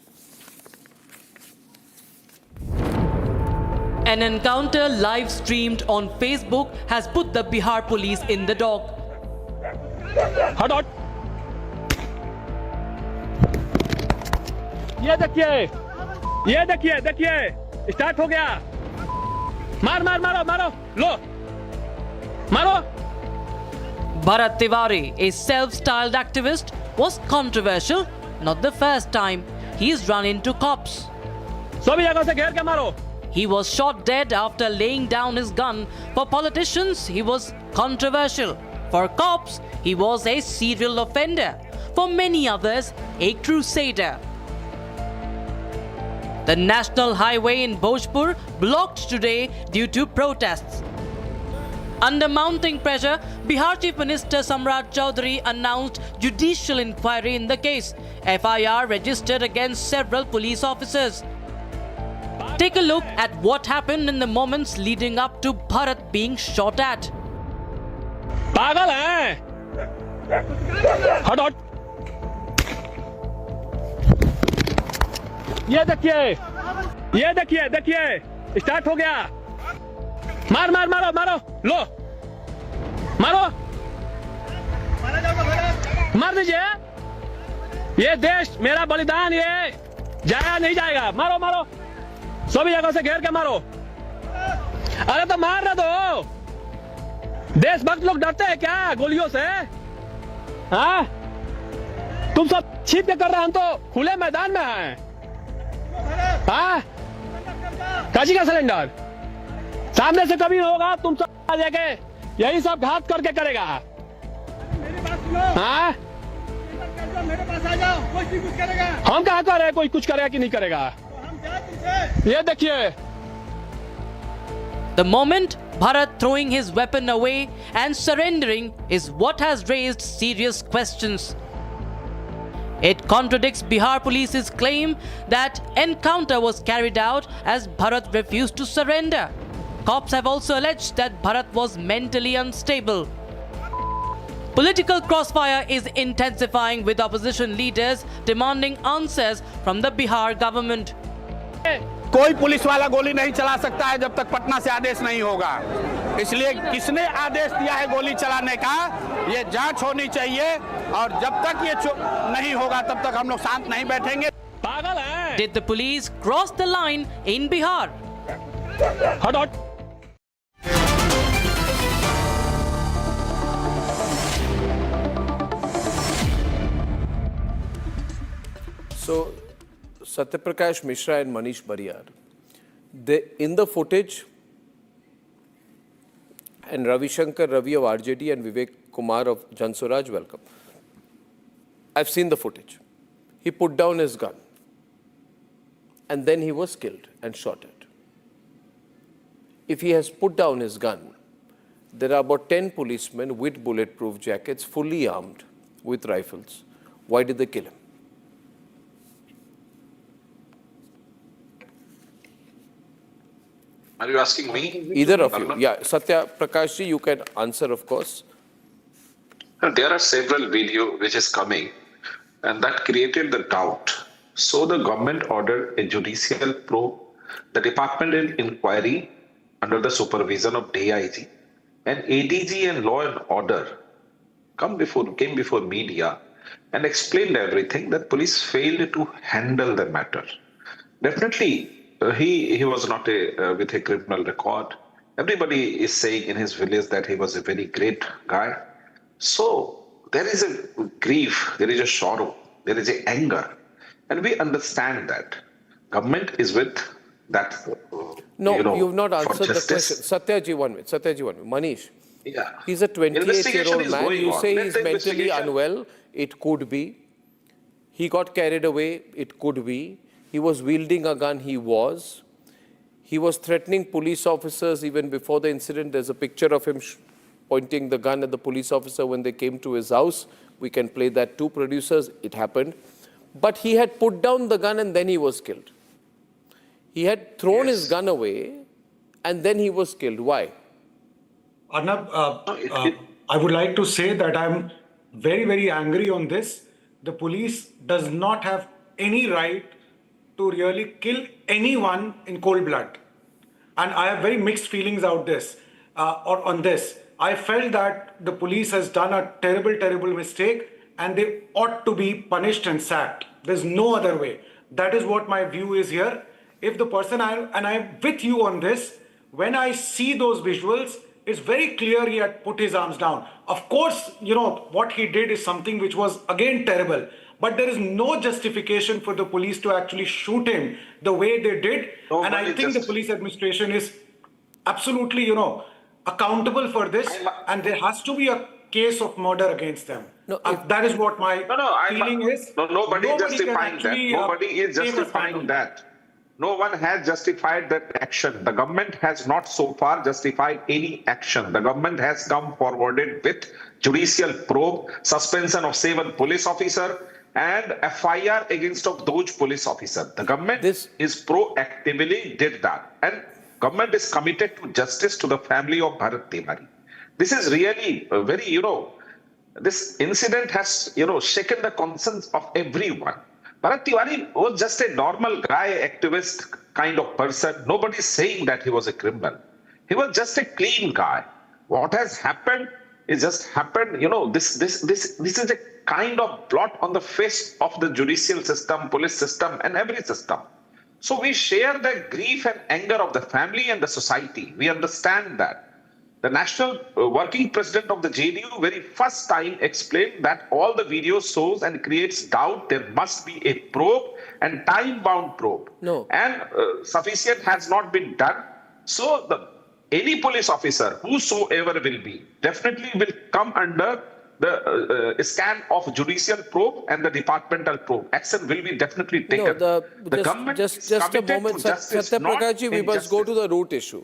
An encounter live streamed on Facebook has put the Bihar police in the dock. ये देखिए start हो गया मारो लो मारो Bharat Tiwari, a self-styled activist, was controversial. Not the first time he's run into cops. सभी जगह से घेर के मारो. He was shot dead after laying down his gun. For politicians, he was controversial. For cops, he was a serial offender. For many others, a crusader. The national highway in Bhojpur blocked today due to protests. Under mounting pressure, Bihar Chief Minister Samrat Chaudhary announced judicial inquiry in the case. FIR registered against several police officers. Take a look at what happened in the moments leading up to Bharat being shot at. पागल हैं? हट. ये देखिए start हो गया. मारो लो मारो मार दीजिए. ये देश मेरा बलिदान ये जाया नहीं जाएगा. मारो सभी जगह से घेर के मारो. अरे तो मार ना दो. देशभक्त लोग डरते हैं क्या गोलियों से? हाँ तुम सब छिप के कर रहे हैं, हम तो खुले मैदान में हैं. हाँ काशी का सिलेंडर सामने से कभी होगा. तुम सब लेके यही सब घात करके करेगा. हाँ मेरे पास आ जाओ. कोई कुछ करेगा. हम कहाँ कर रहे हैं कोई कुछ करेगा कि नहीं करेगा. ये देखिए. The moment Bharat throwing his weapon away and surrendering is what has raised serious questions. It contradicts Bihar police's claim that encounter was carried out as Bharat refused to surrender. Cops have also alleged that Bharat was mentally unstable. Political crossfire is intensifying with opposition leaders demanding answers from the Bihar government. कोई police वाला गोली नहीं चला सकता है जब तक पटना से आदेश नहीं होगा. इसलिए किसने आदेश दिया है गोली चलाने का, ये जांच होनी चाहिए. और जब तक ये नहीं होगा तब तक हम लोग शांत नहीं बैठेंगे. पागल है. Did the police cross the line in Bihar? हट. So, Satyaprakash Mishra and Manish Bariyar, in the footage, and Ravi Shankar Ravi of RJD and Vivek Kumar of Jansuraj, welcome. I've seen the footage. He put down his gun and then he was killed and shot at. If he has put down his gun, there are about 10 policemen with bulletproof jackets, fully armed with rifles. Why did they kill him? Are you asking me? Either of you. Yeah, Satya Prakash ji, you can answer, of course. There are several videos which is coming, and that created the doubt. So the government ordered a judicial probe. The departmental inquiry under the supervision of DIG and ADG and Law and Order came before media and explained everything that police failed to handle the matter. Definitely, he was not with a criminal record. Everybody is saying in his village that he was a very great guy. So there is a grief, there is a sorrow, there is a anger, and we understand that government is with that No, you've not for answered the justice. question. Satyaji, 1 minute. Satyaji, 1 minute. Manish. Yeah. He's a 28-year-old is man. going You on. say Let he's the mentally investigation- unwell. It could be. He got carried away. It could be. He was wielding a gun. He was. He was threatening police officers even before the incident. There's a picture of him pointing the gun at the police officer when they came to his house. We can play that too, producers. It happened. But he had put down the gun and then he was killed. He had thrown his gun away and then he was killed. Why? Arnab, I would like to say that I'm very, very angry on this. The police does not have any right to really kill anyone in cold blood. And I have very mixed feelings on this. I felt that the police has done a terrible, terrible mistake and they ought to be punished and sacked. There's no other way. That is what my view is here. If the person, and I'm with you on this, when I see those visuals, it's very clear he had put his arms down. Of course, what he did is something which was again terrible. But there is no justification for the police to actually shoot him the way they did. And I think the police administration is absolutely, accountable for this. And there has to be a case of murder against them. That is what my feeling is. Nobody is justifying that. actually, Nobody is take a stand justifying on that. No one has justified that action. The government has not so far justified any action. The government has come forwarded with judicial probe, suspension of 7 police officers, and FIR against of those police officers. The government is proactively did that. And government is committed to justice to the family of Bharat Tiwari. This is really very, this incident has, shaken the conscience of everyone. Bharat Tiwari was just a normal guy, activist kind of person. Nobody is saying that he was a criminal. He was just a clean guy. What has happened is just happened, this is a kind of blot on the face of the judicial system, police system, and every system. So we share the grief and anger of the family and the society. We understand that. The national working president of the JDU very first time explained that all the video shows and creates doubt there must be a probe and time-bound probe. No. And sufficient has not been done. So any police officer, whosoever will be, definitely will come under the scan of judicial probe and the departmental probe. Action will be definitely taken. The government just is a committed moment, to justice, not Satyaprakash, we must go injustice. to the root issue.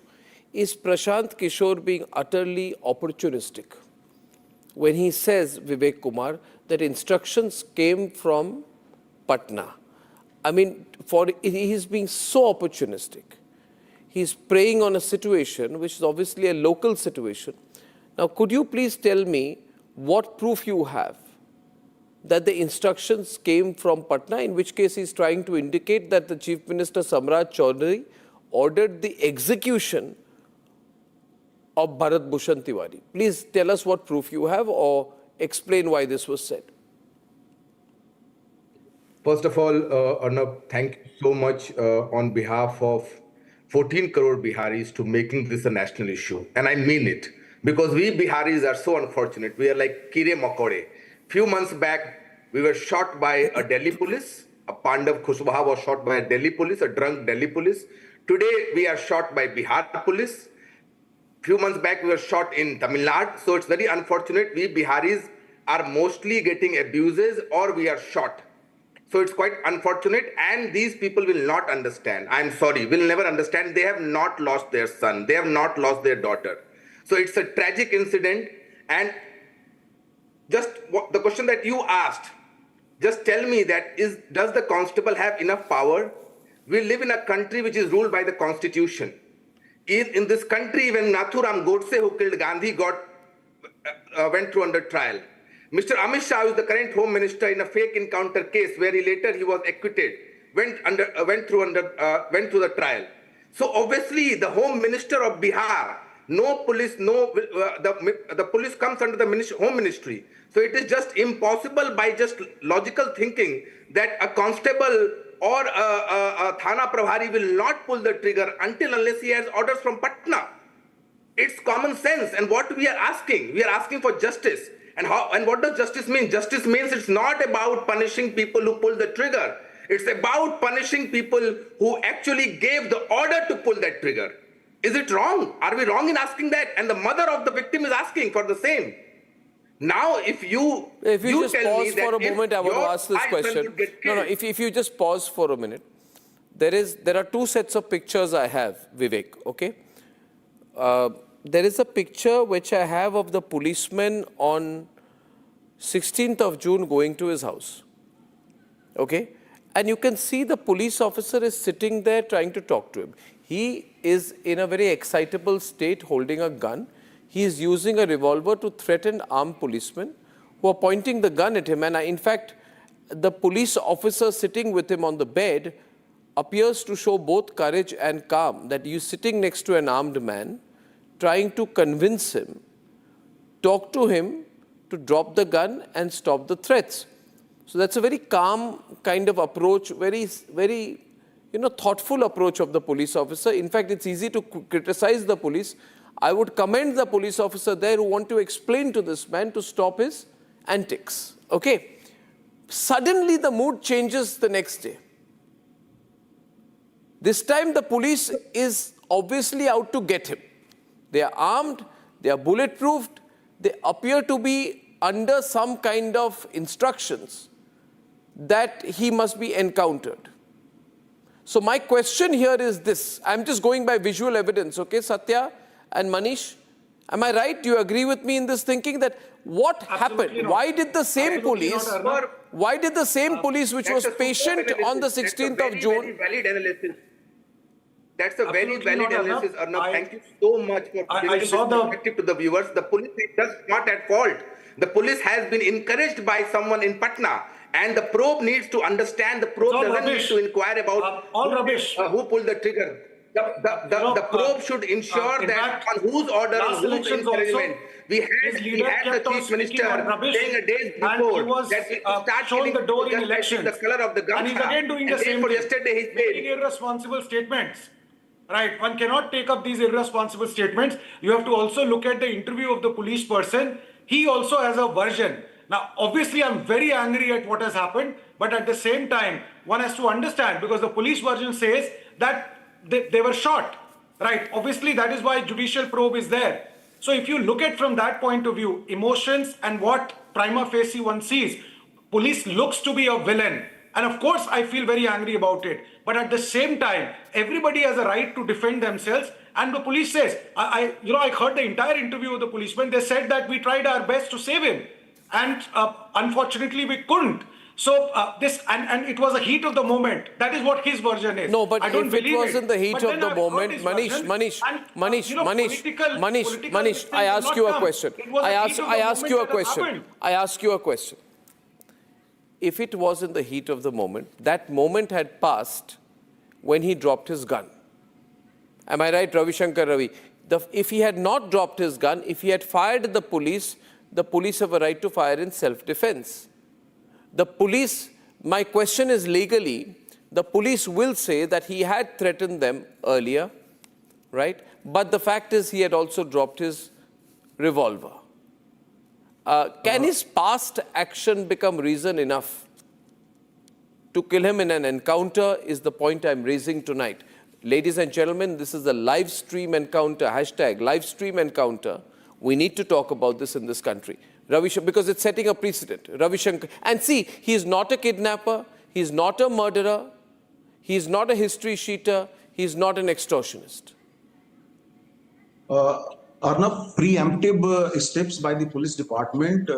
Is Prashant Kishore being utterly opportunistic when he says, Vivek Kumar, that instructions came from Patna? I mean, he's being so opportunistic. He's preying on a situation which is obviously a local situation. Now, could you please tell me what proof you have that the instructions came from Patna, in which case he's trying to indicate that the Chief Minister Samrat Chaudhary ordered the execution of Bharat Bhushan Tiwari. Please tell us what proof you have or explain why this was said. First of all, Arnab, thank you so much on behalf of 14 crore Biharis to making this a national issue. And I mean it. Because we Biharis are so unfortunate. We are like Kire Makore. Few months back, we were shot by a Delhi police. A Pandav Khushwaha was shot by a Delhi police, a drunk Delhi police. Today, we are shot by Bihar police. Few months back, we were shot in Tamil Nadu. So it's very unfortunate. We Biharis are mostly getting abuses or we are shot. So it's quite unfortunate. And these people will not understand. I'm sorry, will never understand. They have not lost their son. They have not lost their daughter. So it's a tragic incident. And just the question that you asked, just tell me that does the constable have enough power? We live in a country which is ruled by the constitution. In this country, when Nathuram Godse, who killed Gandhi, went through under trial. Mr. Amit Shah, who is the current Home Minister, in a fake encounter case where he was acquitted, went through the trial. So obviously, the Home Minister of Bihar, the police comes under the Home Ministry. So it is just impossible by just logical thinking that a constable or a Thana Prabhari will not pull the trigger unless he has orders from Patna. It's common sense. And what we are asking for justice. And what does justice mean? Justice means it's not about punishing people who pull the trigger. It's about punishing people who actually gave the order to pull that trigger. Is it wrong? Are we wrong in asking that? And the mother of the victim is asking for the same. Now, if you just tell pause me that for a moment, I want to ask this question. No, if you just pause for a minute. There are two sets of pictures I have, Vivek, okay? There is a picture which I have of the policeman on 16th of June going to his house, okay? And you can see the police officer is sitting there trying to talk to him. He is in a very excitable state holding a gun. He is using a revolver to threaten armed policemen who are pointing the gun at him. And in fact, the police officer sitting with him on the bed appears to show both courage and calm, that you sitting next to an armed man, trying to convince him, talk to him to drop the gun and stop the threats. So that's a very calm kind of approach, very thoughtful approach of the police officer. In fact, it's easy to criticize the police. I would commend the police officer there who want to explain to this man to stop his antics. Okay. Suddenly the mood changes the next day. This time the police is obviously out to get him. They are armed, they are bulletproofed, they appear to be under some kind of instructions that he must be encountered. So my question here is this. I'm just going by visual evidence, okay, Satya and Manish? Am I right? Do you agree with me in this thinking that what happened? Why did the same police, which was patient on the 16th of June? Valid analysis. That's a very valid analysis, Arnab. Thank you so much for giving this perspective to the viewers. The police is just not at fault. The police has been encouraged by someone in Patna. And the probe needs to understand, the probe doesn't need to inquire about who pulled the trigger. The probe should ensure that on whose order and whose encouragement. We had the chief minister saying a day before that we start showing the door in election, the color of the gamcha. And he's again doing the same thing. Yesterday he making irresponsible statements. Right, one cannot take up these irresponsible statements. You have to also look at the interview of the police person. He also has a version. Now, obviously, I'm very angry at what has happened, but at the same time, one has to understand, because the police version says that they were shot, right? Obviously, that is why judicial probe is there. So if you look at from that point of view, emotions and what prima facie one sees, police looks to be a villain. And of course, I feel very angry about it. But at the same time, everybody has a right to defend themselves. And the police says, I heard the entire interview with the policeman. They said that we tried our best to save him. And unfortunately, we couldn't. So and it was a heat of the moment. That is what his version is. No, but if it was in the heat of the moment, Manish, I ask you a question. I ask you a question. If it was in the heat of the moment, that moment had passed when he dropped his gun. Am I right, Ravi Shankar Ravi? If he had not dropped his gun, if he had fired at the police have a right to fire in self-defense. The police, my question is legally, the police will say that he had threatened them earlier, right? But the fact is he had also dropped his revolver. Can his past action become reason enough to kill him in an encounter is the point I'm raising tonight. Ladies and gentlemen, this is a live stream encounter, hashtag live stream encounter. We need to talk about this in this country. Because it's setting a precedent. Ravi Shankar. And see, he's not a kidnapper, he's not a murderer, he's not a history sheeter, he's not an extortionist. Arnab, preemptive steps by the police department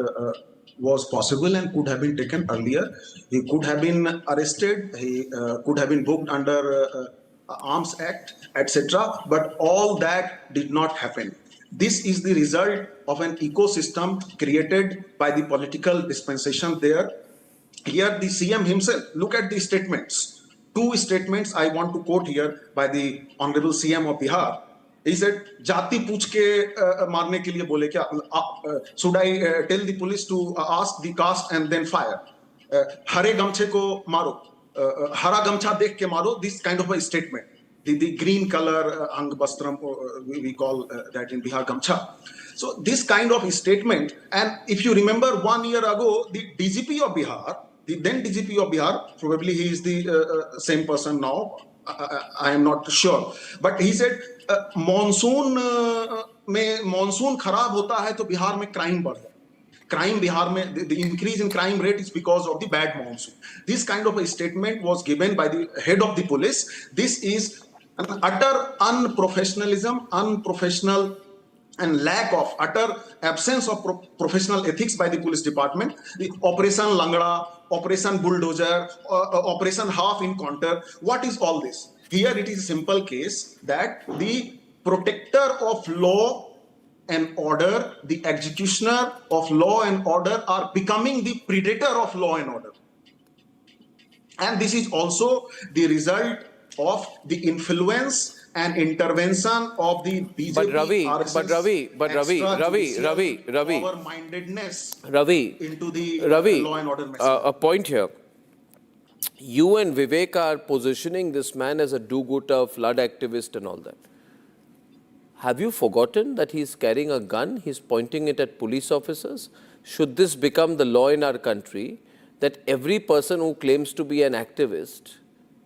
was possible and could have been taken earlier. He could have been arrested, he could have been booked under Arms Act, etc. But all that did not happen. This is the result of an ecosystem created by the political dispensation there. Here the CM himself, look at the statements. Two statements I want to quote here by the Honorable CM of Bihar. He said, "Jati पूछ के मारने के लिए बोले क्या? Should I tell the police to ask the caste and then fire? हरे गमछे को मारो, हरा गमछा देख के मारो." This kind of a statement. The green color ang bastram, we call that in Bihar gamcha. So this kind of statement, and if you remember 1 year ago, the DGP of Bihar the then DGP of Bihar, probably he is the same person now, I am not sure, but he said monsoon में monsoon खराब होता है तो बिहार में crime बढ़ जाता है. Crime Bihar में the increase in crime rate is because of the bad monsoon. This kind of a statement was given by the head of the police. This is an utter unprofessionalism, unprofessional and lack of utter absence of professional ethics by the police department. The Operation Langda, Operation Bulldozer, Operation Half Encounter. What is all this? Here it is a simple case that the protector of law and order, the executioner of law and order are becoming the predator of law and order. And this is also the result of the influence and intervention of the BJP, Ravi, power-mindedness into the law and order message. A point here. You and Vivek are positioning this man as a do-gooder, flood activist and all that. Have you forgotten that he's carrying a gun? He's pointing it at police officers. Should this become the law in our country, that every person who claims to be an activist,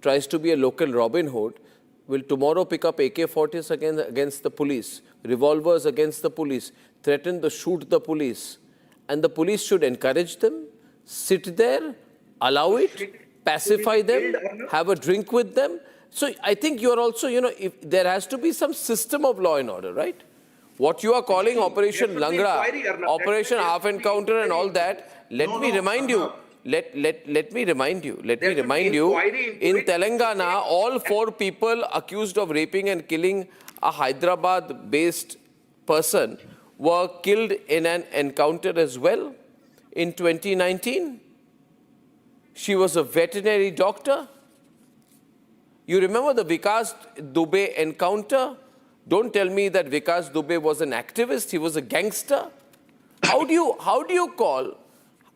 tries to be a local Robin Hood, will tomorrow pick up AK-40s against the police, revolvers against the police, threaten to shoot the police, and the police should encourage them, sit there, allow it, pacify them, have a drink with them? So I think you're also, if there has to be some system of law and order, right? What you are calling Operation Langra, Operation Half Encounter and all that, let me remind you, in Telangana, all 4 people accused of raping and killing a Hyderabad-based person were killed in an encounter as well in 2019. She was a veterinary doctor. You remember the Vikas Dubey encounter? Don't tell me that Vikas Dubey was an activist, he was a gangster. How do you call,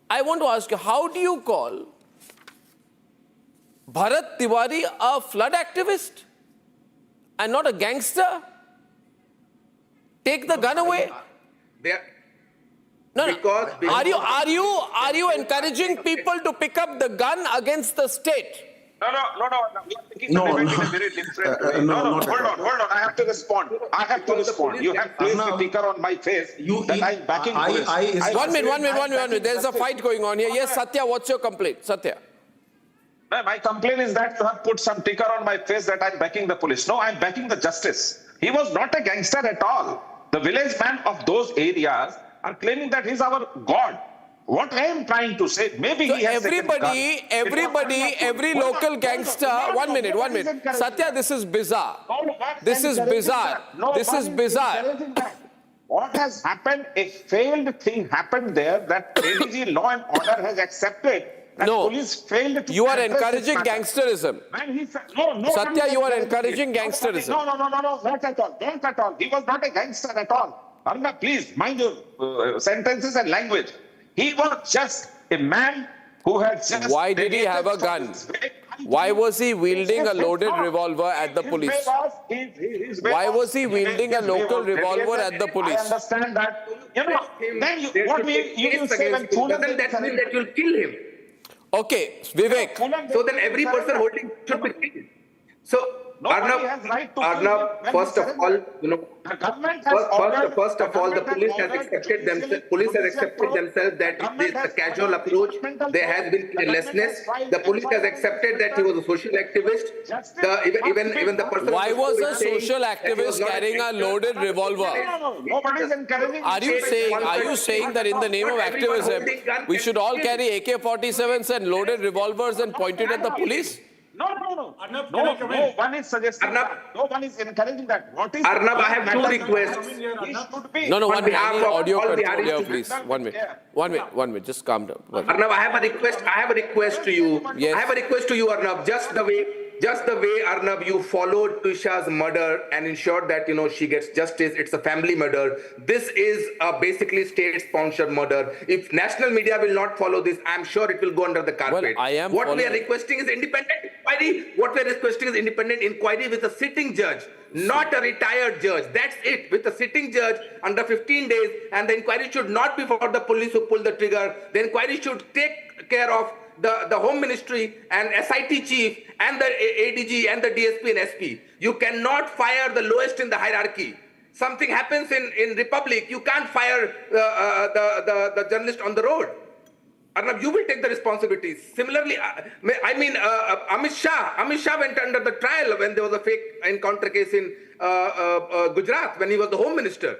I want to ask you, how do you call Bharat Tiwari a flood activist and not a gangster? Take the gun away. Are you encouraging people to pick up the gun against the state? No. We are taking the debate in a very different way. Hold on. I have to respond. You have placed the ticker on my face that I'm backing police. One minute. There's a fight going on here. Yes, Satya, what's your complaint? Satya. No, my complaint is that you have put some ticker on my face that I'm backing the police. No, I'm backing the justice. He was not a gangster at all. The village man of those areas are claiming that he's our God. What I am trying to say, maybe so he has every local gangster, one minute. Satya, this is bizarre. This is bizarre. What has happened, a failed thing happened there that ADG law and order has accepted. No, police failed to you are encouraging gangsterism. Satya, you are encouraging gangsterism. No, not at all. He was not a gangster at all. Arnab, please, mind your sentences and language. He was just a man who had just... Why did he have a gun? Why was he wielding a loaded revolver at the police? Why was he wielding a local revolver at the police? I understand that. What you say when doesn't that mean that you'll kill him? Okay, Vivek. So then every person holding should be killed. So Arnab, first of all, the police has accepted themselves that it is a casual approach. There has been carelessness. The police has accepted that he was a social activist. Even the person. Why was a social activist carrying a loaded revolver? Nobody's encouraging. Are you saying that in the name of activism, we should all carry AK-47s and loaded revolvers and point it at the police? No. No one is suggesting that. No one is encouraging that. What is Arnab, I have 2 requests. No, one minute. Audio control here, please. 1 minute. Just calm down. Arnab, I have a request to you. Yes. I have a request to you, Arnab. Just the way, Arnab, you followed Tusha's murder and ensured that, she gets justice. It's a family murder. This is a basically state-sponsored murder. If national media will not follow this, I'm sure it will go under the carpet. Well, what we are requesting is independent inquiry. What we are requesting is independent inquiry with a sitting judge, not a retired judge. That's it. With a sitting judge under 15 days, and the inquiry should not be for the police who pull the trigger. The inquiry should take care of the Home Ministry and SIT chief and the ADG and the DSP and SP. You cannot fire the lowest in the hierarchy. Something happens in Republic, you can't fire the journalist on the road. Arnab, you will take the responsibilities. Similarly, Amit Shah went under the trial when there was a fake encounter case in Gujarat when he was the Home Minister.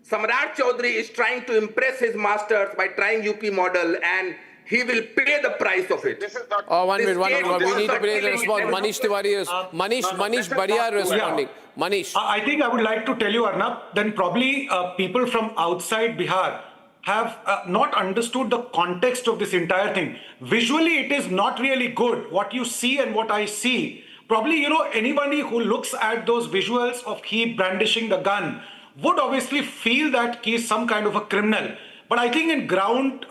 Samrat Chaudhary is trying to impress his masters by trying UP model, and he will pay the price of it. One minute. We need to pay the response. Manish Tiwari is Manish Badia responding. Manish. I think I would like to tell you, Arnab, then probably people from outside Bihar have not understood the context of this entire thing. Visually, it is not really good. What you see and what I see, probably, anybody who looks at those visuals of he brandishing the gun would obviously feel that he is some kind of a criminal. But I think in ground,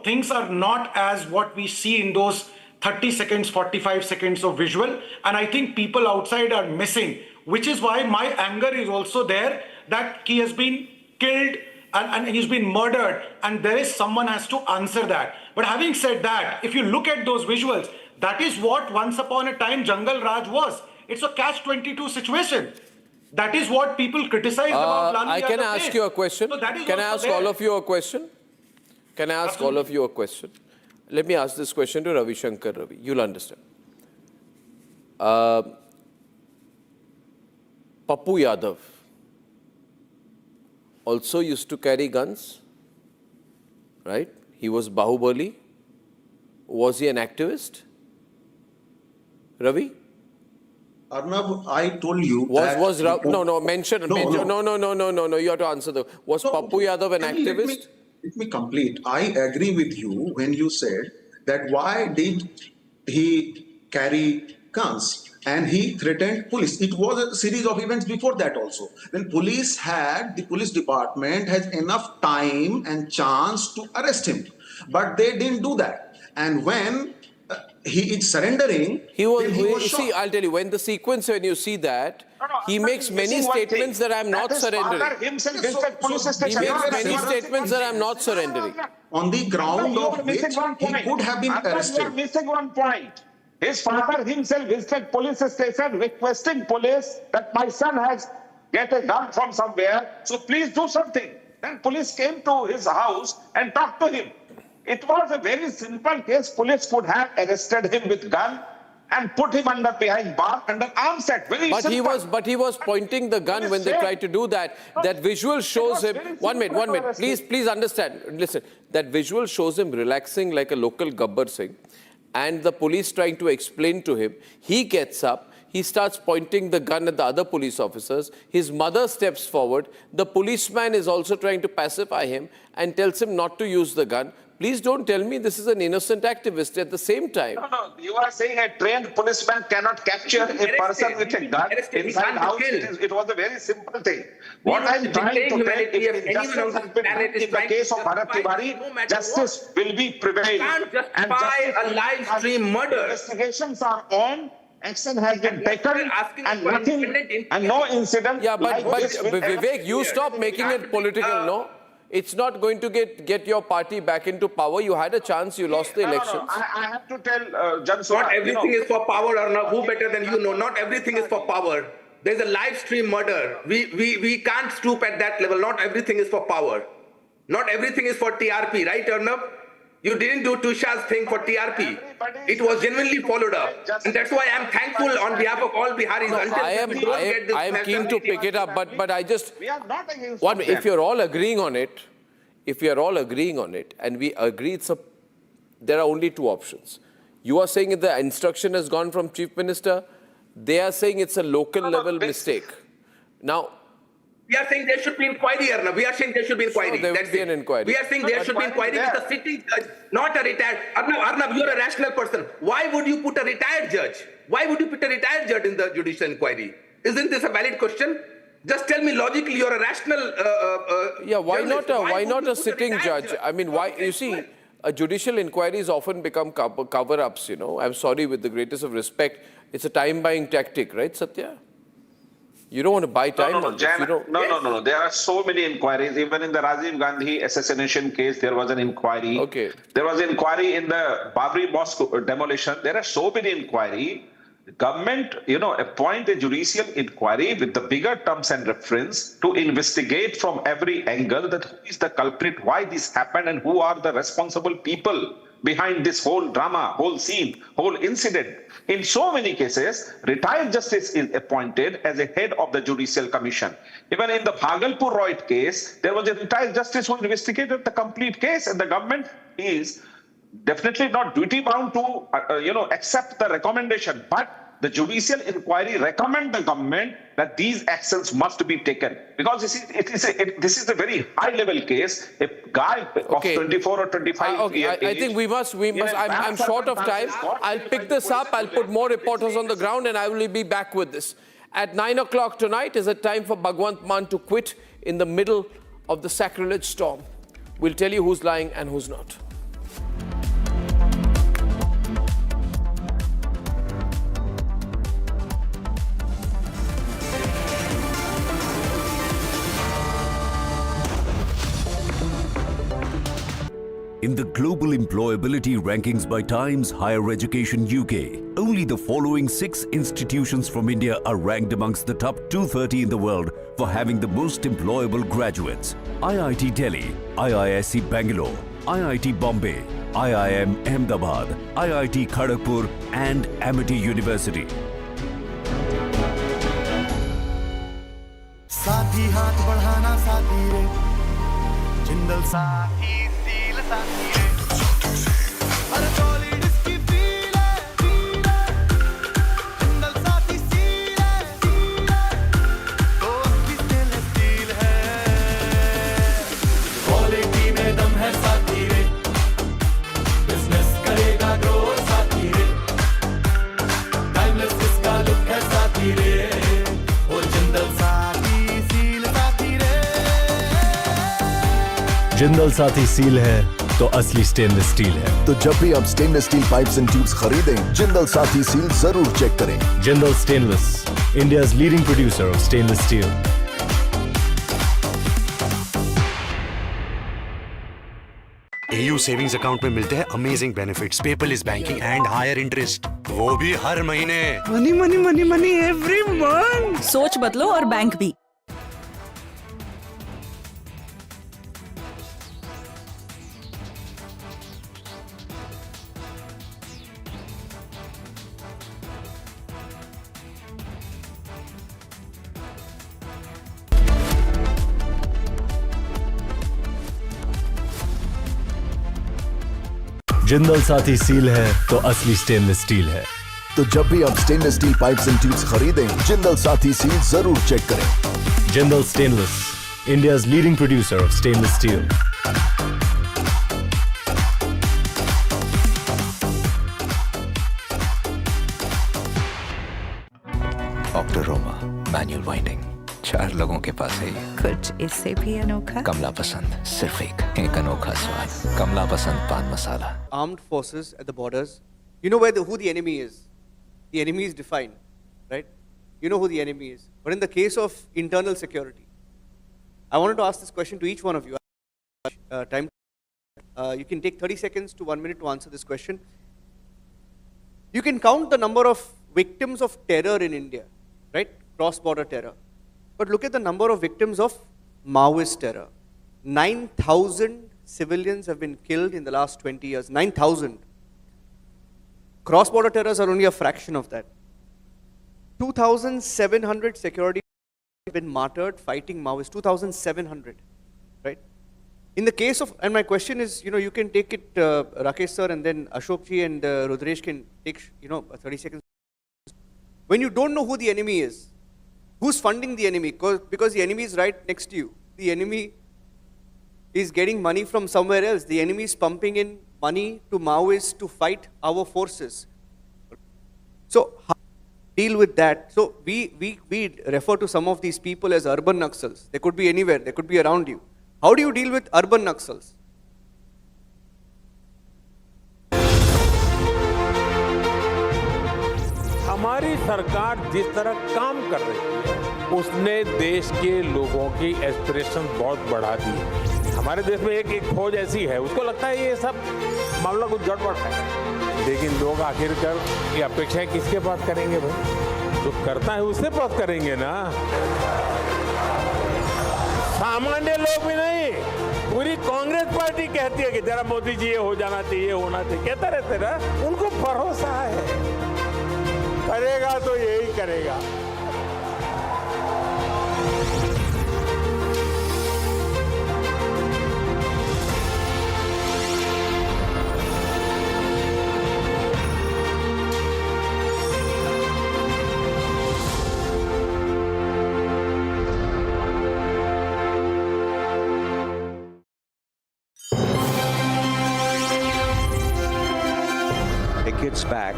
things are not as what we see in those 30 seconds, 45 seconds of visual. And I think people outside are missing, which is why my anger is also there that he has been killed and he's been murdered, and there is someone has to answer that. But having said that, if you look at those visuals, that is what once upon a time Jungle Raj was. It's a catch-22 situation. That is what people criticize about Lalu Yadav. Can I ask you a question? So can I ask all of you a question? Can I ask all of you a question? Let me ask this question to Ravi Shankar. Ravi, you'll understand. Pappu Yadav also used to carry guns, right? He was Bahubali. Was he an activist? Ravi? Arnab, I told you mention. No. You have to answer the. Was Pappu Yadav an activist? Let me complete. I agree with you when you said that why did he carry guns and he threatened police. It was a series of events before that also. When the police department has enough time and chance to arrest him, but they didn't do that. And when he is surrendering, he was shot. See, I'll tell you, when you see that, he makes many statements that I'm not surrendering. He makes many statements that I'm not surrendering. On the ground of which he could have been arrested. You are missing one point. His father himself visited police station requesting police that my son has get a gun from somewhere, so please do something. Then police came to his house and talked to him. It was a very simple case. Police could have arrested him with gun and put him behind bar under arms act. But he was pointing the gun when they tried to do that. That visual shows him. 1 minute. Please understand. Listen. That visual shows him relaxing like a local Gabbar Singh, and the police trying to explain to him. He gets up. He starts pointing the gun at the other police officers. His mother steps forward. The policeman is also trying to pacify him and tells him not to use the gun. Please don't tell me this is an innocent activist at the same time. No. You are saying a trained policeman cannot capture a person with a gun inside house. It was a very simple thing. What I'm trying to tell, if justice has been done in the case of Bharat Tiwari, justice will be prevailed. You can't justify a live stream murder. Investigations are on. Action has been taken and nothing and no incident. Yeah, but Vivek, you stop making it political, no? It's not going to get your party back into power. You had a chance, you lost the elections. I have to tell Jansu. Not everything is for power, Arnab. Who better than you know? Not everything is for power. There's a live stream murder. We can't stoop at that level. Not everything is for power. Not everything is for TRP, right, Arnab? You didn't do Tusha's thing for TRP. It was genuinely followed up. And that's why I'm thankful on behalf of all Biharis. I am keen to pick it up, but I just... If you're all agreeing on it, and we agree there are only two options. You are saying the instruction has gone from Chief Minister. They are saying it's a local level mistake. Now, we are saying there should be inquiry, Arnab. We are saying there should be inquiry. So there will be an inquiry. We are saying there should be inquiry with a sitting judge, not a retired. Arnab, you're a rational person. Why would you put a retired judge? Why would you put a retired judge in the judicial inquiry? Isn't this a valid question? Just tell me logically, you're a rational. Why not a sitting judge? I mean, why? You see, a judicial inquiries often become cover-ups. I'm sorry, with the greatest of respect, it's a time-buying tactic, right, Satya? You don't want to buy time on this. You don't. No. There are so many inquiries. Even in the Rajiv Gandhi assassination case, there was an inquiry. Okay. There was inquiry in the Babri Mosque demolition. There are so many inquiry. The government, appoint a judicial inquiry with the bigger terms and reference to investigate from every angle that who is the culprit, why this happened, and who are the responsible people behind this whole drama, whole scene, whole incident. In so many cases, retired justice is appointed as a head of the judicial commission. Even in the Bhagalpur Royd case, there was a retired justice who investigated the complete case, and the government is definitely not duty bound to, accept the recommendation. But the judicial inquiry recommend the government that these actions must be taken, because this is a very high level case. A guy of 24 or 25 years I think we must. I'm short of time. I'll pick this up. I'll put more reporters on the ground, and I will be back with this. At 9 o'clock tonight is a time for Bhagwant Mann to quit in the middle of the sacrilege storm. We'll tell you who's lying and who's not. In the global employability rankings by Times Higher Education UK, only the following 6 institutions from India are ranked amongst the top 230 in the world for having the most employable graduates: IIT Delhi, IISc Bangalore, IIT Bombay, IIM Ahmedabad, IIT Kharagpur and Amity University. साथी हाथ बढ़ाना साथी रे Jindal Saathi seal साथी रे हर solid इसकी feel है Jindal Saathi seal है तो असली स्टेनलेस स्टील है क्वालिटी में दम है साथी रे बिजनेस करेगा ग्रो साथी रे टाइमलेस इसका लुक है साथी रे और जिंदल जिंदल साथी सील है तो असली स्टेनलेस स्टील है। तो जब भी आप stainless steel pipes and tubes खरीदें, जिंदल साथी सील जरूर चेक करें। Jindal stainless, India's leading producer of stainless steel. AU savings account में मिलते हैं amazing benefits, paperless banking and higher interest, वो भी हर महीने। Money money money money every month. सोच बदलो और बैंक भी। जिंदल साथी सील है तो असली स्टेनलेस स्टील है। तो जब भी आप stainless steel pipes and tubes खरीदें, जिंदल साथी सील जरूर चेक करें। Jindal stainless, India's leading producer of stainless steel. ऑक्टोरोमा मैनुअल वाइंडिंग, 4 लोगों के पास है। कुछ इससे भी अनोखा। कमला पसंद, सिर्फ एक अनोखा स्वाद। कमला पसंद पान मसाला। Armed forces at the borders, you know who the enemy is. The enemy is defined, right? You know who the enemy is. But in the case of internal security, I wanted to ask this question to each one of you. Time. You can take 30 seconds to 1 minute to answer this question. You can count the number of victims of terror in India, right? Cross-border terror. But look at the number of victims of Maoist terror. 9,000 civilians have been killed in the last 20 years. 9,000. Cross-border terrorists are only a fraction of that. 2,700 security have been martyred fighting Maoists. 2,700, right? In the case of, and my question is, you can take it, Rakesh sir, and then Ashok ji and Rudresh can take, 30 seconds. When you don't know who the enemy is, who's funding the enemy? Because the enemy is right next to you. The enemy is getting money from somewhere else. The enemy is pumping in money to Maoists to fight our forces. So how do you deal with that? So we refer to some of these people as urban Naxals. They could be anywhere. They could be around you. How do you deal with urban Naxals? हमारी सरकार जिस तरह काम कर रही है उसने देश के लोगों की एस्पिरेशन बहुत बढ़ा दी है। हमारे देश में एक फौज ऐसी है, उसको लगता है ये सब मामला कुछ गड़बड़ है, लेकिन लोग आखिरकार ये अपेक्षाएं किसके पास करेंगे भाई? जो करता है उससे पास करेंगे ना, सामान्य लोग भी नहीं। पूरी कांग्रेस पार्टी कहती है कि जरा मोदी जी ये हो जाना चाहिए, होना चाहिए, कहते रहते ना, उनको भरोसा है करेगा तो यही करेगा। Decades back,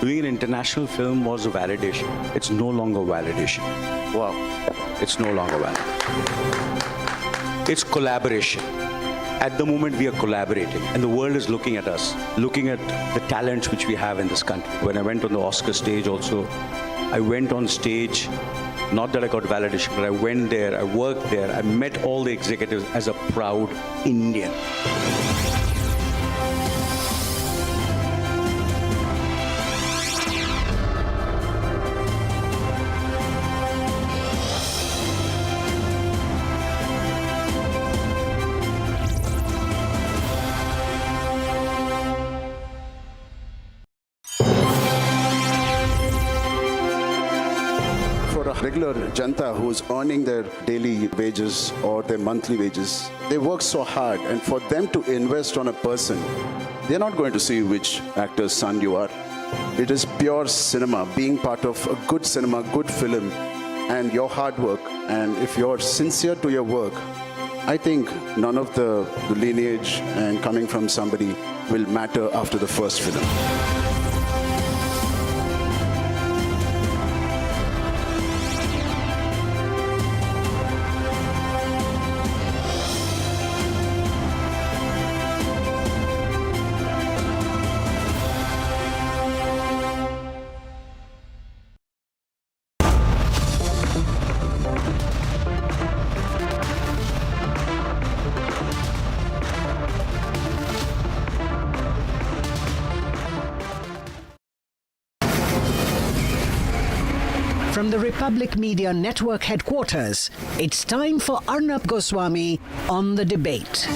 doing an international film was a validation. It's no longer validation. Wow. It's no longer validation. It's collaboration. At the moment, we are collaborating, and the world is looking at us, looking at the talents which we have in this country. When I went on the Oscar stage also, I went on stage, not that I got validation, but I went there, I worked there, I met all the executives as a proud Indian. Regular janta who's earning their daily wages or their monthly wages, they work so hard, and for them to invest on a person, they're not going to see which actor's son you are. It is pure cinema, being part of a good cinema, good film, and your hard work. And if you're sincere to your work, I think none of the lineage and coming from somebody will matter after the first film. From the Republic Media Network headquarters, it's time for Arnab Goswami on The Debate.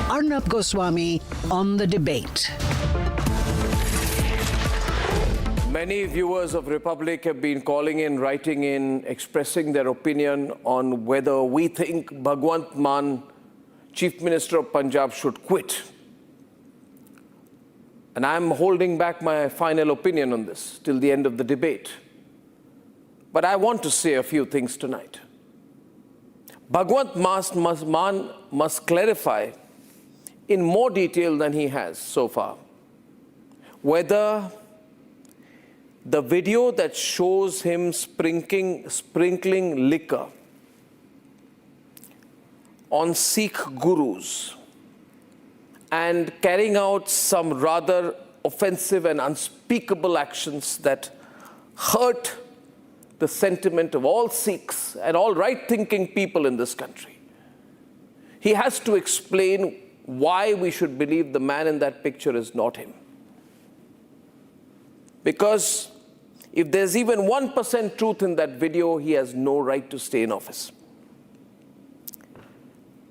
Arnab Goswami on The Debate. Many viewers of Republic have been calling in, writing in, expressing their opinion on whether we think Bhagwant Mann, Chief Minister of Punjab, should quit. And I'm holding back my final opinion on this till the end of the debate. But I want to say a few things tonight. Bhagwant Mann must clarify in more detail than he has so far whether the video that shows him sprinkling liquor on Sikh gurus and carrying out some rather offensive and unspeakable actions that hurt the sentiment of all Sikhs and all right-thinking people in this country. He has to explain why we should believe the man in that picture is not him. Because if there's even 1% truth in that video, he has no right to stay in office.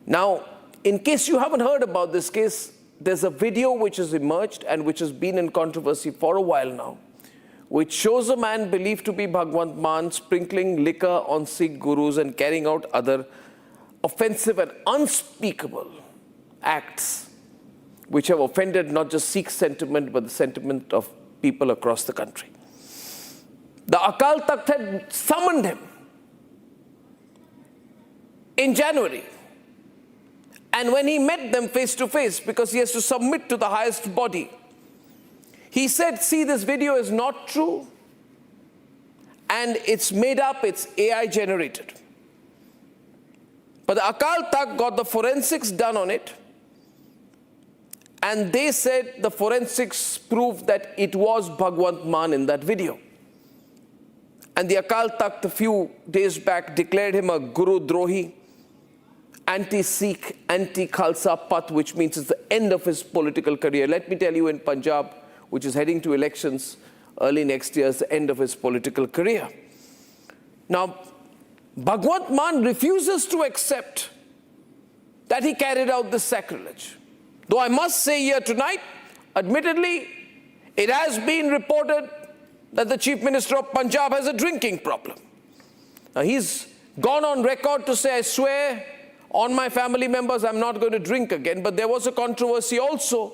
Now, in case you haven't heard about this case, there's a video which has emerged and which has been in controversy for a while now, which shows a man believed to be Bhagwant Mann sprinkling liquor on Sikh gurus and carrying out other offensive and unspeakable acts which have offended not just Sikh sentiment, but the sentiment of people across the country. The Akal Takht had summoned him in January. And when he met them face to face, because he has to submit to the highest body, he said, see, this video is not true and it's made up, it's AI generated. But the Akal Takht got the forensics done on it, and they said the forensics proved that it was Bhagwant Mann in that video. And the Akal Takht a few days back declared him a Guru Drohi, anti-Sikh, anti-Khalsa Path, which means it's the end of his political career. Let me tell you, in Punjab, which is heading to elections early next year, is the end of his political career. Now, Bhagwant Mann refuses to accept that he carried out this sacrilege. Though I must say here tonight, admittedly, it has been reported that the Chief Minister of Punjab has a drinking problem. Now, he's gone on record to say, I swear on my family members, I'm not going to drink again. But there was a controversy also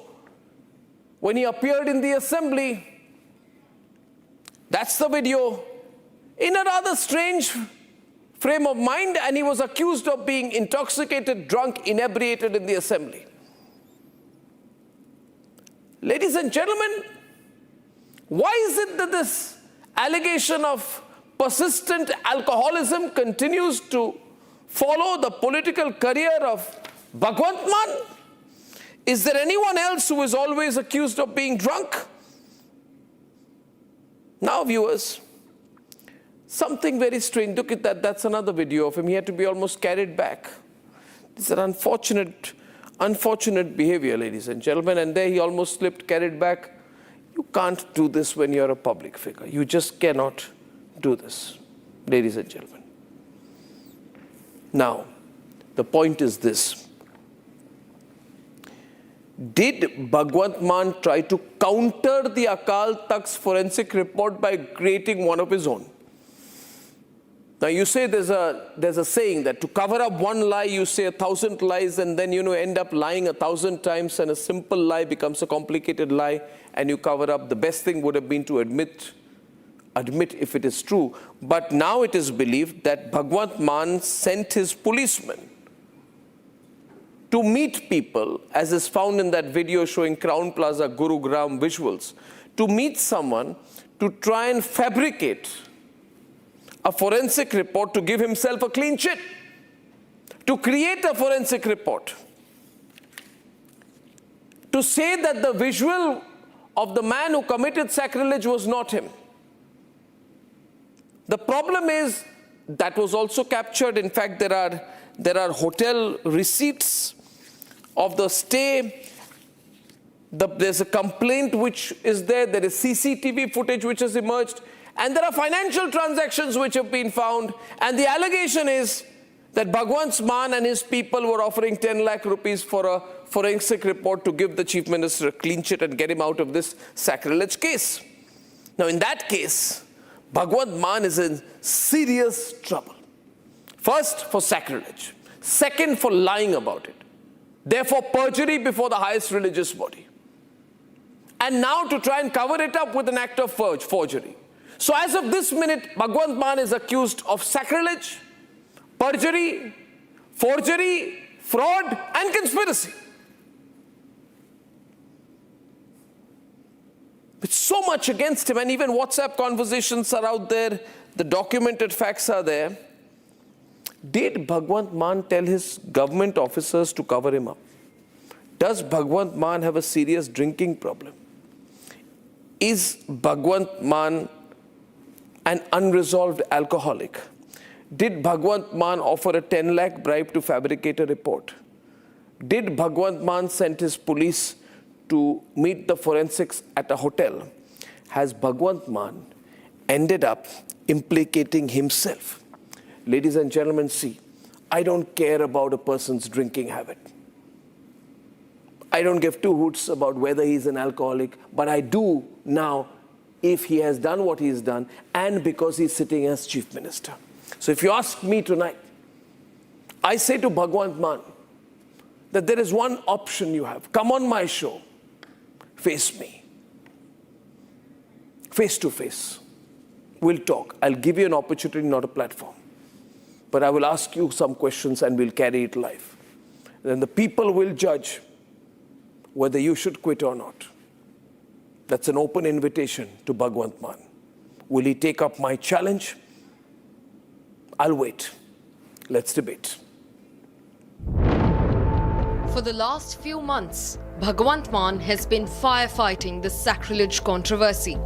when he appeared in the assembly. That's the video, in a rather strange frame of mind, and he was accused of being intoxicated, drunk, inebriated in the assembly. Ladies and gentlemen, why is it that this allegation of persistent alcoholism continues to follow the political career of Bhagwant Mann? Is there anyone else who is always accused of being drunk? Now, viewers, something very strange. Look at that. That's another video of him. He had to be almost carried back. This is an unfortunate behavior, ladies and gentlemen. And there he almost slipped, carried back. You can't do this when you're a public figure. You just cannot do this, ladies and gentlemen. Now, the point is this. Did Bhagwant Mann try to counter the Akal Takht's forensic report by creating one of his own? Now, you say there's a saying that to cover up one lie, you say 1,000 lies, and then end up lying 1,000 times, and a simple lie becomes a complicated lie, and you cover up. The best thing would have been to admit if it is true. But now it is believed that Bhagwant Mann sent his policemen to meet people, as is found in that video showing Crown Plaza, Gurugram visuals, to meet someone to try and fabricate a forensic report to give himself a clean chit, to create a forensic report, to say that the visual of the man who committed sacrilege was not him. The problem is that was also captured. In fact, there are hotel receipts of the stay. There's a complaint which is there. There is CCTV footage which has emerged. And there are financial transactions which have been found. And the allegation is that Bhagwant Mann and his people were offering 10 lakh rupees for a forensic report to give the Chief Minister a clean chit and get him out of this sacrilege case. Now, in that case, Bhagwant Mann is in serious trouble. First, for sacrilege. Second, for lying about it. Therefore, perjury before the highest religious body. And now to try and cover it up with an act of forgery. So as of this minute, Bhagwant Mann is accused of sacrilege, perjury, forgery, fraud, and conspiracy. With so much against him, and even WhatsApp conversations are out there, the documented facts are there. Did Bhagwant Mann tell his government officers to cover him up? Does Bhagwant Mann have a serious drinking problem? Is Bhagwant Mann an unresolved alcoholic? Did Bhagwant Mann offer a 10 lakh bribe to fabricate a report? Did Bhagwant Mann send his police to meet the forensics at a hotel? Has Bhagwant Mann ended up implicating himself? Ladies and gentlemen, see, I don't care about a person's drinking habit. I don't give two hoots about whether he's an alcoholic, but I do now if he has done what he's done and because he's sitting as Chief Minister. So if you ask me tonight, I say to Bhagwant Mann that there is one option you have. Come on my show, face me, face to face. we'll talk. I'll give you an opportunity, not a platform. But I will ask you some questions and we'll carry it live. Then the people will judge whether you should quit or not. That's an open invitation to Bhagwant Mann. Will he take up my challenge? I'll wait. Let's debate. For the last few months, Bhagwant Mann has been firefighting the sacrilege controversy.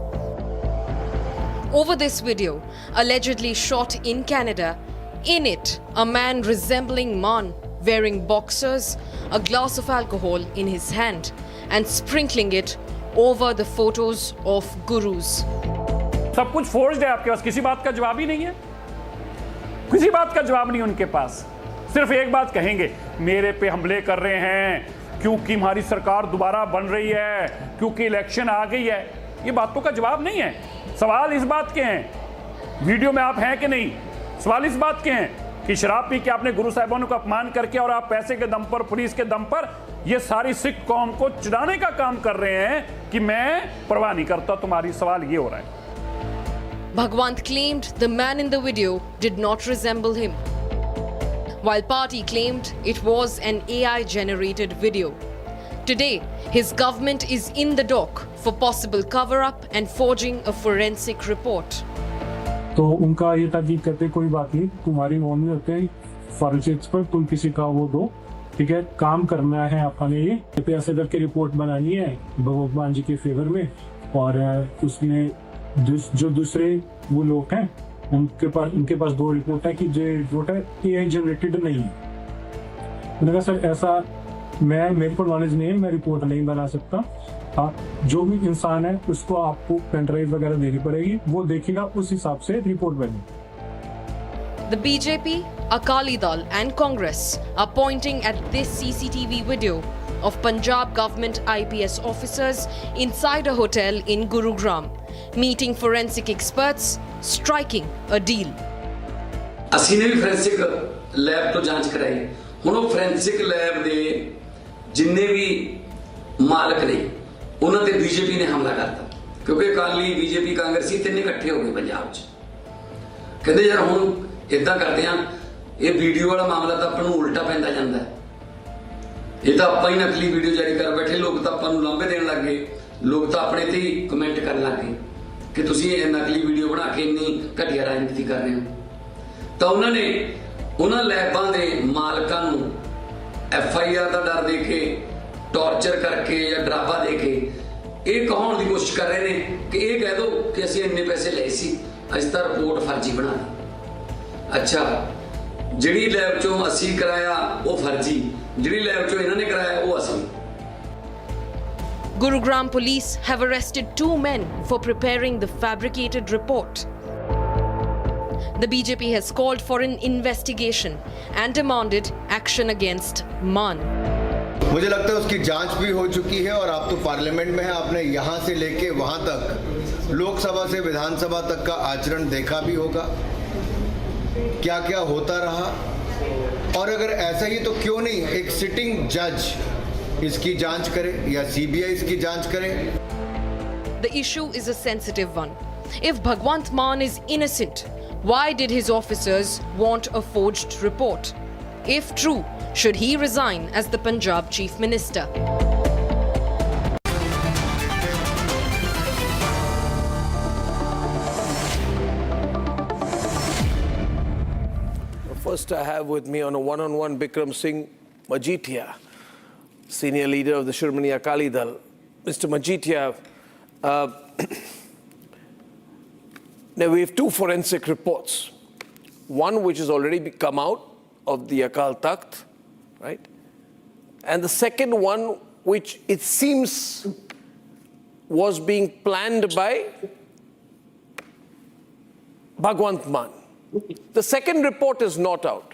Over this video, allegedly shot in Canada, in it, a man resembling Mann, wearing boxers, a glass of alcohol in his hand, and sprinkling it over the photos of gurus. सब कुछ forced है आपके पास, किसी बात का जवाब ही नहीं है, किसी बात का जवाब नहीं उनके पास। सिर्फ एक बात कहेंगे, मेरे पे हमले कर रहे हैं क्योंकि हमारी सरकार दोबारा बन रही है, क्योंकि इलेक्शन आ गई है। ये बातों का जवाब नहीं है। सवाल इस बात के हैं, वीडियो में आप हैं कि नहीं, सवाल इस बात के हैं कि शराब पी के आपने गुरु साहिबानों का अपमान करके और आप पैसे के दम पर, पुलिस के दम पर ये सारी सिख कौम को चिढ़ाने का काम कर रहे हैं कि मैं परवाह नहीं करता तुम्हारी। सवाल ये हो रहा है। Bhagwant claimed the man in the video did not resemble him, while party claimed it was an AI-generated video. Today, his government is in the dock for possible cover-up and forging a forensic report. तो उनका ये था कि कहते कोई बात नहीं, तुम्हारी वो नहीं होते फॉरेंसिक्स पर तुम किसी का वो दो, ठीक है, काम करना है अपने ये ऐसे करके रिपोर्ट बनानी है भगवान जी के फेवर में। और उसने जो दूसरे वो लोग हैं उनके पास दो रिपोर्ट है कि जो रिपोर्ट है AI जनरेटेड नहीं है। मैंने कहा सर ऐसा मेरे को नॉलेज नहीं है, मैं रिपोर्ट नहीं बना सकता। हाँ, जो भी इंसान है उसको आपको पेन ड्राइव वगैरह देनी पड़ेगी, वो देखेगा, उस हिसाब से रिपोर्ट बनेगी। The BJP, Akali Dal and Congress are pointing at this CCTV video of Punjab government IPS officers inside a hotel in Gurugram, meeting forensic experts, striking a deal. ਅਸੀਂ ਨੇ ਵੀ ਫੋਰੈਂਸਿਕ ਲੈਬ ਤੋਂ ਜਾਂਚ ਕਰਾਈ। ਹੁਣ ਉਹ forensic lab ਦੇ ਜਿੰਨੇ ਵੀ ਮਾਲਕ ਨੇ ਉਹਨਾਂ ਤੇ ਬੀਜੇਪੀ ਨੇ ਹਮਲਾ ਕਰਤਾ, ਕਿਉਂਕਿ ਅਕਾਲੀ ਬੀਜੇਪੀ ਕਾਂਗਰਸੀ ਤਿੰਨੇ ਇਕੱਠੇ ਹੋ ਗਏ ਪੰਜਾਬ 'ਚ। ਕਹਿੰਦੇ ਯਾਰ ਹੁਣ ਇਦਾਂ ਕਰਦੇ ਆ, ਇਹ ਵੀਡੀਓ ਵਾਲਾ ਮਾਮਲਾ ਤਾਂ ਆਪਾਂ ਨੂੰ ਉਲਟਾ ਪੈਂਦਾ ਜਾਂਦਾ ਹੈ। ਇਹ ਤਾਂ ਆਪਾਂ ਹੀ ਨਕਲੀ ਵੀਡੀਓ ਜਾਰੀ ਕਰ ਬੈਠੇ, ਲੋਕ ਤਾਂ ਆਪਾਂ ਨੂੰ ਲਾਂਭੇ ਦੇਣ ਲੱਗ ਗਏ, ਲੋਕ ਤਾਂ ਆਪਣੇ ਤੇ ਹੀ ਕਮੈਂਟ ਕਰਨ ਲੱਗ ਗਏ ਕਿ ਤੁਸੀਂ ਇਹ ਨਕਲੀ ਵੀਡੀਓ ਬਣਾ ਕੇ ਇੰਨੀ ਘਟੀਆ ਰਾਜਨੀਤੀ ਕਰ ਰਹੇ ਹੋ। ਤਾਂ ਉਹਨਾਂ ਨੇ ਉਹਨਾਂ ਲੈਬਾਂ ਦੇ ਮਾਲਕਾਂ ਨੂੰ FIR ਦਾ ਡਰ ਦੇ ਕੇ, ਟੌਰਚਰ ਕਰਕੇ ਜਾਂ ਡਰਾਵਾ ਦੇ ਕੇ ਇਹ ਕਹਾਉਣ ਦੀ ਕੋਸ਼ਿਸ਼ ਕਰ ਰਹੇ ਨੇ ਕਿ ਇਹ ਕਹਿ ਦਿਓ ਕਿ ਅਸੀਂ ਇੰਨੇ ਪੈਸੇ ਲਏ ਸੀ, ਅਸੀਂ ਤਾਂ ਰਿਪੋਰਟ ਫਰਜ਼ੀ ਬਣਾ ਲਈ। ਅੱਛਾ, ਜਿਹੜੀ ਲੈਬ ਚੋਂ ਅਸੀਂ ਕਰਾਇਆ ਉਹ ਫਰਜ਼ੀ, ਜਿਹੜੀ ਲੈਬ ਚੋਂ ਇਹਨਾਂ ਨੇ ਕਰਾਇਆ ਉਹ ਅਸਲੀ। Gurugram police have arrested 2 men for preparing the fabricated report. The BJP has called for an investigation and demanded action against Mann. मुझे लगता है उसकी जांच भी हो चुकी है और आप तो पार्लियामेंट में है, आपने यहाँ से लेके वहाँ तक, लोकसभा से विधानसभा तक का आचरण देखा भी होगा, क्या क्या होता रहा। और अगर ऐसा ही तो क्यों नहीं एक सिटिंग जज इसकी जांच करे या CBI इसकी जांच करे। The issue is a sensitive one. If Bhagwant Mann is innocent, why did his officers want a forged report? If true, should he resign as the Punjab Chief Minister? First, I have with me on a one-on-one Bikram Singh Majithia, senior leader of the Shirmani Akali Dal. Mr. Majithia, now we have 2 forensic reports. One which has already come out of the Akal Takht, right? And the second one which it seems was being planned by Bhagwant Mann. The second report is not out.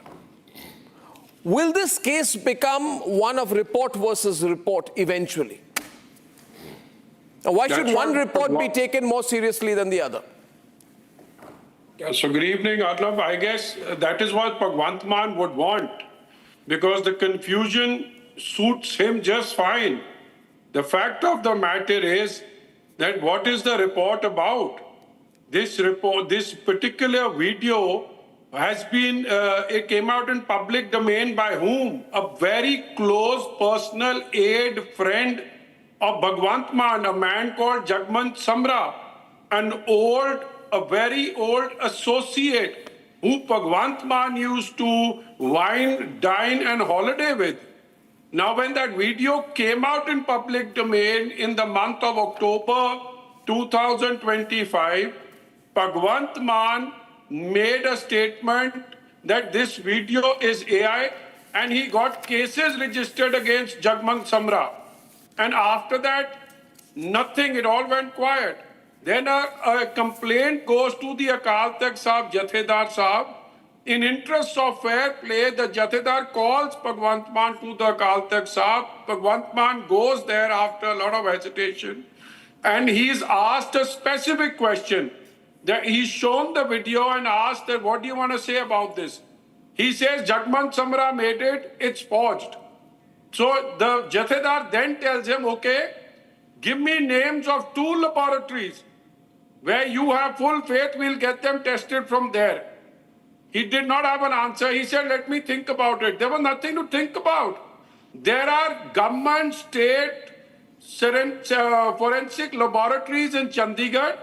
Will this case become one of report versus report eventually? Now, why should one report be taken more seriously than the other? So good evening, Arnab. I guess that is what Bhagwant Mann would want, because the confusion suits him just fine. The fact of the matter is that what is the report about? this report, this particular video has been, it came out in public domain by whom? A very close personal aide friend of Bhagwant Mann, a man called Jagmant Samra, a very old associate who Bhagwant Mann used to wine, dine and holiday with. Now, when that video came out in public domain in the month of October 2025, Bhagwant Mann made a statement that this video is AI, and he got cases registered against Jagmant Samra. And after that, nothing, it all went quiet. Then a complaint goes to the Akal Takht Sahab, Jathedar Sahab. In interest of fair play, the Jathedar calls Bhagwant Mann to the Akal Takht Sahab. Bhagwant Mann goes there after a lot of hesitation, and he's asked a specific question. That he's shown the video and asked that, what do you want to say about this? He says, Jagmant Samra made it, it's forged. So the Jathedar then tells him, okay, give me names of 2 laboratories where you have full faith, we'll get them tested from there. He did not have an answer. He said, let me think about it. There was nothing to think about. There are government, state, forensic laboratories in Chandigarh,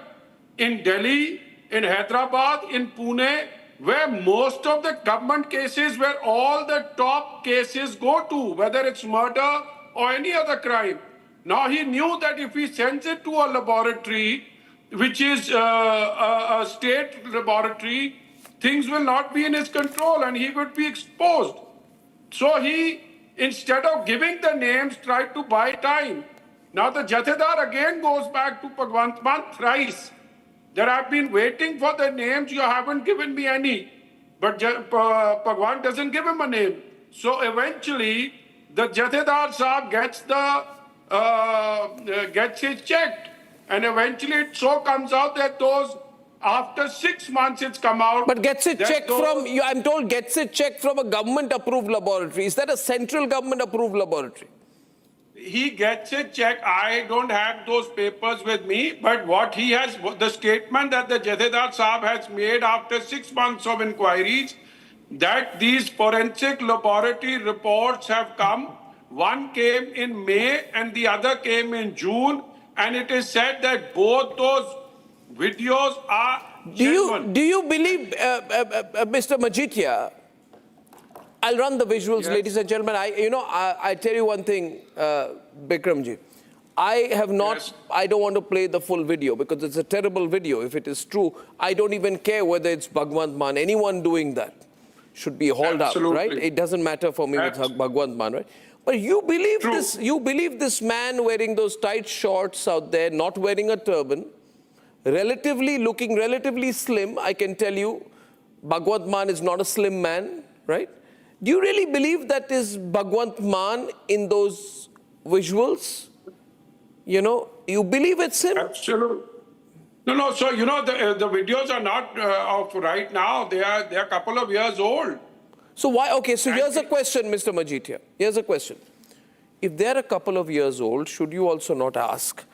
in Delhi, in Hyderabad, in Pune, where most of the government cases, where all the top cases go to, whether it's murder or any other crime. Now he knew that if he sends it to a laboratory, which is a state laboratory, things will not be in his control and he would be exposed. So he, instead of giving the names, tried to buy time. Now the Jathedar again goes back to Bhagwant Mann thrice. That I've been waiting for the names, you haven't given me any. But Bhagwan doesn't give him a name. So eventually, the Jathedar Sahab gets his checked. And eventually it so comes out that those, after 6 months it's come out. But gets it checked from, I'm told, gets it checked from a government-approved laboratory. Is that a central government-approved laboratory? He gets it checked. I don't have those papers with me, but what he has, the statement that the Jathedar Sahab has made after 6 months of inquiries, that these forensic laboratory reports have come. One came in May and the other came in June, and it is said that both those videos are genuine. Do you believe, Mr. Majitia, I'll run the visuals, yes. Ladies and gentlemen. I tell you one thing, Bikramji. I have not, yes. I don't want to play the full video because it's a terrible video. If it is true, I don't even care whether it's Bhagwant Mann. Anyone doing that should be hauled out, right? It doesn't matter for me with Bhagwant Mann, right? But you believe this, you believe this man wearing those tight shorts out there, not wearing a turban, looking relatively slim. I can tell you, Bhagwant Mann is not a slim man, right? Do you really believe that is Bhagwant Mann in those visuals? You know, you believe it's him? Absolutely. No. So, the videos are not of right now. They are a couple of years old. So why? Okay, so here's a question, Mr. Majitia. Here's a question. If they're a couple of years old, should you also not ask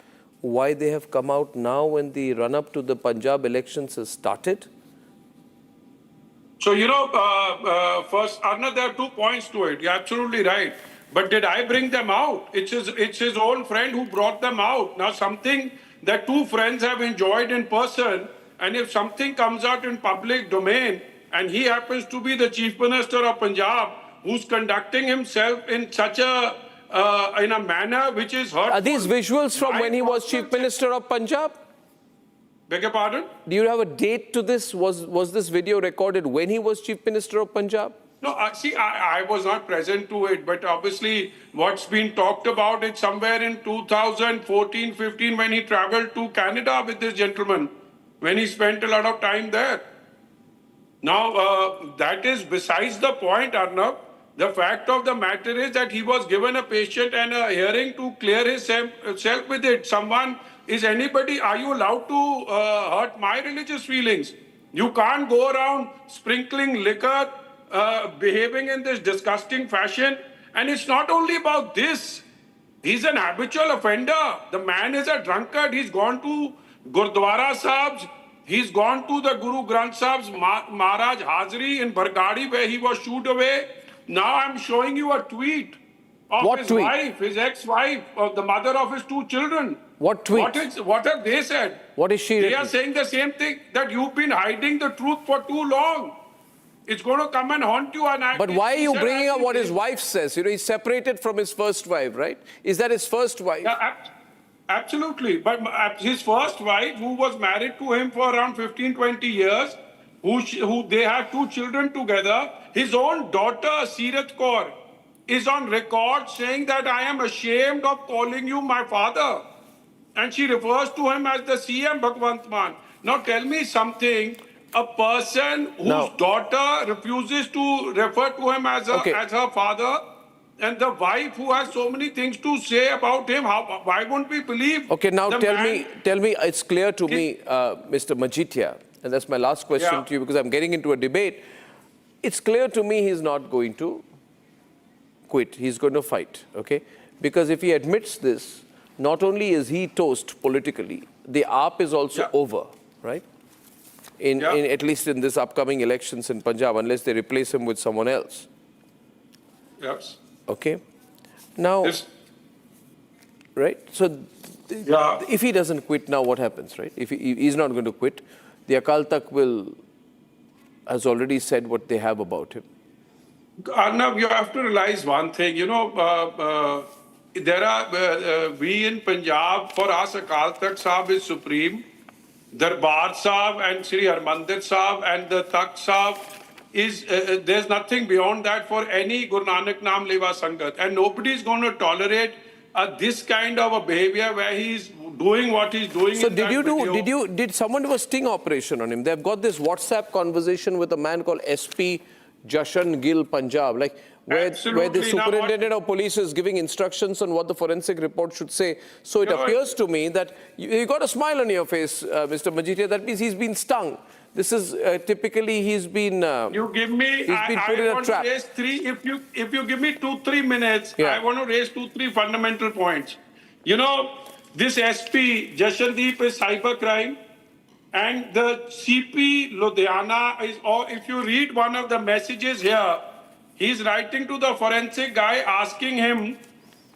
why they have come out now when the run-up to the Punjab elections has started? So, first, Arnab, there are 2 points to it. You're absolutely right. But did I bring them out? It's his own friend who brought them out. Now, something that 2 friends have enjoyed in person, and if something comes out in public domain, and he happens to be the Chief Minister of Punjab, who's conducting himself in such in a manner which is hurtful. Are these visuals from when he was Chief Minister of Punjab? Beg your pardon? Do you have a date to this? Was this video recorded when he was Chief Minister of Punjab? No, I was not present to it, but obviously what's been talked about is somewhere in 2014-15 when he traveled to Canada with this gentleman, when he spent a lot of time there. Now, that is besides the point, Arnab. The fact of the matter is that he was given a patient and a hearing to clear himself with it. Is anybody, are you allowed to hurt my religious feelings? You can't go around sprinkling liquor, behaving in this disgusting fashion. And it's not only about this. He's an habitual offender. The man is a drunkard. He's gone to Gurdwara Sahibs He's gone to the Guru Granth Sahib's Maharaj Hazri in Bargadi where he was shooed away. Now I'm showing you a tweet of What his tweet? wife, his ex-wife, the mother of his 2 children. What tweet? What have they said? What is she They written? are saying the same thing, that you've been hiding the truth for too long. It's going to come and haunt you. But why are you bringing up what his wife says? You know, he's separated from his first wife, right? Is that his first wife? Yeah, absolutely. But his first wife, who was married to him for around 15, 20 years, who they had 2 children together, his own daughter, Seerat Kaur, is on record saying that I am ashamed of calling you my father. And she refers to him as the CM Bhagwant Mann. Now tell me something, a person whose daughter refuses to refer to him as her father, and the wife who has so many things to say about him, why won't we believe? Okay, now tell me, it's clear to me, Mr. Majitia, and that's my last question to you because I'm getting into a debate. It's clear to me he's not going to quit. He's going to fight, okay? Because if he admits this, not only is he toast politically, the AAP is also over, right? In at least in this upcoming elections in Punjab, unless they replace him with someone else. Yes. Okay. Now, right? So, if he doesn't quit now, what happens, right? If he's not going to quit, the Akal Takht has already said what they have about him. Arnab, you have to realize one thing. You know, there are, we in Punjab, for us, Akal Takht Sahib is supreme. Darbar Sahib and Sri Harmandir Sahib and the Takht Sahib is, there's nothing beyond that for any Guru Nanak Naam Lewa Sangat. And nobody is going to tolerate this kind of a behavior where he's doing what he's doing. So did someone do a sting operation on him? They've got this WhatsApp conversation with a man called SP Jashan Gill Punjab, like where the superintendent of police is giving instructions on what the forensic report should say. So it appears to me that you got a smile on your face, Mr. Majitia. That means he's been stung. This is typically he's been. You give me. He's been put in a trap. To raise 3. If you give me 2-3 minutes, I want to raise 2-3 fundamental points. You know, this SP Jashandeep is cybercrime. And the CP Ludhiana is, or if you read one of the messages here, he's writing to the forensic guy asking him,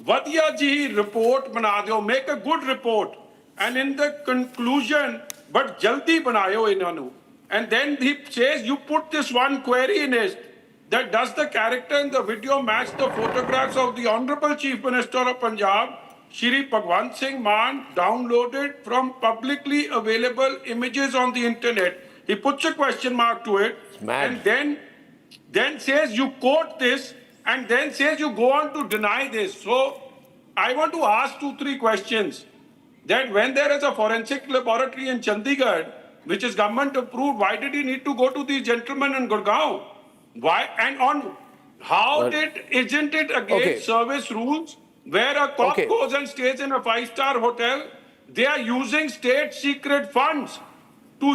Vadiya ji report bana do, make a good report. And in the conclusion, but jaldi banayo inanu. And then he says, you put this one query in it, that does the character in the video match the photographs of the Honorable Chief Minister of Punjab, Shri Bhagwant Singh Mann, downloaded from publicly available images on the internet. He puts a question mark to it and then says you quote this and then says you go on to deny this. So I want to ask 2-3 questions. That when there is a forensic laboratory in Chandigarh, which is government approved, why did he need to go to these gentlemen in Godown? Why? And on how isn't it against service rules? Where a cop goes and stays in a 5-star hotel, they are using state secret funds to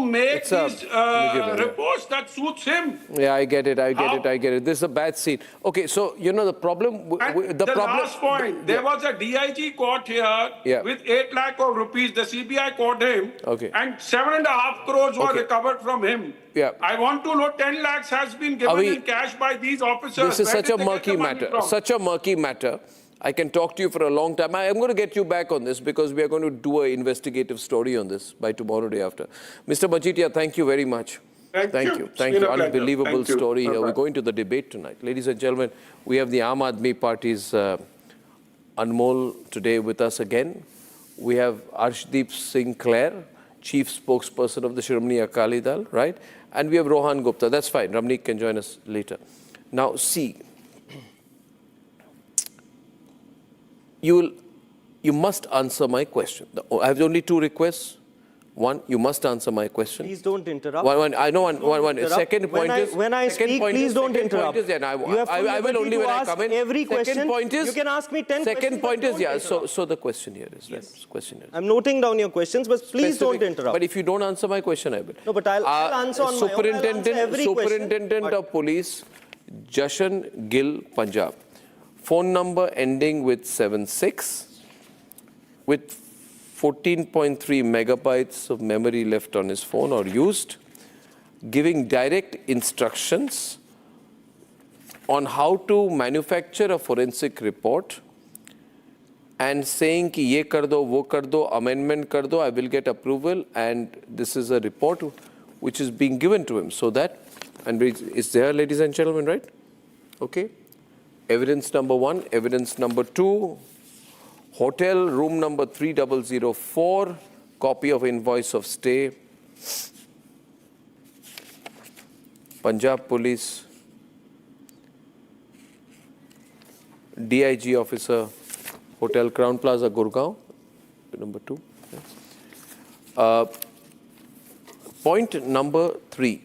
make these reports that suits him. Yeah, I get it. This is a bad scene. Okay, so, you know, the problem... last point, there was a DIG caught here with 8 lakh of rupees. The CBI caught him and 7.5 crores were recovered from him. Yeah. I want to know 10 lakhs has been given in cash by these officers. This is such a murky matter. I can talk to you for a long time. I'm going to get you back on this because we are going to do an investigative story on this by tomorrow, day after. Mr. Majitia, thank you very much. Thank you. Unbelievable story here. We're going to the debate tonight. Ladies and gentlemen, we have the Aam Aadmi Party's Anmol today with us again. We have Arshdeep Singh Clare, Chief Spokesperson of the Shiromani Akali Dal, right? And we have Rohan Gupta. That's fine. Ramneek can join us later. Now, see. You must answer my question. I have only 2 requests. One, you must answer my question. Please don't interrupt. I know one. Second point is... When I speak, please don't interrupt. You have I will only when I come in. Every question. Second point is... You can ask me 10 questions. Second point is, so the question here is... Yes. Question is. I'm noting down your questions, but please don't interrupt. But if you don't answer my question, I will. No, but I'll answer on my own. I'll answer every Superintendent of Police, Jashan Gill, Punjab. Phone number ending with 76, with 14.3 megabytes of memory left on his phone or used, giving direct instructions on how to manufacture a forensic report and saying ki ye kar do, wo kar do, amendment kar do, I will get approval, and this is a report which is being given to him. So that, and it's there, ladies and gentlemen, right? Okay. Evidence number 1, evidence number 2, hotel room number 3004, copy of invoice of stay, Punjab Police, DIG officer, Hotel Crown Plaza, Gurgaon, number 2. Point number 3,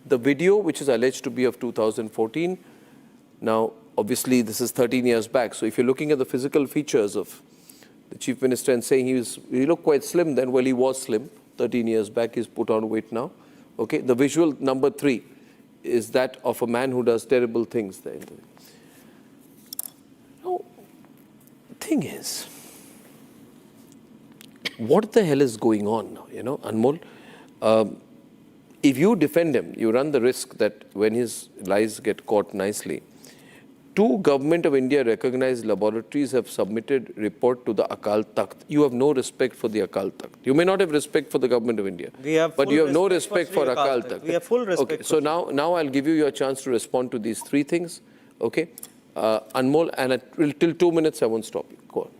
the video which is alleged to be of 2014. Now, obviously, this is 13 years back. So if you're looking at the physical features of the Chief Minister and saying he looked quite slim then, well, he was slim 13 years back. He's put on weight now. Okay, the visual number 3 is that of a man who does terrible things there. Now, the thing is, what the hell is going on now, you know, Anmol? If you defend him, you run the risk that when his lies get caught nicely, 2 Government of India recognized laboratories have submitted report to the Akal Takht. You have no respect for the Akal Takht. You may not have respect for the Government of India, but you have no respect for Akal Takht. We have full respect. Okay, so now I'll give you your chance to respond to these 3 things. Okay, Anmol, and till 2 minutes I won't stop you. Go on.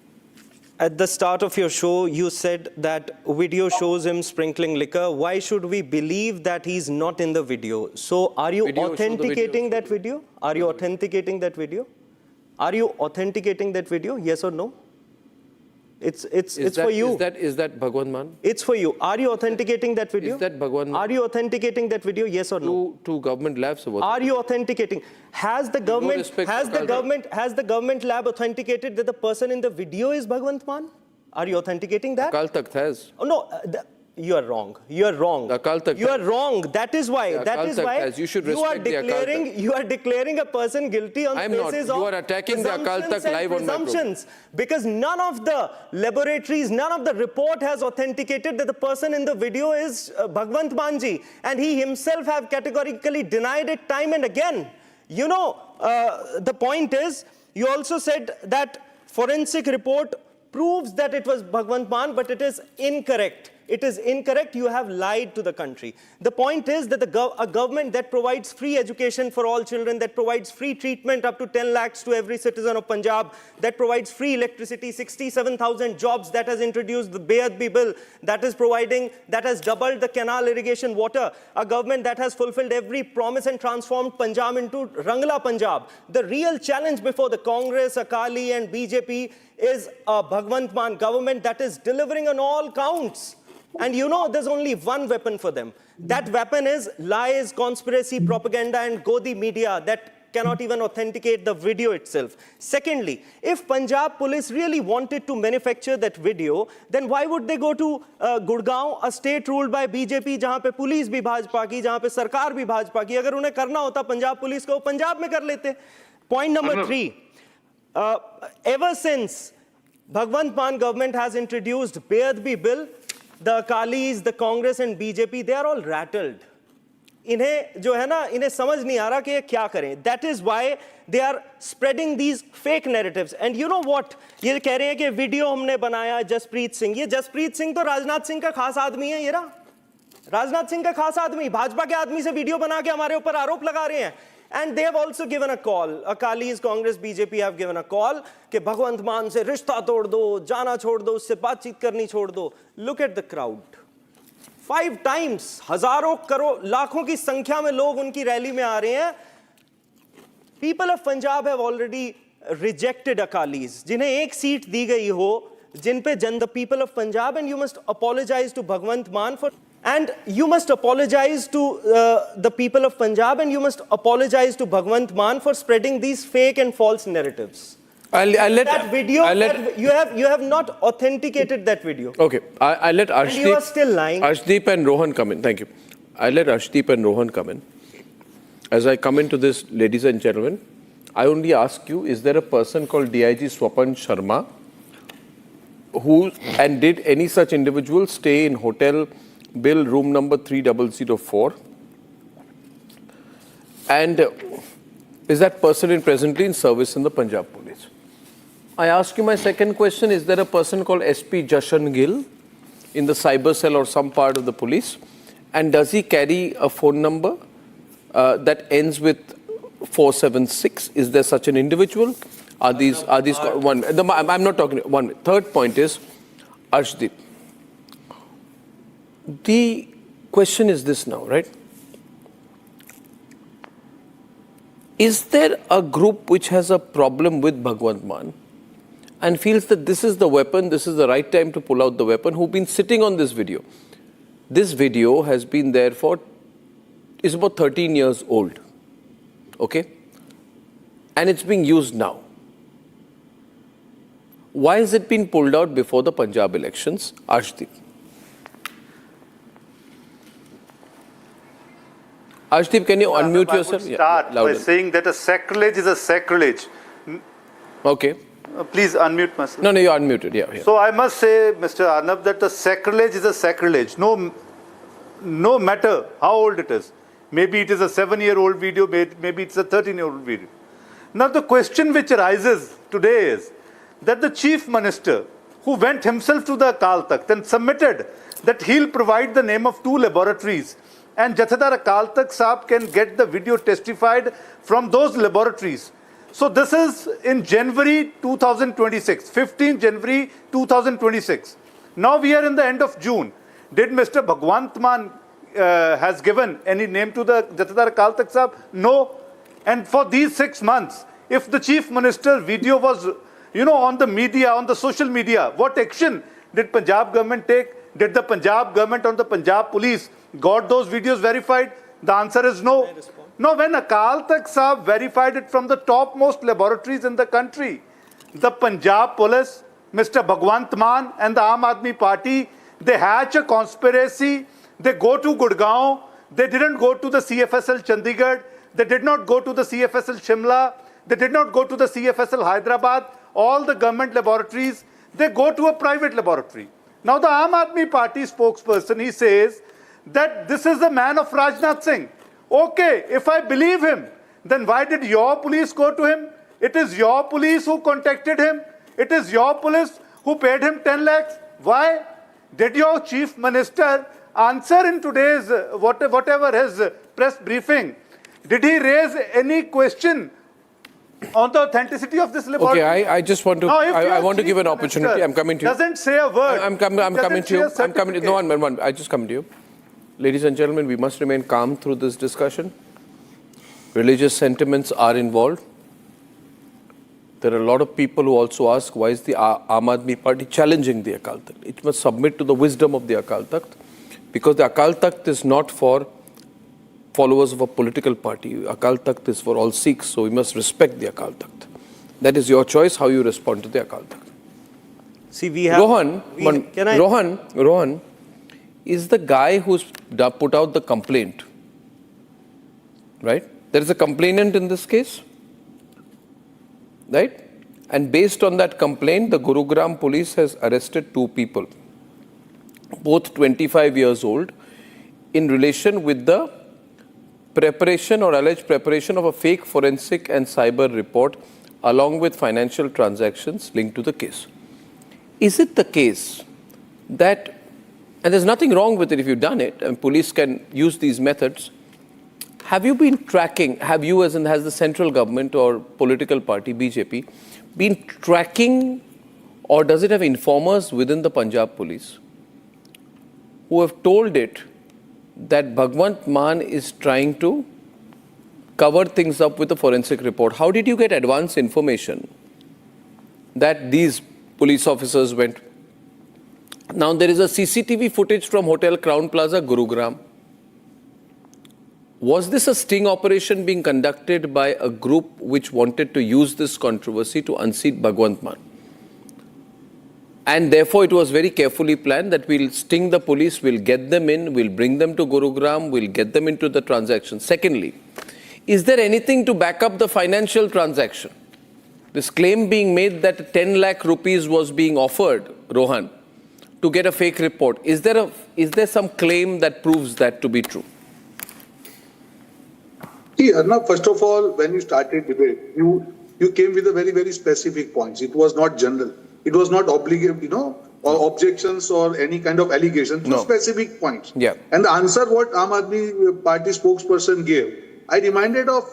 At the start of your show, you said that video shows him sprinkling liquor. Why should we believe that he's not in the video? So are you authenticating that video? Are you authenticating that video? Are you authenticating that video? Yes or no? It's for you. Is that Bhagwan Man? It's for you. Are you authenticating that video? Is that Bhagwan Man? Are you authenticating that video? Yes or no? Two government labs. Are you authenticating? Has the government lab authenticated that the person in the video is Bhagwant Mann? Are you authenticating that? Akal Takht has. Oh no. You are wrong. You are wrong. You are wrong. That is why. You should respect the Akal Takht. You are declaring a person guilty on the basis of You are attacking the Akal Takht live on my program. Because none of the laboratories, none of the report has authenticated that the person in the video is Bhagwant Manji, and he himself have categorically denied it time and again. You know, the point is, you also said that forensic report proves that it was Bhagwant Mann, but it is incorrect. It is incorrect. You have lied to the country. The point is that a government that provides free education for all children, that provides free treatment up to 10 lakhs to every citizen of Punjab, that provides free electricity, 67,000 jobs, that has introduced the Beadbi bill, that is providing, that has doubled the canal irrigation water, a government that has fulfilled every promise and transformed Punjab into Rangla Punjab. The real challenge before the Congress, Akali and BJP is a Bhagwant Mann government that is delivering on all counts. And you know, there's only one weapon for them. That weapon is lies, conspiracy, propaganda, and Godi media that cannot even authenticate the video itself. Secondly, if Punjab police really wanted to manufacture that video, then why would they go to Godown, a state ruled by BJP, जहाँ पे police भी भाजपा की, जहाँ पे सरकार भी भाजपा की? अगर उन्हें करना होता पंजाब पुलिस को, पंजाब में कर लेते. Point number 3. Ever since Bhagwant Mann government has introduced Beadbi bill, the Akalis, the Congress and BJP, they are all rattled. इन्हें जो है ना, इन्हें समझ नहीं आ रहा कि ये क्या करें. That is why they are spreading these fake narratives. And you know what? ये कह रहे हैं कि वीडियो हमने बनाया जसप्रीत सिंह. ये जसप्रीत सिंह तो राजनाथ सिंह का खास आदमी है. ये ना राजनाथ सिंह का खास आदमी, भाजपा के आदमी से वीडियो बना के हमारे ऊपर आरोप लगा रहे हैं. And they have also given a call. Akalis, Congress, BJP have given a call कि भगवंत मान से रिश्ता तोड़ दो, जाना छोड़ दो, उससे बातचीत करनी छोड़ दो. Look at the crowd. 5 times, हजारों करोड़ लाखों की संख्या में लोग उनकी रैली में आ रहे हैं. People of Punjab have already rejected Akalis, जिन्हें एक सीट दी गई हो, जिन पे the people of Punjab, and you must apologize to Bhagwant Mann for. And you must apologize to the people of Punjab, and you must apologize to Bhagwant Mann for spreading these fake and false narratives. That video, you have not authenticated that video. Okay, I'll let Arshdeep. And you are still lying. Arshdeep and Rohan come in. Thank you. I'll let Arshdeep and Rohan come in. As I come into this, ladies and gentlemen, I only ask you: is there a person called DIG Swapan Sharma and did any such individual stay in hotel bill room number 3004? And is that person presently in service in the Punjab Police? I ask you my second question, is there a person called SP Jashan Gill in the cyber cell or some part of the police? And does he carry a phone number that ends with 476? Is there such an individual? Are these one? I'm not talking one. Third point is, Arshdeep. The question is this now, right? Is there a group which has a problem with Bhagwant Mann and feels that this is the weapon, this is the right time to pull out the weapon, who've been sitting on this video? This video has been there is about 13 years old, okay? And it's being used now. Why has it been pulled out before the Punjab elections? Arshdeep. Arshdeep, can you unmute yourself? Start by saying that a sacrilege is a sacrilege. Okay. Please unmute myself. No, you're unmuted. Yeah. So I must say, Mr. Arnab, that a sacrilege is a sacrilege. No matter how old it is. Maybe it is a 7-year-old video, maybe it's a 13-year-old video. Now the question which arises today is that the Chief Minister, who went himself to the Akal Takht and submitted that he'll provide the name of 2 laboratories, and Jathedar Akal Takht Sahab can get the video testified from those laboratories. So this is in January 2026, 15 January 2026. Now we are in the end of June. Did Mr. Bhagwant Mann has given any name to the Jathedar Akal Takht Sahab? No. And for these 6 months, if the Chief Minister video was, on the media, on the social media, what action did Punjab government take? Did the Punjab government or the Punjab police got those videos verified? The answer is no. No, when Akal Takht Sahab verified it from the topmost laboratories in the country, the Punjab police, Mr. Bhagwant Mann and the Aam Aadmi Party, they hatch a conspiracy. They go to Godown. They didn't go to the CFSL Chandigarh. They did not go to the CFSL Shimla. They did not go to the CFSL Hyderabad. All the government laboratories, they go to a private laboratory. Now the Aam Aadmi Party spokesperson, he says that this is the man of Rajnath Singh. Okay, if I believe him, then why did your police go to him? It is your police who contacted him. It is your police who paid him 10 lakhs. Why? Did your Chief Minister answer in today's, whatever his press briefing, did he raise any question on the authenticity of this laboratory? Okay, I just want to, I want to give an opportunity. I'm coming to you. Doesn't say a word. I'm coming to you. No, one. I just come to you. Ladies and gentlemen, we must remain calm through this discussion. Religious sentiments are involved. There are a lot of people who also ask, why is the Aam Aadmi Party challenging the Akal Takht? It must submit to the wisdom of the Akal Takht, because the Akal Takht is not for followers of a political party. Akal Takht is for all Sikhs, so we must respect the Akal Takht. That is your choice, how you respond to the Akal Takht. See, we have... Rohan is the guy who's put out the complaint, right? There is a complainant in this case, right? And based on that complaint, the Gurugram police has arrested 2 people, both 25 years old, in relation with the preparation or alleged preparation of a fake forensic and cyber report along with financial transactions linked to the case. Is it the case that, and there's nothing wrong with it if you've done it, and police can use these methods, have you been tracking, have you as the central government or political party, BJP, been tracking, or does it have informers within the Punjab police who have told it that Bhagwant Mann is trying to cover things up with a forensic report? How did you get advance information that these police officers went? Now there is a CCTV footage from Hotel Crown Plaza, Gurugram. Was this a sting operation being conducted by a group which wanted to use this controversy to unseat Bhagwant Mann? And therefore, it was very carefully planned that we'll sting the police, we'll get them in, we'll bring them to Gurugram, we'll get them into the transaction. Secondly, is there anything to back up the financial transaction? This claim being made that 10 lakh rupees was being offered Rohan, to get a fake report. Is there some claim that proves that to be true? See, Arnab, first of all, when you started debate, you came with a very, very specific points. It was not general. It was not obligate, or objections or any kind of allegations. No. Specific points. Yeah. And the answer what Aam Aadmi Party spokesperson gave, I reminded of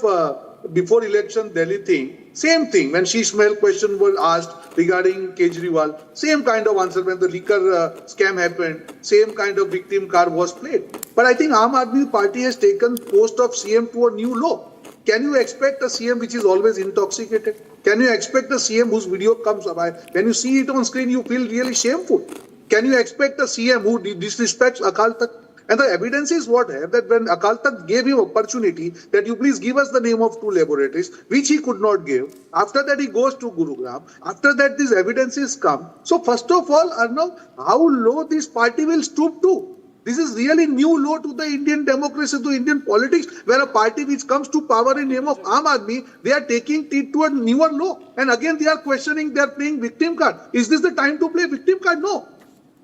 before election Delhi thing, same thing. When she smell question was asked regarding Kejriwal, same kind of answer. When the liquor scam happened, same kind of victim card was played. But I think Aam Aadmi Party has taken post of CM to a new low. Can you expect a CM which is always intoxicated? Can you expect a CM whose video comes by? When you see it on screen, you feel really shameful. Can you expect a CM who disrespects Akal Takht? And the evidence is what have that when Akal Takht gave him opportunity that you please give us the name of 2 laboratories, which he could not give. After that, he goes to Gurugram. After that, these evidences come. So first of all, Arnab, how low this party will stoop to? This is really new low to the Indian democracy, to Indian politics, where a party which comes to power in name of Aam Aadmi, they are taking it to a newer low. And again, they are questioning, they are playing victim card. Is this the time to play victim card? No.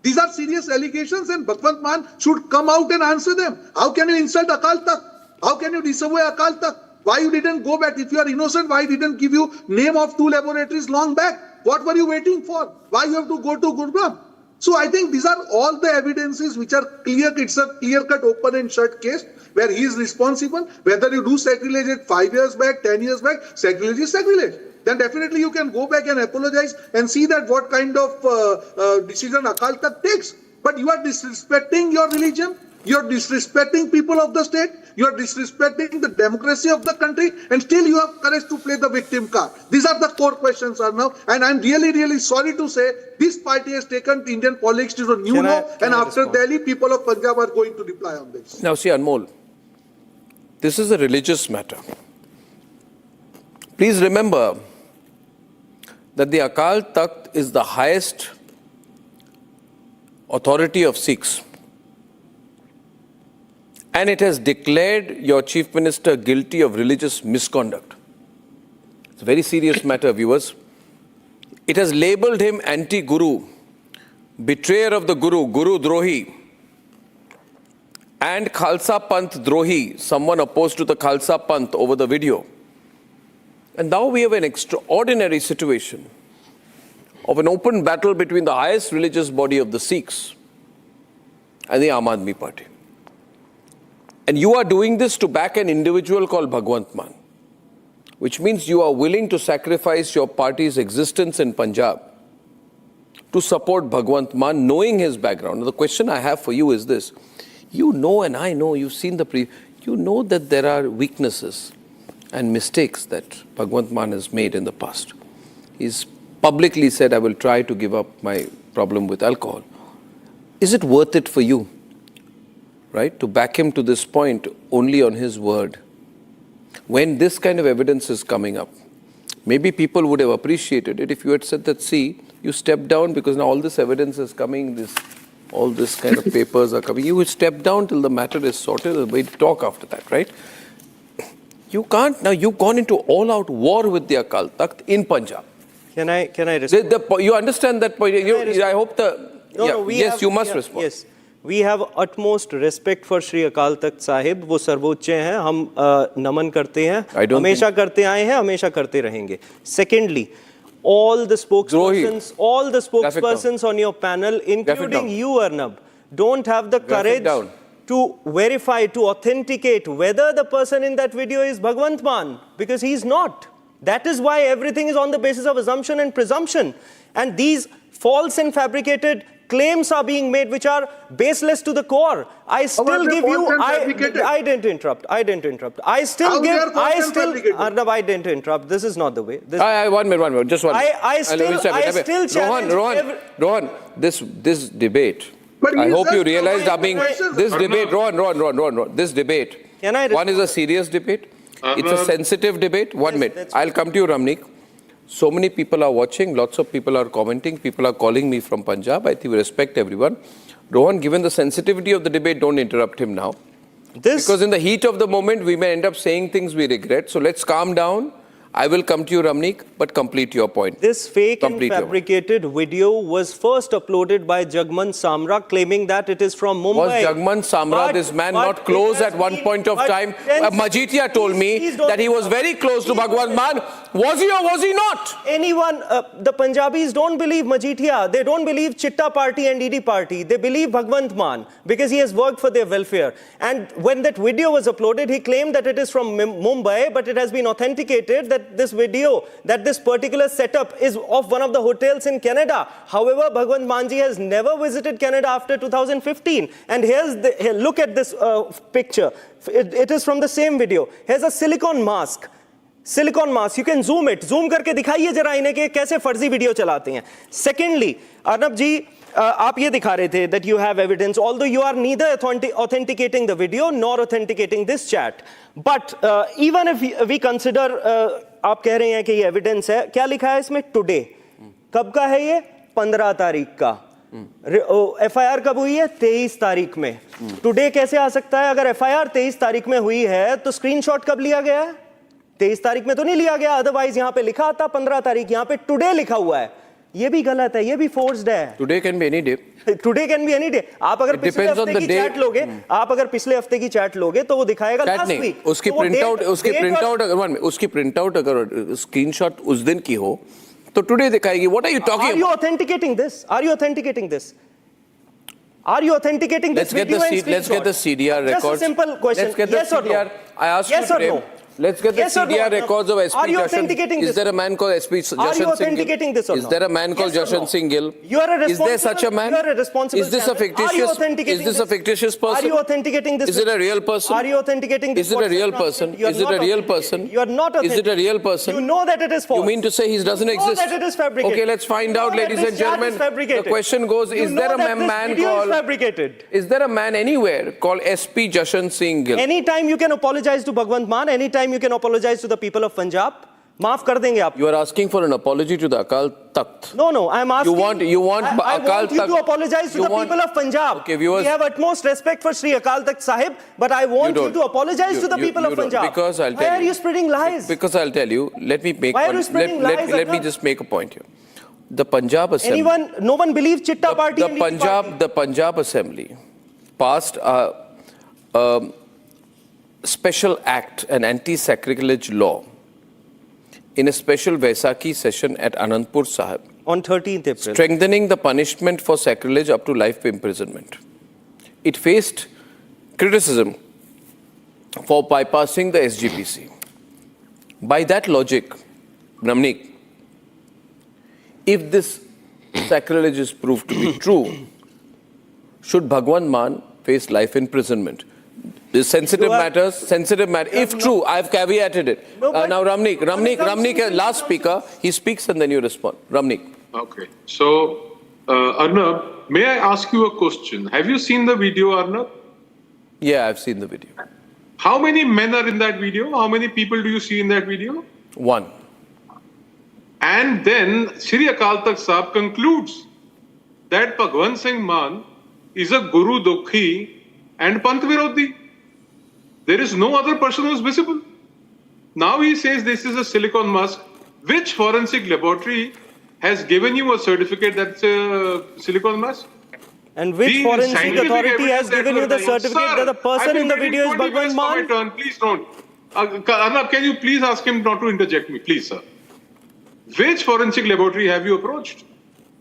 These are serious allegations and Bhagwant Mann should come out and answer them. How can you insult Akal Takht? How can you disavow Akal Takht? Why you didn't go back? If you are innocent, why didn't give you name of 2 laboratories long back? What were you waiting for? Why you have to go to Gurugram? So I think these are all the evidences which are clear. It's a clear-cut open and shut case where he is responsible. Whether you do sacrilege it 5 years back, 10 years back, sacrilege is sacrilege. Then definitely you can go back and apologize and see that what kind of decision Akal Takht takes. But you are disrespecting your religion. You are disrespecting people of the state. You are disrespecting the democracy of the country, and still you have courage to play the victim card. These are the core questions, Arnab. And I'm really, really sorry to say this party has taken Indian politics to a new low. And after Delhi, people of Punjab are going to reply on this. Now, see, Anmol, this is a religious matter. Please remember that the Akal Takht is the highest authority of Sikhs. And it has declared your Chief Minister guilty of religious misconduct. It's a very serious matter, viewers. It has labelled him anti-Guru, betrayer of the Guru, Guru Drohi, and Khalsa Panth Drohi, someone opposed to the Khalsa Panth over the video. And now we have an extraordinary situation of an open battle between the highest religious body of the Sikhs and the Aam Aadmi Party. And you are doing this to back an individual called Bhagwant Mann, which means you are willing to sacrifice your party's existence in Punjab to support Bhagwant Mann, knowing his background. Now, the question I have for you is this. You know, and I know, you've seen you know that there are weaknesses and mistakes that Bhagwant Mann has made in the past. He's publicly said, I will try to give up my problem with alcohol. Is it worth it for you? Right, to back him to this point only on his word. When this kind of evidence is coming up, maybe people would have appreciated it if you had said that, see, you stepped down because now all this evidence is coming, all this kind of papers are coming. You would step down till the matter is sorted and we'd talk after that, right? You can't. Now you've gone into all-out war with the Akal Takht in Punjab. Can I respond? You understand that point? I hope yes, you must respond. Yes. We have utmost respect for Shri Akal Takht Sahib. वो सर्वोच्च हैं, हम नमन करते हैं, हमेशा करते आए हैं, हमेशा करते रहेंगे. Secondly, all the spokespersons on your panel, including you, Arnab, don't have the courage to verify, to authenticate whether the person in that video is Bhagwant Mann, because he's not. That is why everything is on the basis of assumption and presumption. And these false and fabricated claims are being made which are baseless to the core. I still give you, I didn't interrupt. I didn't interrupt. Arnab, I didn't interrupt. This is not the way. 1 minute, just one. I still challenge Rohan, this debate, I hope you realize this debate, Rohan, this debate, one is a serious debate. It's a sensitive debate. 1 minute. I'll come to you, Ramnik. So many people are watching, lots of people are commenting, people are calling me from Punjab. I think we respect everyone. Rohan, given the sensitivity of the debate, don't interrupt him now. Because in the heat of the moment, we may end up saying things we regret. So let's calm down. I will come to you, Ramnik, but complete your point. This fake Complete and your point. fabricated video was first uploaded by Jagman Samra, claiming that it is from Mumbai. Was Jagman Samra, this man, not close at one point of time? Majithia told me that he was very close to Bhagwant Mann. Was he or was he not? Anyone, the Punjabis don't believe Majithia. They don't believe Chitta Party and ED Party. They believe Bhagwant Mann because he has worked for their welfare. And when that video was uploaded, he claimed that it is from Mumbai, but it has been authenticated that this video, that this particular setup is of one of the hotels in Canada. However, Bhagwant Manji has never visited Canada after 2015. And here, look at this picture. It is from the same video. Here's a silicone mask. Silicone mask. You can zoom it. Zoom करके दिखाइए जरा इन्हें कि कैसे फर्जी video चलाते हैं. Secondly, Arnab ji, आप ये दिखा रहे थे that you have evidence, although you are neither authenticating the video nor authenticating this chat. But even if we consider, आप कह रहे हैं कि ये evidence है, क्या लिखा है इसमें? Today. कब का है ये? 15 तारीख का. FIR कब हुई है? 23 तारीख में. Today कैसे आ सकता है? अगर FIR 23 तारीख में हुई है, तो स्क्रीनशॉट कब लिया गया है? 23 तारीख में तो नहीं लिया गया, अदरवाइज यहाँ पे लिखा था 15 तारीख, यहाँ पे टुडे लिखा हुआ है. ये भी गलत है, ये भी फोर्स्ड है. Today can be any day. Today can be any day. आप अगर पिछले हफ्ते की चैट लोगे, आप अगर पिछले हफ्ते की चैट लोगे, तो वो दिखाएगा लास्ट वीक. उसकी प्रिंटआउट अगर स्क्रीनशॉट उस दिन की हो, तो टुडे दिखाएगी. What are you talking about? Are you authenticating this? Are you authenticating this? Are you authenticating this video and screenshot? Let's get the CDR records. Just a simple question. Let's get the yes or CDR. no? I asked yes you or no? Let's get the CDR records of SP Are you Jashan. authenticating this? Is there a man called SP Jashan Singh? Are you authenticating this or Is not? there a man called Jashan Singh Gill? You are a responsible. Is there such a man? You are a responsible. Is this a fictitious? Are you authenticating Is this a fictitious person? Are you authenticating this? Is it a real person? Are you authenticating this? Is it a real person? Is it a real person? You are not. Is it a real person? You know that it is false. You mean to say he doesn't exist? You know that it is fabricated. Okay, let's find out, ladies and gentlemen. The question goes: Is there a man called? Fabricated. Is there a man anywhere called SP Jashan Singh Gill? Anytime you can apologize to Bhagwant Mann, anytime you can apologize to the people of Punjab. माफ कर देंगे आप. You are asking for an apology to the Akal Takht. No, I am asking. You want I Akal want you to apologize to the people of Punjab. Okay, viewers. We have utmost respect for Sri Akal Takht Sahib, but I want you to apologize to the people of Punjab. Because I'll tell you. Why are you spreading lies? Because I'll tell you. Let me make. Why are you spreading lies? Let me just make a point here. The Punjab Assembly. No one believes Chitta Party. The Punjab Assembly passed a special act, an anti-sacrilege law, in a special Vaisakhi session at Anandpur Sahib on 13th April, strengthening the punishment for sacrilege up to life imprisonment. It faced criticism for bypassing the SGPC. By that logic, Ramnik, if this sacrilege is proved to be true, should Bhagwant Mann face life imprisonment? The sensitive matters. If true, I've caveated it. Now, Ramnik, last speaker, he speaks and then you respond. Ramnik. Okay. So, Arnab, may I ask you a question? Have you seen the video, Arnab? Yeah, I've seen the video. How many men are in that video? How many people do you see in that video? One. And then Shri Akal Takht Sahib concludes that Bhagwant Singh Mann is a Guru Dukhi and Panth Virodhi. There is no other person who is visible. Now he says this is a silicone mask. Which forensic laboratory has given you a certificate that's a silicone mask? And which forensic authority has given you the certificate that the person in the video is Bhagwant Mann? Please don't. Arnab, can you please ask him not to interject me, please, sir? Which forensic laboratory have you approached?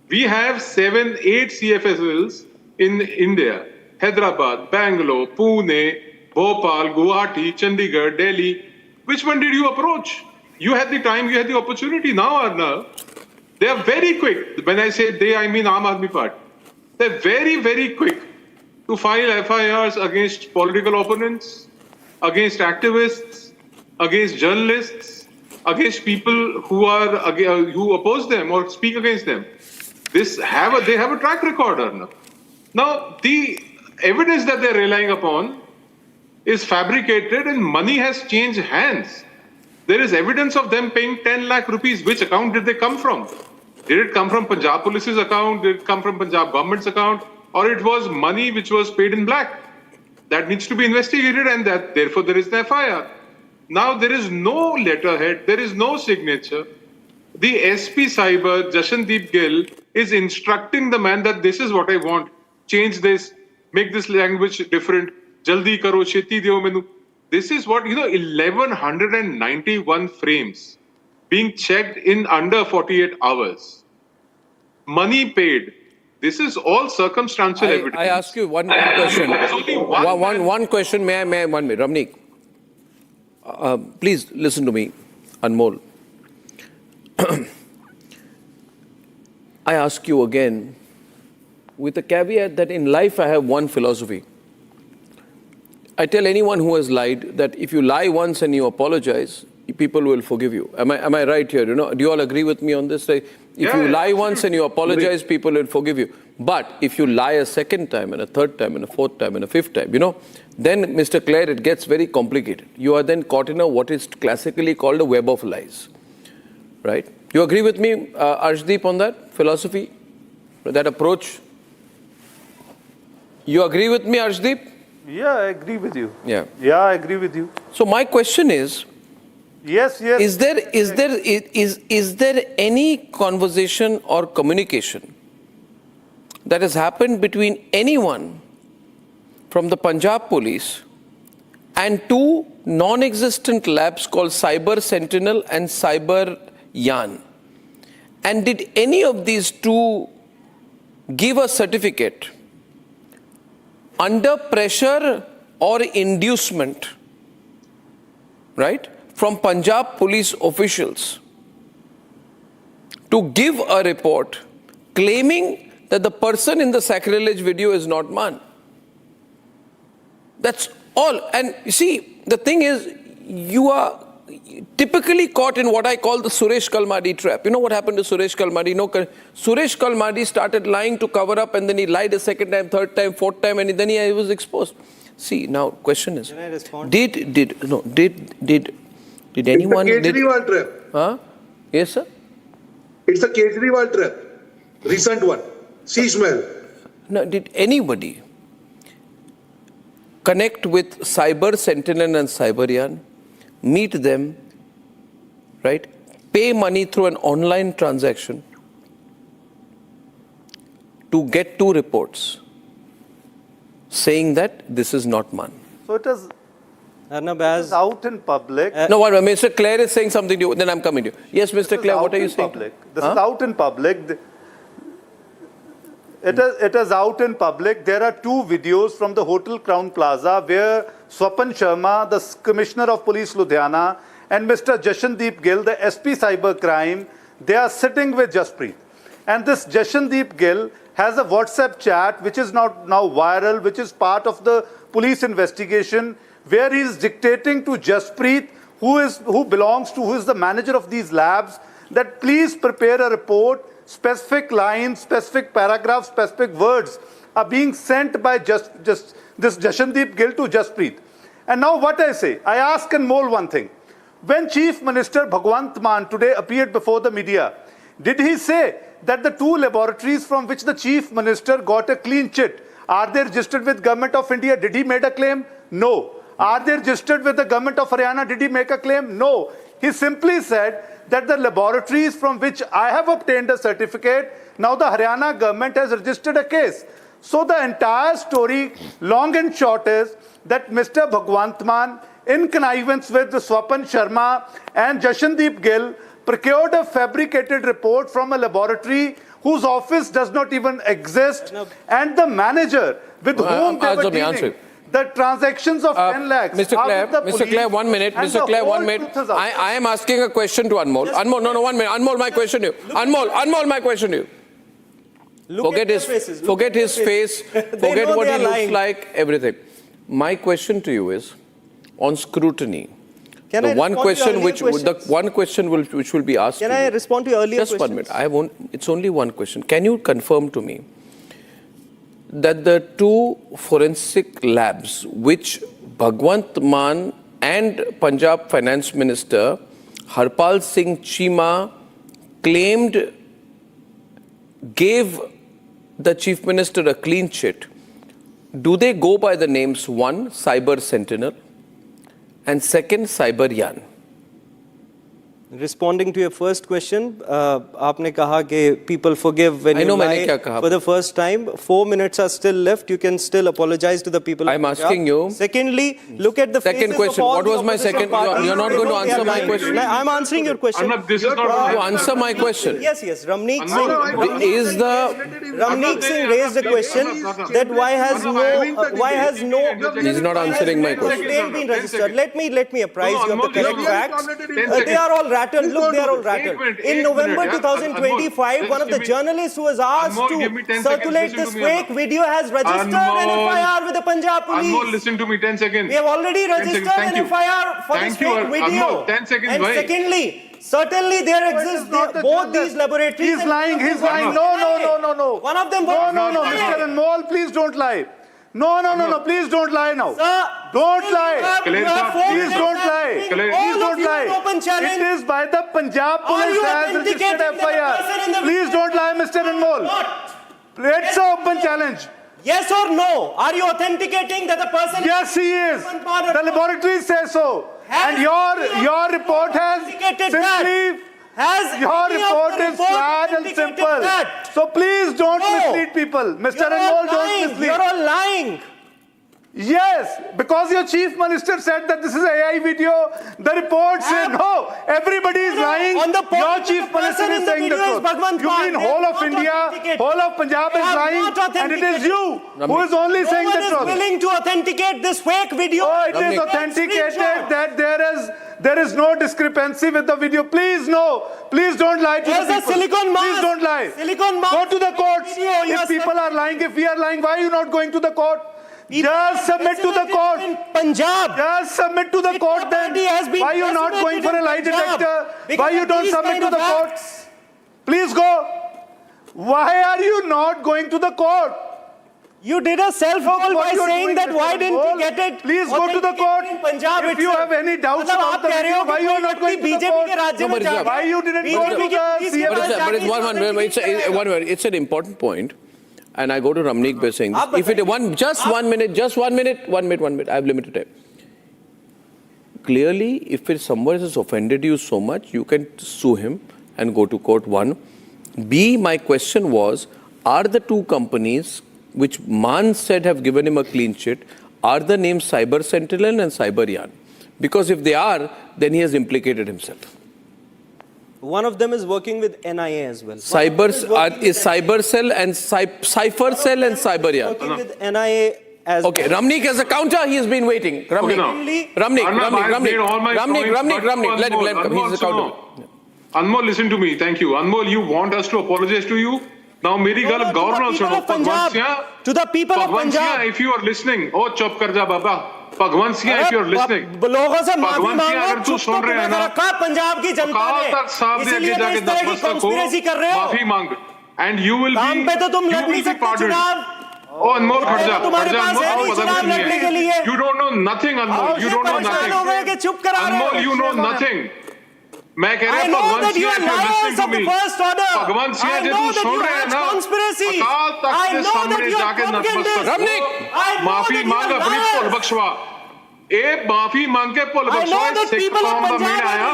We have 7, 8 CFSLs in India. Hyderabad, Bangalore, Pune, Bhopal, Guwahati, Chandigarh, Delhi. Which one did you approach? You had the time, you had the opportunity. Now, Arnab, they are very quick. When I say they, I mean Aam Aadmi Party. They're very, very quick to file FIRs against political opponents, against activists, against journalists, against people who oppose them or speak against them. They have a track record, Arnab. Now, the evidence that they're relying upon is fabricated and money has changed hands. There is evidence of them paying 10 lakh rupees. Which account did they come from? Did it come from Punjab Police's account? Did it come from Punjab government's account? Or it was money which was paid in black? That needs to be investigated and that therefore there is an FIR. Now there is no letterhead, there is no signature. The SP Cyber, Jashandeep Gill, is instructing the man that this is what I want. Change this, make this language different. Jaldi karo, cheti deo mainu. This is what, 1191 frames being checked in under 48 hours. Money paid. This is all circumstantial evidence. I ask you one question. There's only one question. May I 1 minute? Ramnik, please listen to me, Anmol. I ask you again, with a caveat that in life I have one philosophy. I tell anyone who has lied that if you lie once and you apologize, people will forgive you. Am I right here? Do you all agree with me on this? If you lie once and you apologize, people will forgive you. But if you lie a second time and a third time and a fourth time and a fifth time, then, Mr. Clare, it gets very complicated. You are then caught in what is classically called a web of lies. Right? You agree with me, Arshdeep, on that philosophy, that approach? You agree with me, Arshdeep? Yeah, I agree with you. Yeah. Yeah, I agree with you. So my question is, yes. Is there any conversation or communication that has happened between anyone from the Punjab police and two non-existent labs called Cyber Sentinel and Cyber Yan? And did any of these two give a certificate under pressure or inducement, right, from Punjab police officials to give a report claiming that the person in the sacrilege video is not man? That's all. And you see, the thing is, you are typically caught in what I call the Suresh Kalmadi trap. You know what happened to Suresh Kalmadi? Suresh Kalmadi started lying to cover up, and then he lied a second time, third time, fourth time, and then he was exposed. See, now question is, can I respond? Did anyone? It's the Kejriwal trap. Huh? Yes, sir. It's the Kejriwal trap. Recent one. Sea smell. No, did anybody connect with Cyber Sentinel and Cyber Yan, meet them, right, pay money through an online transaction to get two reports saying that this is not man? So it is Arnab, out in public. No, what Mr. Clare is saying something to you, then I'm coming to you. Yes, Mr. Clare, what are you saying? This is out in public. It is out in public. There are two videos from the Hotel Crown Plaza where Swapan Sharma, the Commissioner of Police Ludhiana, and Mr. Jashandeep Gill, the SP Cybercrime, they are sitting with Jasprit. And this Jashandeep Gill has a WhatsApp chat which is now viral, which is part of the police investigation, where he is dictating to Jasprit, who is the manager of these labs, that please prepare a report. Specific lines, specific paragraphs, specific words are being sent by this Jashandeep Gill to Jasprit. And now what I say, I ask Anmol one thing. When Chief Minister Bhagwant Mann today appeared before the media, did he say that the two laboratories from which the Chief Minister got a clean chit, are they registered with Government of India? Did he make a claim? No. Are they registered with the Government of Haryana? Did he make a claim? No. He simply said that the laboratories from which I have obtained a certificate, now the Haryana government has registered a case. So the entire story, long and short, is that Mr. Bhagwant Mann, in connivance with the Swapan Sharma and Jashandeep Gill, procured a fabricated report from a laboratory whose office does not even exist, and the manager with whom they were dealing, the transactions of 10 lakhs. Mr. Clare, 1 minute. Mr. Clare, 1 minute. I am asking a question to Anmol. Anmol, no, 1 minute. Anmol, my question to you. Anmol, my question to you. Forget his face. Forget what he looks like, everything. My question to you is, on scrutiny, the one question which will be asked. Can I respond to your earlier questions? Just 1 minute. It's only one question. Can you confirm to me that the two forensic labs which Bhagwant Mann and Punjab Finance Minister Harpal Singh Cheema claimed gave the Chief Minister a clean chit, do they go by the names 1, Cyber Sentinel, and second, Cyberyan. Responding to your first question, आपने कहा कि people forgive when I know you lie मैंने क्या कहा. for the first time. 4 minutes are still left. You can still apologize to the people. I'm of Punjab. asking you. Secondly, look at the Second faces question. of all What the was my opposition second? parties. You're not going to answer my question. I'm answering your question. Arnab, this is not You answer my question. Yes. Ramneek Is the Ramneek Singh raised a question that why has no He's not answering my question. They've been registered. Let me apprise you of the correct facts. They are all rattled. Look, they are all rattled. In November 2025, one of the journalists who was asked to circulate this fake video has registered an FIR with the Punjab police. Anmol, listen to me 10 seconds. We have already registered an FIR for this fake video. Anmol, 10 seconds, and secondly, certainly there exists both these laboratories. He's lying. No. One of them. No, Mr. Anmol, please don't lie. No, please don't lie now. Sir, don't lie. Please don't lie. Please don't lie. It is by the Punjab police has registered FIR. Please don't lie, Mr. Anmol. It's an open challenge. Yes or no? Are you authenticating that the person? Yes, he is. The laboratory says so. And your report has simply... Your report is flat and simple. So please don't mislead people. Mr. Anmol, don't mislead. You're all lying. Yes, because your chief minister said that this is AI video. The report said no. Everybody is lying. Your chief minister is saying the truth. You mean whole of India, whole of Punjab is lying, and it is you who is only saying the truth. No one is willing to authenticate this fake video. Oh, it is authenticated that there is no discrepancy with the video. Please no. Please don't lie to the people. There's a silicon mask. Please don't lie. Silicon mask. Go to the courts. If people are lying, if we are lying, why are you not going to the court? Just submit to the court. In Punjab. Just submit to the court then. Why are you not going for a lie detector? Why you don't submit to the court? Please go. Why are you not going to the court? You did a self-poll by saying that why didn't you get it? Please go to the court. In Punjab if you have any doubts about the video, why you are not going to the court? Why you didn't go to the CM? But it's one minute. It's an important point. And I go to Ramneek by saying this. If it just one minute, I have limited time. Clearly, if someone has offended you so much, you can sue him and go to court. One. B, my question was, are the two companies which Maan said have given him a clean sheet, are the names Cyber Sentinel and Cyberyan? Because if they are, then he has implicated himself. One of them is working with NIA as well. Is Cyber Cell and Cypher Cell and Cyberyan. Working with NIA as okay, well. Ramneek as a counter, he has been waiting. Ramneek, let him come. He's a counter. Anmol, listen to me. Thank you. Anmol, you want us to apologize to you? Now, मेरी गल गौर नाल सुनो. To the people of Punjab. If you are listening, oh, चुप कर जा बाबा. Bhagwant Singh, if you are listening. लोगों से माफी भगवंत सिंह, अगर तू सुन रहे हैं ना, पंजाब की जनता ने इसीलिए तो इस तरह की कंस्पिरेसी कर रहे हो. माफी मांग. And you will be. काम पे तो तुम लड़ नहीं सकते चुनाव. Oh, Anmol, खड़ जा. तुम्हारे पास है नहीं चुनाव लड़ने के लिए. You don't know nothing, Anmol. You don't know nothing. Anmol, you know nothing. मैं कह रहा हूँ Bhagwant Singh, if you're listening to me. Bhagwant Singh, जो तू सुन रहे हैं ना, अकाल तख्त के सामने जाके नतमस्तक हो. माफी मांग अपनी भुल बख्शवा. ए माफी मांग के भुल बख्शवा. सिख कौम का मीन आया.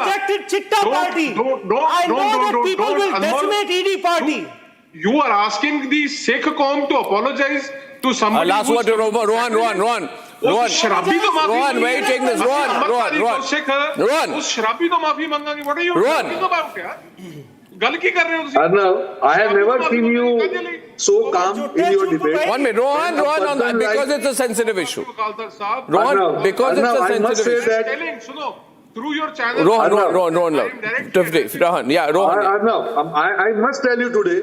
You are asking the Sikh qawm to apologize to somebody. Last word to Rohan. Rohan, where are you taking this? Rohan. उस शराबी को माफी मांगेंगे. What are you talking about, यार? गल की कर रहे हो तुम? Arnab, I have never seen you so calm in your debate. 1 minute, Rohan, because it's a sensitive issue. Rohan, because it's a sensitive issue. सुनो, through your channel. Rohan, yeah, Rohan. Arnab, I must tell you today,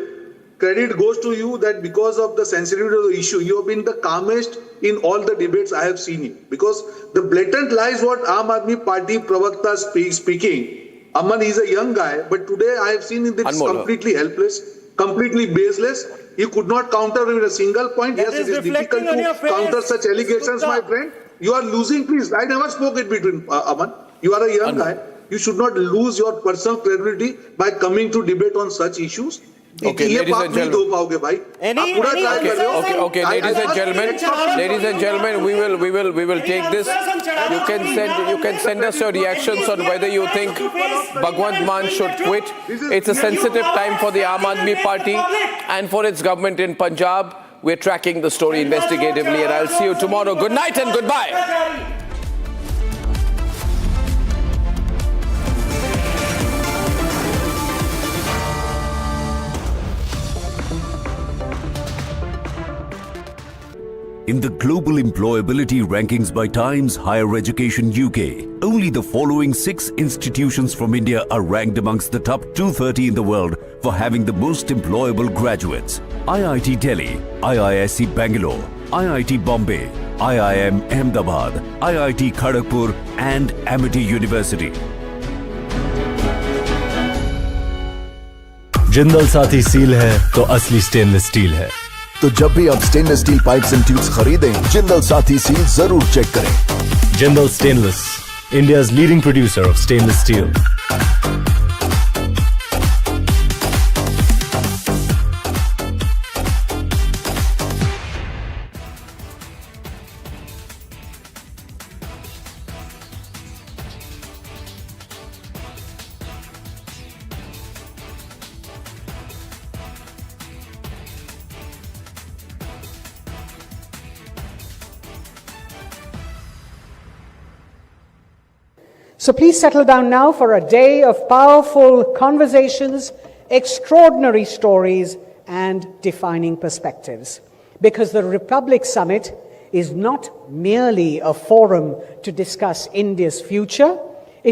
credit goes to you that because of the sensitivity of the issue, you have been the calmest in all the debates I have seen you. Because the blatant lies what Aam Aadmi Party Pravakta speaking, Aman is a young guy, but today I have seen that it's completely helpless, completely baseless. He could not counter with a single point. Yes, it is difficult to counter such allegations, my friend. You are losing, please. I never spoke it between Aman. You are a young guy. You should not lose your personal credibility by coming to debate on such issues. Okay, ये ladies पाप and नहीं धो gentlemen. पाओगे भाई आप पूरा try कर रहे हो Okay, ladies and gentlemen, we will take this. You can send us your reactions on whether you think Bhagwant Mann should quit. It's a sensitive time for the Aam Aadmi Party and for its government in Punjab. We're tracking the story investigatively, and I'll see you tomorrow. Good night and goodbye. In the global employability rankings by Times Higher Education UK, only the following 6 institutions from India are ranked amongst the top 230 in the world for having the most employable graduates. IIT Delhi, IISc Bangalore, IIT Bombay, IIM Ahmedabad, IIT Kharagpur and Amity University. Jindal Saathi seal है तो असली stainless steel है। तो जब भी आप stainless steel pipes and tubes खरीदें, Jindal Saathi seal जरूर चेक करें। Jindal stainless, India's leading producer of stainless steel. So please settle down now for a day of powerful conversations, extraordinary stories, and defining perspectives. Because the Republic Summit is not merely a forum to discuss India's future,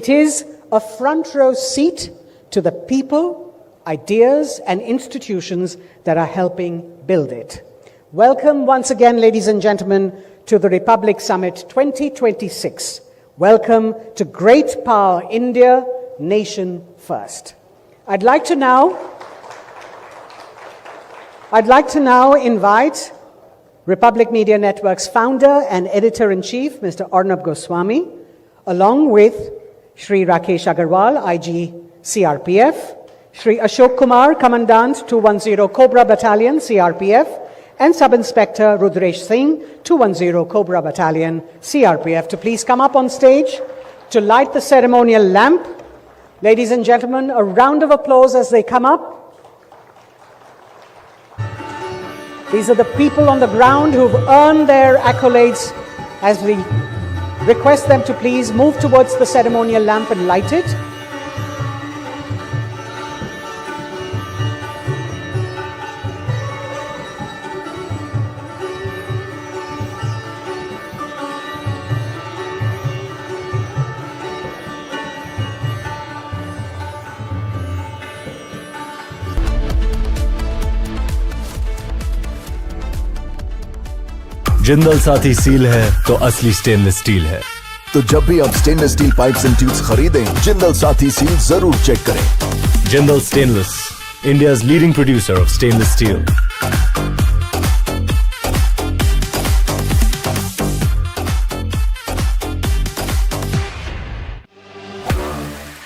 it is a front row seat to the people, ideas, and institutions that are helping build it. Welcome once again, ladies and gentlemen, to the Republic Summit 2026. Welcome to Great Power India, Nation First. I'd like to now invite Republic Media Network's founder and editor-in-chief, Mr. Arnab Goswami, along with Shri Rakesh Agarwal, IG CRPF, Shri Ashok Kumar, Commandant 210 Cobra Battalion, CRPF, and Sub-Inspector Rudresh Singh, 210 Cobra Battalion, CRPF, to please come up on stage to light the ceremonial lamp. Ladies and gentlemen, a round of applause as they come up. These are the people on the ground who've earned their accolades, as we request them to please move towards the ceremonial lamp and light it. Jindal Saathi seal है तो असली stainless steel है। तो जब भी आप stainless steel pipes and tubes खरीदें, Jindal Saathi seal जरूर चेक करें। Jindal stainless, India's leading producer of stainless steel.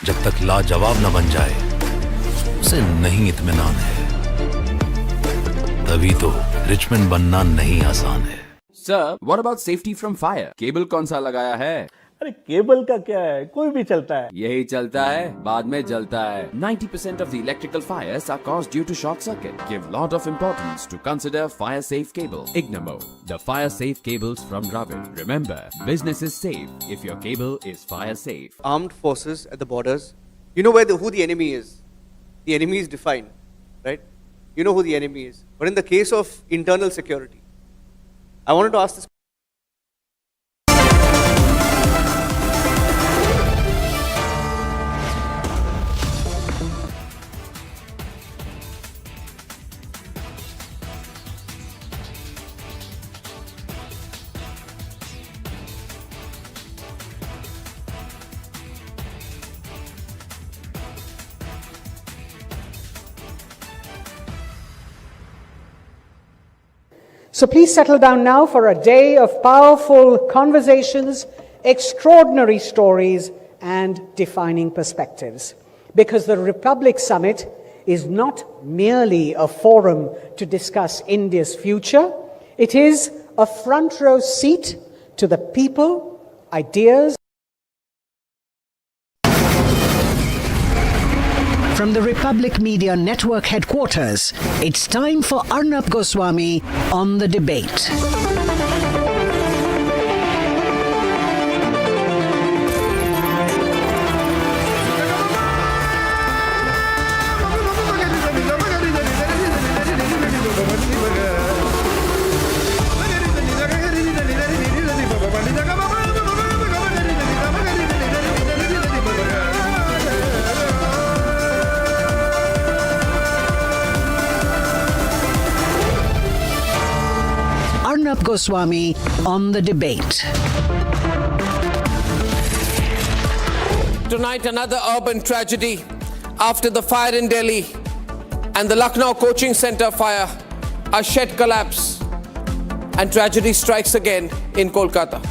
जब तक लाजवाब न बन जाए, उसे नहीं इत्मीनान है। तभी तो रिचमैन बनना नहीं आसान है। Sir, what about safety from fire? Cable कौन सा लगाया है? अरे केबल का क्या है, कोई भी चलता है। यही चलता है, बाद में जलता है। 90% of the electrical fires are caused due to short circuit. Give lot of importance to consider fire safe cable. Ignamo, the fire safe cables from Dravid. Remember, business is safe if your cable is fire safe. Armed forces at the borders, you know who the enemy is. The enemy is defined, right? You know who the enemy is. But in the case of internal security, I wanted to ask this. So please settle down now for a day of powerful conversations, extraordinary stories, and defining perspectives. Because the Republic Summit is not merely a forum to discuss India's future, it is a front row seat to the people, ideas. From the Republic Media Network headquarters, it's time for Arnab Goswami on the debate. Arnab Goswami on the debate. Tonight, another urban tragedy after the fire in Delhi and the Lucknow coaching center fire. A shed collapse and tragedy strikes again in Kolkata.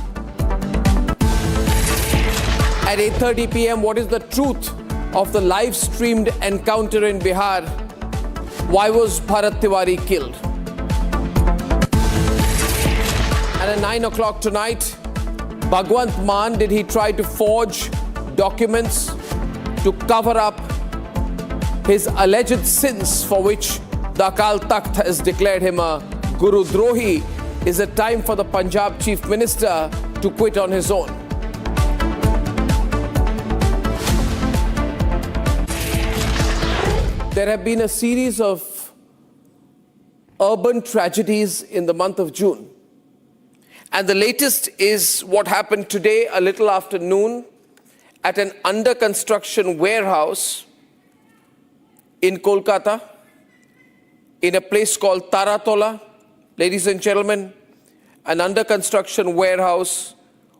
At 8:30 p.m., what is the truth of the live-streamed encounter in Bihar? Why was Bharat Tiwari killed? And at 9 o'clock tonight, Bhagwant Mann, did he try to forge documents to cover up his alleged sins for which the Akal Takht has declared him a Guru Drohi? Is it time for the Punjab Chief Minister to quit on his own? There have been a series of urban tragedies in the month of June. And the latest is what happened today, a little after noon, at an under-construction warehouse in Kolkata, in a place called Taratala. Ladies and gentlemen, an under-construction warehouse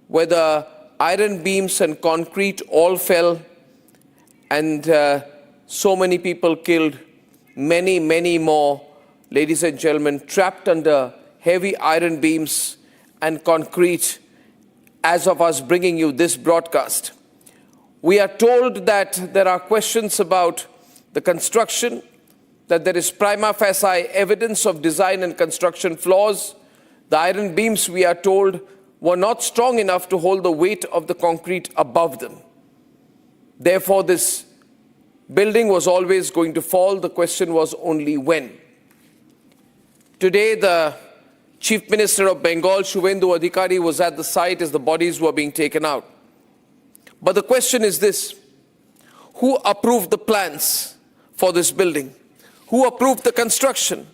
where the iron beams and concrete all fell, and so many people killed, many, many more, ladies and gentlemen, trapped under heavy iron beams and concrete as of us bringing you this broadcast. We are told that there are questions about the construction, that there is prima facie evidence of design and construction flaws. The iron beams, we are told, were not strong enough to hold the weight of the concrete above them. Therefore, this building was always going to fall. The question was only when. Today, the Chief Minister of Bengal, Shubhendu Adhikari, was at the site as the bodies were being taken out. But the question is this: who approved the plans for this building? Who approved the construction?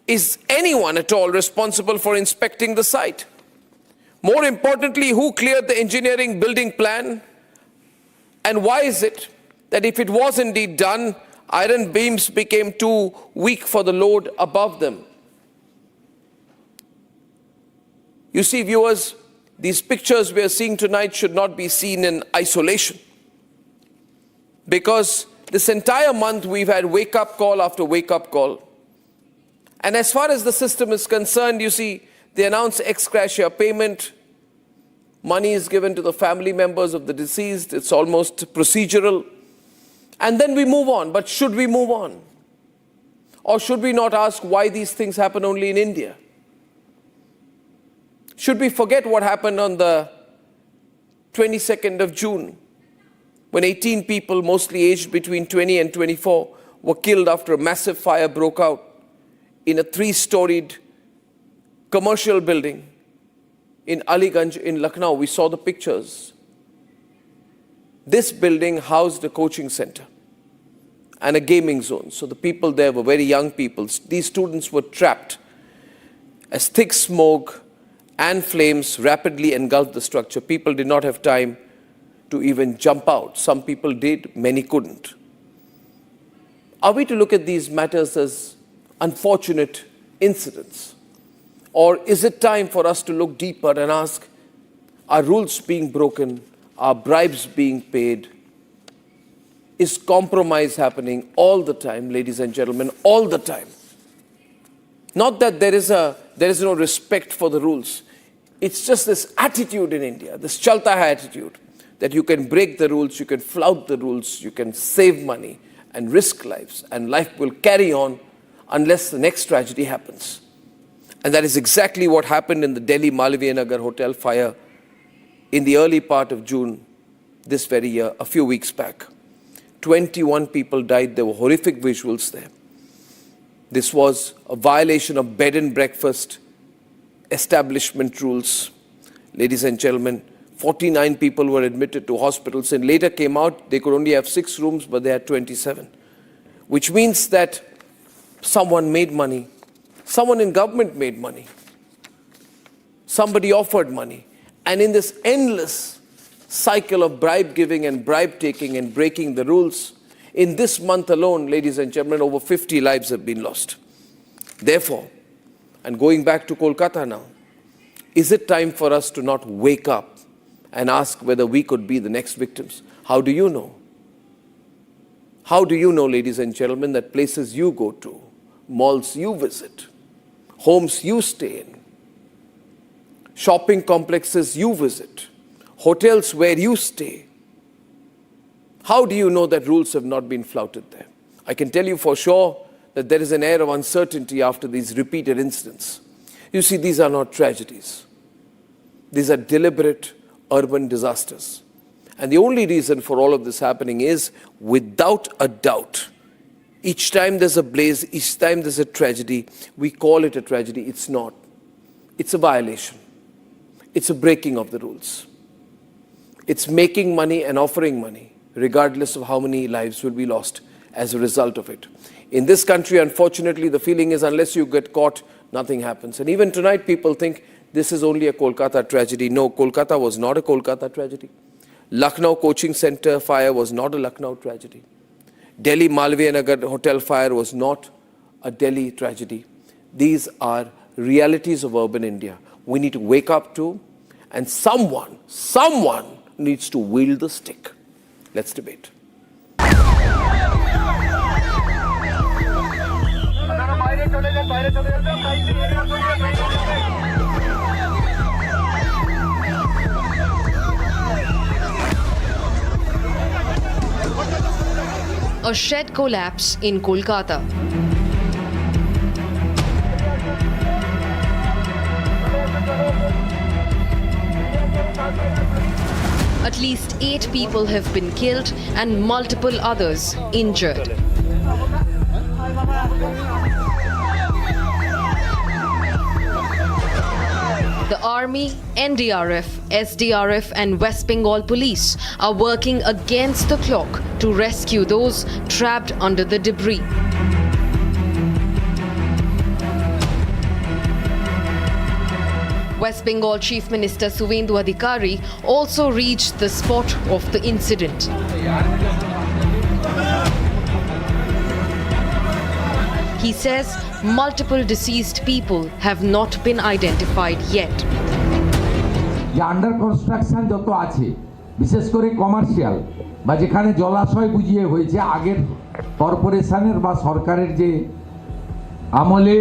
Is anyone at all responsible for inspecting the site? More importantly, who cleared the engineering building plan? And why is it that if it was indeed done, iron beams became too weak for the load above them? You see, viewers, these pictures we are seeing tonight should not be seen in isolation. Because this entire month we've had wake-up call after wake-up call. And as far as the system is concerned, you see, they announce ex gratia payment. Money is given to the family members of the deceased. It's almost procedural. And then we move on. But should we move on? Or should we not ask why these things happen only in India? Should we forget what happened on the 22nd of June, when 18 people, mostly aged between 20 and 24, were killed after a massive fire broke out in a 3-storied commercial building in Aliganj in Lucknow? We saw the pictures. This building housed a coaching center and a gaming zone. So the people there were very young people. These students were trapped as thick smoke and flames rapidly engulfed the structure. People did not have time to even jump out. Some people did, many couldn't. Are we to look at these matters as unfortunate incidents? Or is it time for us to look deeper and ask, are rules being broken? Are bribes being paid? Is compromise happening all the time, ladies and gentlemen, all the time? Not that there is no respect for the rules. It's just this attitude in India, this chalta hai attitude, that you can break the rules, you can flout the rules, you can save money, and risk lives, and life will carry on unless the next tragedy happens. And that is exactly what happened in the Delhi Malviya hotel fire in the early part of June this very year, a few weeks back. 21 people died. There were horrific visuals there. This was a violation of bed and breakfast establishment rules. Ladies and gentlemen, 49 people were admitted to hospitals, and later came out they could only have 6 rooms, but they had 27. Which means that someone made money. Someone in government made money. Somebody offered money. And in this endless cycle of bribe giving and bribe taking and breaking the rules, in this month alone, ladies and gentlemen, over 50 lives have been lost. Therefore, and going back to Kolkata now, is it time for us to not wake up and ask whether we could be the next victims? How do you know? How do you know, ladies and gentlemen, that places you go to, malls you visit, homes you stay in, shopping complexes you visit, hotels where you stay, how do you know that rules have not been flouted there? I can tell you for sure that there is an air of uncertainty after these repeated incidents. You see, these are not tragedies. These are deliberate urban disasters. And the only reason for all of this happening is, without a doubt, each time there's a blaze, each time there's a tragedy, we call it a tragedy. It's not. It's a violation. It's a breaking of the rules. It's making money and offering money, regardless of how many lives will be lost as a result of it. In this country, unfortunately, the feeling is unless you get caught, nothing happens. And even tonight, people think this is only a Kolkata tragedy. No, Kolkata was not a Kolkata tragedy. Lucknow coaching center fire was not a Lucknow tragedy. Delhi Malviya hotel fire was not a Delhi tragedy. These are realities of urban India. We need to wake up to, and someone needs to wield the stick. Let's debate. A shed collapse in Kolkata. At least 8 people have been killed and multiple others injured. The Army, NDRF, SDRF and West Bengal Police are working against the clock to rescue those trapped under the debris. West Bengal Chief Minister Suvendu Adhikari also reached the spot of the incident. He says multiple deceased people have not been identified yet. যে under construction যত আছে বিশেষ করে commercial বা যেখানে জলাশয় বুঝিয়ে হয়েছে আগের কর্পোরেশনের বা সরকারের যে আমলে